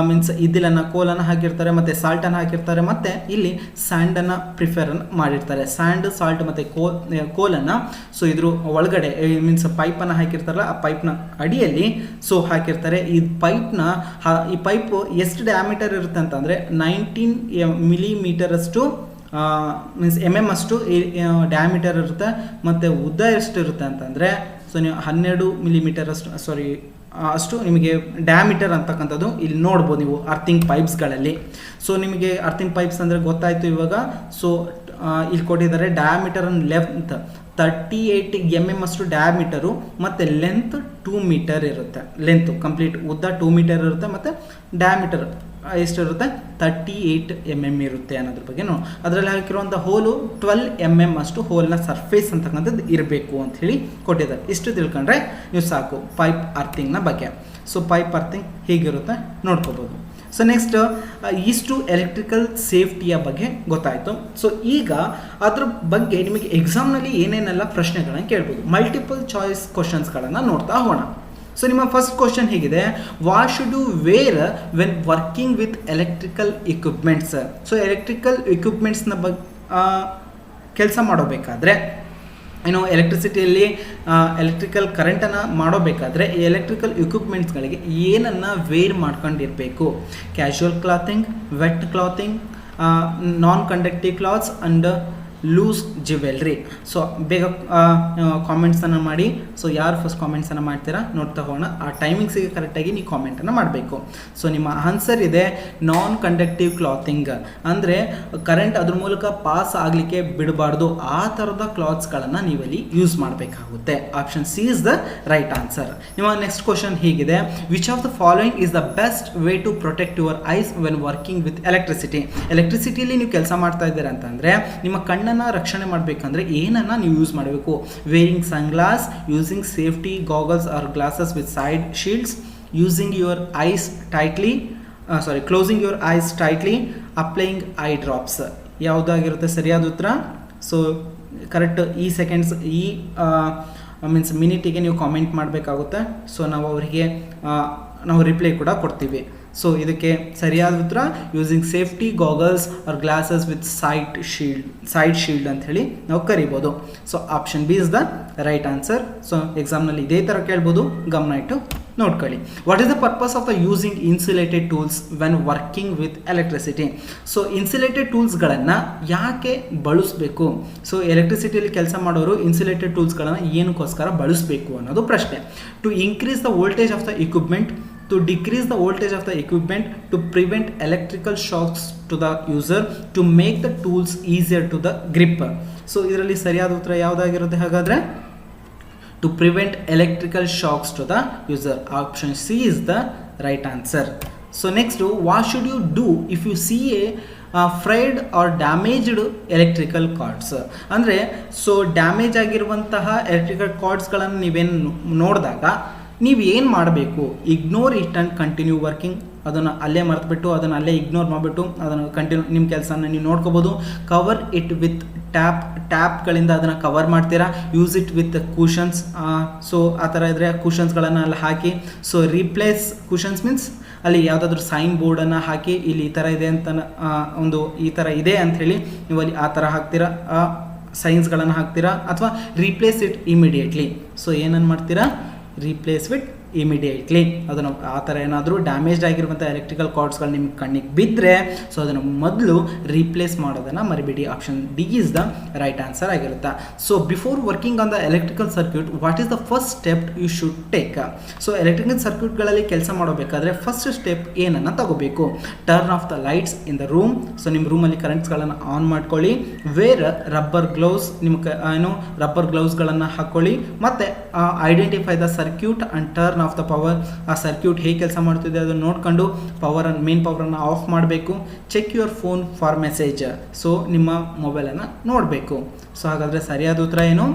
ಮೀನ್ಸ್ ಇದ್ದಿಲನ್ನು ಕೋಲನ್ನು ಹಾಕಿರ್ತಾರೆ ಮತ್ತು ಸಾಲ್ಟನ್ನು ಹಾಕಿರ್ತಾರೆ, ಮತ್ತು ಇಲ್ಲಿ ಸ್ಯಾಂಡನ್ನು ಪ್ರಿಫರನ್ನು ಮಾಡಿರ್ತಾರೆ. ಸ್ಯಾಂಡ್, ಸಾಲ್ಟ್ ಮತ್ತು ಕೋಲನ್ನು ಸೊ ಇದ್ರ ಒಳಗಡೆ ಮೀನ್ಸ್ ಪೈಪನ್ನು ಹಾಕಿರ್ತಾರಲ್ಲ ಆ ಪೈಪ್ನ ಅಡಿಯಲ್ಲಿ ಸೊ ಹಾಕಿರ್ತಾರೆ. ಈ ಪೈಪು ಎಷ್ಟು ಡಯಾಮೀಟರ್ ಇರುತ್ತೆ ಅಂತಂದರೆ 19 ಮಿಲಿಮೀಟರ್ ಅಷ್ಟು ಮೀನ್ಸ್ ಅಷ್ಟು ಡಯಾಮೀಟರ್ ಇರುತ್ತೆ. ಮತ್ತು ಉದ್ದ ಎಷ್ಟು ಇರುತ್ತೆ ಅಂತಂದರೆ ಸೊ ನೀವು 12 ಮಿಲಿಮೀಟರ್ ಅಷ್ಟು ನಿಮಗೆ ಡಯಾಮೀಟರ್ ಅಂತಕ್ಕಂಥದ್ದು ಇಲ್ಲಿ ನೋಡ್ಬೋದು ನೀವು ಅರ್ಥಿಂಗ್ ಪೈಪ್ಸ್ಗಳಲ್ಲಿ. ಸೊ ನಿಮಗೆ ಅರ್ಥಿಂಗ್ ಪೈಪ್ಸ್ ಅಂದರೆ ಗೊತ್ತಾಯಿತು ಇವಾಗ. ಸೊ ಇಲ್ಲಿ ಕೊಟ್ಟಿದ್ದಾರೆ ಡಯಾಮೀಟರ್ ಅಂಡ್ ಲೆಂತ್ 38 mm ಅಷ್ಟು ಡಯಾಮೀಟರು, ಮತ್ತು ಲೆಂತ್ 2 ಮೀಟರ್ ಇರುತ್ತೆ. ಲೆಂತ್ ಕಂಪ್ಲೀಟ್ ಉದ್ದ 2 ಮೀಟರ್ ಇರುತ್ತೆ, ಮತ್ತು ಡಯಾಮೀಟರ್ ಎಷ್ಟಿರುತ್ತೆ 38 mm ಇರುತ್ತೆ ಅನ್ನೋದ್ರ ಬಗ್ಗೆ ನೋಡಿ. ಅದರಲ್ಲಿ ಹಾಕಿರುವಂಥ ಹೋಲು 12 mm ಅಷ್ಟು ಹೋಲ್ನ ಸರ್ಫೇಸ್ ಅಂತಕ್ಕಂಥದ್ದು ಇರಬೇಕು ಅಂತ ಹೇಳಿ ಕೊಟ್ಟಿದ್ದಾರೆ. ಇಷ್ಟು ತಿಳ್ಕೊಂಡ್ರೆ ನೀವು ಸಾಕು ಪೈಪ್ ಅರ್ಥಿಂಗ್ನ ಬಗ್ಗೆ. ಸೊ ಪೈಪ್ ಅರ್ಥಿಂಗ್ ಹೀಗಿರುತ್ತೆ ನೋಡ್ಕೋಬೋದು. ಸೊ ನೆಕ್ಸ್ಟ್ ಇಷ್ಟು ಎಲೆಕ್ಟ್ರಿಕಲ್ ಸೇಫ್ಟಿಯ ಬಗ್ಗೆ ಗೊತ್ತಾಯಿತು. ಸೊ ಈಗ ಅದ್ರ ಬಗ್ಗೆ ನಿಮಗೆ ಎಕ್ಸಾಮ್ನಲ್ಲಿ ಏನೇನೆಲ್ಲ ಪ್ರಶ್ನೆಗಳನ್ನು ಕೇಳ್ಬೋದು, ಮಲ್ಟಿಪಲ್ ಚಾಯ್ಸ್ ಕ್ವಶನ್ಸ್ಗಳನ್ನು ನೋಡ್ತಾ ಹೋಗೋಣ. ಸೊ ನಿಮ್ಮ ಫಸ್ಟ್ ಕ್ವಶನ್ ಹೀಗಿದೆ, what should you wear when working with electrical equipments. So electrical ಇಕ್ವಿಪ್ಮೆಂಟ್ಸ್ನ ಕೆಲಸ ಮಾಡಬೇಕಾದ್ರೆ ಏನು ಎಲೆಕ್ಟ್ರಿಸಿಟಿಯಲ್ಲಿ ಎಲೆಕ್ಟ್ರಿಕಲ್ ಕರೆಂಟನ್ನು ಮಾಡೋಬೇಕಾದ್ರೆ ಈ ಎಲೆಕ್ಟ್ರಿಕಲ್ ಇಕ್ವಿಪ್ಮೆಂಟ್ಸ್ಗಳಿಗೆ ಏನನ್ನು ವೇರ್ ಮಾಡ್ಕೊಂಡಿರಬೇಕು. Casual clothing, wet clothing, non conductive clothes and loose jewellery. So ಬೇಗ ಕಾಮೆಂಟ್ಸನ್ನು ಮಾಡಿ. ಸೊ ಯಾರು ಫಸ್ಟ್ ಕಾಮೆಂಟ್ಸನ್ನು ಮಾಡ್ತೀರಾ ನೋಡ್ತಾ ಹೋಗೋಣ. ಆ ಟೈಮಿಂಗ್ಸಿಗೆ ಕರೆಕ್ಟಾಗಿ ನೀವು ಕಾಮೆಂಟನ್ನು ಮಾಡಬೇಕು. ಸೊ ನಿಮ್ಮ ಆನ್ಸರ್ ಇದೆ ನಾನ್ ಕಂಡಕ್ಟಿವ್ ಕ್ಲಾತಿಂಗ್, ಅಂದರೆ ಕರೆಂಟ್ ಅದ್ರ ಮೂಲಕ ಪಾಸ್ ಆಗಲಿಕ್ಕೆ ಬಿಡಬಾರ್ದು, ಆ ಥರದ ಕ್ಲಾತ್ಸ್ಗಳನ್ನು ನೀವಲ್ಲಿ ಯೂಸ್ ಮಾಡಬೇಕಾಗುತ್ತೆ. Option C is the right answer. ನಿಮ್ಮ ನೆಕ್ಸ್ಟ್ ಕ್ವಶನ್ ಹೀಗಿದೆ, which of the following is the best way to protect your eyes when working with electricity. ಎಲೆಕ್ಟ್ರಿಸಿಟಿಯಲ್ಲಿ ನೀವು ಕೆಲಸ ಮಾಡ್ತಾ ಇದ್ದೀರಾ ಅಂತಂದರೆ ನಿಮ್ಮ ಕಣ್ಣನ್ನು ರಕ್ಷಣೆ ಮಾಡಬೇಕಂದ್ರೆ ಏನನ್ನ ನೀವು ಯೂಸ್ ಮಾಡಬೇಕು. Wearing sunglasses, using safety goggles or glasses with side shields, using your eyes tightly closing your eyes tightly, applying eye drops. ಯಾವುದಾಗಿರುತ್ತೆ ಸರಿಯಾದ ಉತ್ತರ? ಸೊ ಕರೆಕ್ಟ್ ಈ ಸೆಕೆಂಡ್ಸ್ ಈ ಮೀನ್ಸ್ ಮಿನಿಟಿಗೆ ನೀವು ಕಾಮೆಂಟ್ ಮಾಡಬೇಕಾಗುತ್ತೆ. ಸೊ ನಾವು ರಿಪ್ಲೈ ಕೂಡ ಕೊಡ್ತೀವಿ. ಸೊ ಇದಕ್ಕೆ ಸರಿಯಾದ ಉತ್ತರ using safety goggles or glasses with side shield ಅಂತ ಹೇಳಿ ನಾವು ಕರಿಬೋದು. So option B is the right answer. So ಎಕ್ಸಾಮ್ನಲ್ಲಿ ಇದೇ ಥರ ಕೇಳ್ಬೋದು, ಗಮನ ಇಟ್ಟು ನೋಡ್ಕೊಳ್ಳಿ. What is the purpose of the using insulated tools when working with electricity. So insulated ಟೂಲ್ಸ್ಗಳನ್ನು ಯಾಕೆ ಬಳಸಬೇಕು? ಸೊ ಎಲೆಕ್ಟ್ರಿಸಿಟಿಯಲ್ಲಿ ಕೆಲಸ ಮಾಡೋರು ಇನ್ಸುಲೇಟೆಡ್ ಟೂಲ್ಸ್ಗಳನ್ನು ಏನಕ್ಕೋಸ್ಕರ ಬಳಸಬೇಕು ಅನ್ನೋದು ಪ್ರಶ್ನೆ. To increase the voltage of the equipment, to decrease the voltage of the equipment, to prevent electrical shocks to the user, to make the tools easier to the grip. So ಇದರಲ್ಲಿ ಸರಿಯಾದ ಉತ್ತರ ಯಾವುದಾಗಿರುತ್ತೆ ಹಾಗಾದರೆ? To prevent electrical shocks to the user. Option C is the right answer. So next, what should you do if you see a frayed or damaged electrical cords. ಅಂದರೆ so damage ಆಗಿರುವಂತಹ electrical ಕಾರ್ಡ್ಸ್ಗಳನ್ನು ನೀವೇನು ನೋಡಿದಾಗ ನೀವು ಏನು ಮಾಡಬೇಕು? Ignore it and continue working. ಅದನ್ನು ಅಲ್ಲೇ ಮರೆತುಬಿಟ್ಟು ಅದನ್ನು ಅಲ್ಲೇ ಇಗ್ನೋರ್ ಮಾಡಿಬಿಟ್ಟು ಅದನ್ನು ಕಂಟಿನ್ಯೂ ನಿಮ್ಮ ಕೆಲಸನ ನೀವು ನೋಡ್ಕೋಬೋದು. ಕವರ್ ಇಟ್ ವಿತ್ ಟ್ಯಾಪ್ಗಳಿಂದ ಅದನ್ನು ಕವರ್ ಮಾಡ್ತೀರಾ. Use it with cushions. So ಆ ಥರ ಇದ್ದರೆ ಕುಷನ್ಸ್ಗಳನ್ನು ಅಲ್ಲಿ ಹಾಕಿ. ಸೊ ರೀಪ್ಲೇಸ್ ಕುಷನ್ಸ್ ಮೀನ್ಸ್ ಅಲ್ಲಿ ಯಾವುದಾದ್ರೂ ಸೈನ್ ಬೋರ್ಡನ್ನು ಹಾಕಿ ಇಲ್ಲಿ ಈ ಥರ ಇದೆ ಅಂತ ಈ ಥರ ಇದೆ ಅಂಥೇಳಿ ನೀವು ಅಲ್ಲಿ ಆ ಥರ ಹಾಕ್ತೀರಾ. ಸೈನ್ಸ್ಗಳನ್ನು ಹಾಕ್ತೀರಾ ಅಥವಾ ರೀಪ್ಲೇಸ್ ಇಟ್ ಇಮಿಡಿಯೇಟ್ಲಿ. ಸೊ ಏನನ್ನು ಮಾಡ್ತೀರಾ, ರೀಪ್ಲೇಸ್ ಇಟ್ ಇಮಿಡಿಯೇಟ್ಲಿ. ಅದನ್ನು ಆ ಥರ ಏನಾದರೂ ಡ್ಯಾಮೇಜ್ಡ್ ಆಗಿರುವಂಥ ಎಲೆಕ್ಟ್ರಿಕಲ್ ಕಾರ್ಡ್ಸ್ಗಳು ನಿಮ್ಮ ಕಣ್ಣಿಗೆ ಬಿದ್ದರೆ ಸೊ ಅದನ್ನು ಮೊದಲು ರೀಪ್ಲೇಸ್ ಮಾಡೋದನ್ನು ಮರಿಬೇಡಿ. Option D is the right answer ಆಗಿರುತ್ತೆ. So before working on the electrical circuit what is the first step you should take? So electrical ಸರ್ಕ್ಯೂಟ್ಗಳಲ್ಲಿ ಕೆಲಸ ಮಾಡಬೇಕಾದ್ರೆ ಫಸ್ಟ್ ಸ್ಟೆಪ್ ಏನನ್ನು ತಗೋಬೇಕು? Turn off the lights in the room. So ನಿಮ್ಮ ರೂಮಲ್ಲಿ ಕರೆಂಟ್ಸ್ಗಳನ್ನು on ಮಾಡ್ಕೊಳ್ಳಿ. ವೇರ್ ರಬ್ಬರ್ ಗ್ಲೌಸ್, ನಿಮ್ಮ ರಬ್ಬರ್ ಗ್ಲೌಸ್ಗಳನ್ನು ಹಾಕ್ಕೊಳ್ಳಿ. ಮತ್ತು identify the circuit and turn off the power. ಆ ಸರ್ಕ್ಯೂಟ್ ಹೇಗೆ ಕೆಲಸ ಮಾಡ್ತಿದೆ ಅದನ್ನು ನೋಡ್ಕೊಂಡು ಮೇನ್ ಪವರನ್ನು ಆಫ್ ಮಾಡಬೇಕು. Check your phone for message. So ನಿಮ್ಮ ಮೊಬೈಲನ್ನು ನೋಡಬೇಕು. ಸೊ ಹಾಗಾದರೆ ಸರಿಯಾದ ಉತ್ತರ ಏನು?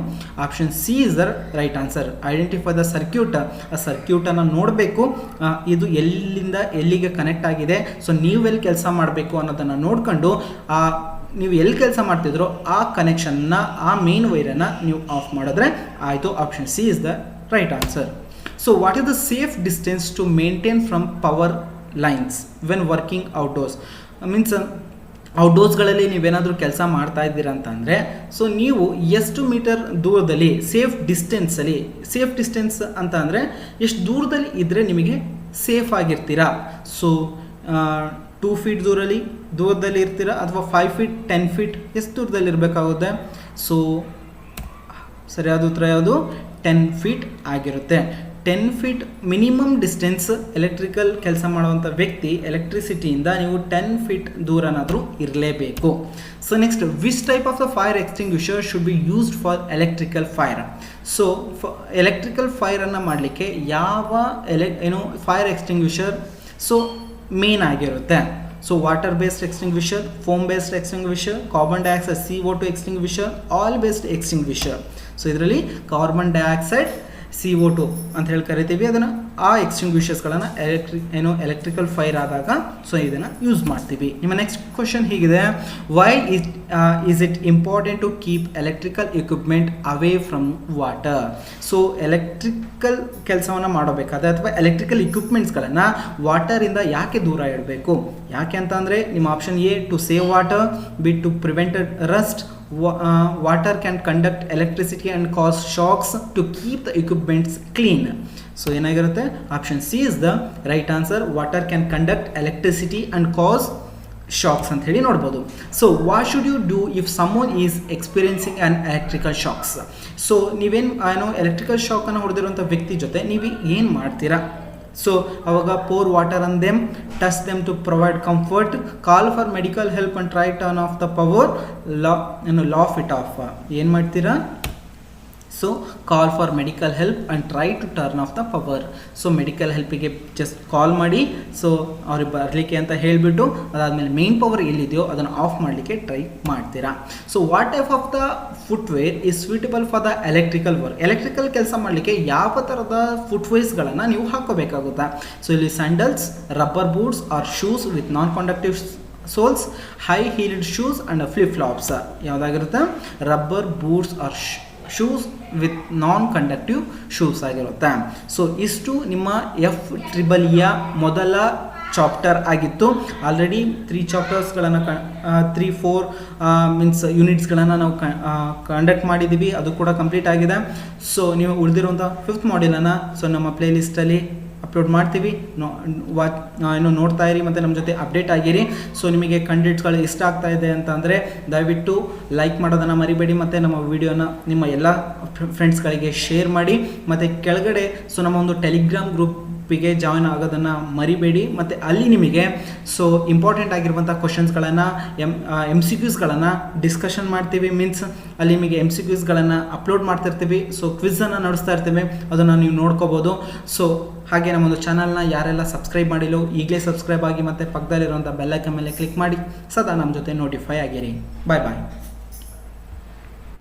Option C is the right answer. Identify the circuit. ಆ ಸರ್ಕ್ಯೂಟನ್ನು ನೋಡಬೇಕು, ಇದು ಎಲ್ಲಿಂದ ಎಲ್ಲಿಗೆ ಕನೆಕ್ಟ್ ಆಗಿದೆ, ಸೊ ನೀವೆಲ್ಲಿ ಕೆಲಸ ಮಾಡಬೇಕು ಅನ್ನೋದನ್ನು ನೋಡ್ಕೊಂಡು ನೀವು ಎಲ್ಲಿ ಕೆಲಸ ಮಾಡ್ತಿದ್ರೋ ಆ ಕನೆಕ್ಷನ್ನ, ಆ ಮೇನ್ ವೈರನ್ನು ನೀವು ಆಫ್ ಮಾಡಿದ್ರೆ ಆಯಿತು. Option C is the right answer. So what is the safe distance to maintain from power lines when working outdoors? Means ಔಟ್ಡೋರ್ಸ್ಗಳಲ್ಲಿ ನೀವೇನಾದರೂ ಕೆಲಸ ಮಾಡ್ತಾ ಇದ್ದೀರಾ ಅಂತಂದರೆ ಸೊ ನೀವು ಎಷ್ಟು ಮೀಟರ್ ದೂರದಲ್ಲಿ ಸೇಫ್ ಡಿಸ್ಟೆನ್ಸ್ ಅಂತ ಅಂದರೆ ಎಷ್ಟು ದೂರದಲ್ಲಿ ಇದ್ದರೆ ನಿಮಗೆ ಸೇಫ್ ಆಗಿರ್ತೀರಾ? ಸೊ 2 ಫೀಟ್ ದೂರದಲ್ಲಿ ಇರ್ತೀರಾ ಅಥವಾ 5 ಫೀಟ್ 10 ಫೀಟ್ ಎಷ್ಟು ದೂರದಲ್ಲಿ ಇರಬೇಕಾಗುತ್ತೆ? ಸೊ ಸರಿಯಾದ ಉತ್ತರ ಯಾವುದು? 10 ಫೀಟ್ ಆಗಿರುತ್ತೆ. 10 ಫೀಟ್ ಮಿನಿಮಮ್ ಡಿಸ್ಟೆನ್ಸ್. ಎಲೆಕ್ಟ್ರಿಕಲ್ ಕೆಲಸ ಮಾಡುವಂಥ ವ್ಯಕ್ತಿ ಎಲೆಕ್ಟ್ರಿಸಿಟಿಯಿಂದ ನೀವು 10 ಫೀಟ್ ದೂರನಾದರೂ ಇರಲೇಬೇಕು. So next, which type of the fire extinguisher should be used for electrical fire? So electrical ಫೈರನ್ನು ಮಾಡಲಿಕ್ಕೆ ಯಾವ ಫೈರ್ ಎಕ್ಸ್ಟಿಂಗ್ವಿಷರ್ ಸೊ ಮೇನ್ ಆಗಿರುತ್ತೆ? So water based extinguisher, foam based extinguisher, carbon dioxide CO2 extinguisher, oil based extinguisher. So ಇದರಲ್ಲಿ carbon dioxide CO2 ಅಂತ ಹೇಳಿ ಕರಿತೀವಿ ಅದನ್ನು. ಆ ಎಕ್ಸ್ಟಿಂಗ್ವಿಷರ್ಸ್ಗಳನ್ನು ಎಲೆಕ್ಟ್ರಿಕಲ್ ಫೈರ್ ಆದಾಗ ಸೊ ಇದನ್ನು ಯೂಸ್ ಮಾಡ್ತೀವಿ. ನಿಮ್ಮ ನೆಕ್ಸ್ಟ್ ಕ್ವಶನ್ ಹೀಗಿದೆ, why is it important to keep electrical equipment away from water? So electrical ಕೆಲಸವನ್ನು ಮಾಡಬೇಕಾದ್ರೆ ಅಥವಾ ಎಲೆಕ್ಟ್ರಿಕಲ್ ಇಕ್ವಿಪ್ಮೆಂಟ್ಸ್ಗಳನ್ನು ವಾಟರಿಂದ ಯಾಕೆ ದೂರ ಇಡಬೇಕು? ಯಾಕೆ ಅಂತ ಅಂದರೆ ನಿಮ್ಮ option A, to save water, B to prevent rust, water can conduct electricity and cause shocks, to keep the equipments clean. So ಏನಾಗಿರುತ್ತೆ? Option C is the right answer. Water can conduct electricity and cause shocks ಅಂತ ಹೇಳಿ ನೋಡ್ಬೋದು. So what should you do if someone is experiencing an electrical shocks? So ನೀವೇನು electrical ಶಾಕನ್ನು ಹೊಡೆದಿರುವಂಥ ವ್ಯಕ್ತಿ ಜೊತೆ ನೀವು ಏನು ಮಾಡ್ತೀರಾ? ಸೊ ಅವಾಗ pour water on them, touch them to provide comfort, call for medical help and try turn off the power, laugh it off. ಏನು ಮಾಡ್ತೀರಾ? So call for medical help and try to turn off the power. So medical ಹೆಲ್ಪಿಗೆ just call ಮಾಡಿ, so ಅವ್ರಿಗೆ ಬರಲಿಕ್ಕೆ ಅಂತ ಹೇಳಿಬಿಟ್ಟು ಅದಾದಮೇಲೆ main power ಎಲ್ಲಿದೆಯೋ ಅದನ್ನು ಆಫ್ ಮಾಡಲಿಕ್ಕೆ ಟ್ರೈ ಮಾಡ್ತೀರಾ. So what type of the footwear is suitable for the electrical work? Electrical ಕೆಲಸ ಮಾಡಲಿಕ್ಕೆ ಯಾವ ಥರದ ಫುಟ್ವೇರ್ಸ್ಗಳನ್ನು ನೀವು ಹಾಕೋಬೇಕಾಗುತ್ತಾ? ಸೊ ಇಲ್ಲಿ sandals, rubber boots or shoes with non conductive soles, high heeled shoes and flip flops. ಯಾವುದಾಗಿರುತ್ತೆ? Rubber boots or shoes with non conductive shoes ಆಗಿರುತ್ತೆ. ಸೊ ಇಷ್ಟು ನಿಮ್ಮ FEEE ಮೊದಲ ಚಾಪ್ಟರ್ ಆಗಿತ್ತು. ಆಲ್ರೆಡಿ 3 ಚಾಪ್ಟರ್ಸ್ಗಳನ್ನು 3-4 ಮೀನ್ಸ್ ಯೂನಿಟ್ಸ್ಗಳನ್ನು ನಾವು ಕಂಡಕ್ಟ್ ಮಾಡಿದ್ದೀವಿ. ಅದು ಕೂಡ ಕಂಪ್ಲೀಟ್ ಆಗಿದೆ. ಸೊ ನೀವು ಉಳಿದಿರುವಂಥ 5th ಮಾಡ್ಯೂಲನ್ನು ಸೊ ನಮ್ಮ ಪ್ಲೇಲಿಸ್ಟಲ್ಲಿ ಅಪ್ಲೋಡ್ ಮಾಡ್ತೀವಿ. ನೋಡ್ತಾ ಇರಿ ಮತ್ತು ನಮ್ಮ ಜೊತೆ ಅಪ್ಡೇಟ್ ಆಗಿರಿ. ಸೊ ನಿಮಗೆ ಕಂಟೆಂಟ್ಸ್ಗಳು ಇಷ್ಟ ಆಗ್ತಾ ಇದೆ ಅಂತಂದರೆ ದಯವಿಟ್ಟು ಲೈಕ್ ಮಾಡೋದನ್ನು ಮರಿಬೇಡಿ ಮತ್ತು ನಮ್ಮ ವಿಡಿಯೋನ ನಿಮ್ಮ ಎಲ್ಲ ಫ್ರೆಂಡ್ಸ್ಗಳಿಗೆ ಶೇರ್ ಮಾಡಿ. ಮತ್ತು ಕೆಳಗಡೆ ಸೊ ನಮ್ಮ ಒಂದು ಟೆಲಿಗ್ರಾಮ್ ಗ್ರೂಪಿಗೆ ಜಾಯ್ನ್ ಆಗೋದನ್ನು ಮರಿಬೇಡಿ. ಮತ್ತು ಅಲ್ಲಿ ನಿಮಗೆ ಸೊ ಇಂಪಾರ್ಟೆಂಟ್ ಆಗಿರುವಂಥ ಕ್ವಶನ್ಸ್ಗಳನ್ನು MCQಸ್ಗಳನ್ನು ಡಿಸ್ಕಷನ್ ಮಾಡ್ತೀವಿ. ಮೀನ್ಸ್ ಅಲ್ಲಿ ನಿಮಗೆ MCQಸ್ಗಳನ್ನು ಅಪ್ಲೋಡ್ ಮಾಡ್ತಿರ್ತೀವಿ. ಸೊ ಕ್ವಿಝನ್ನು ನಡೆಸ್ತಾ ಇರ್ತೀವಿ, ಅದನ್ನು ನೀವು ನೋಡ್ಕೋಬೋದು. ಸೊ ಹಾಗೆ ನಮ್ಮೊಂದು ಚಾನಲ್ನ ಯಾರೆಲ್ಲ ಸಬ್ಸ್ಕ್ರೈಬ್ ಮಾಡಿಲ್ಲೋ ಈಗಲೇ ಸಬ್ಸ್ಕ್ರೈಬ್ ಆಗಿ ಮತ್ತು ಪಕ್ಕದಲ್ಲಿರುವಂಥ ಬೆಲ್ ಐಕಾನ್ ಮೇಲೆ ಕ್ಲಿಕ್ ಮಾಡಿ ಸದಾ ನಮ್ಮ ಜೊತೆ ನೋಟಿಫೈ ಆಗಿರಿ. ಬಾಯ್ ಬಾಯ್.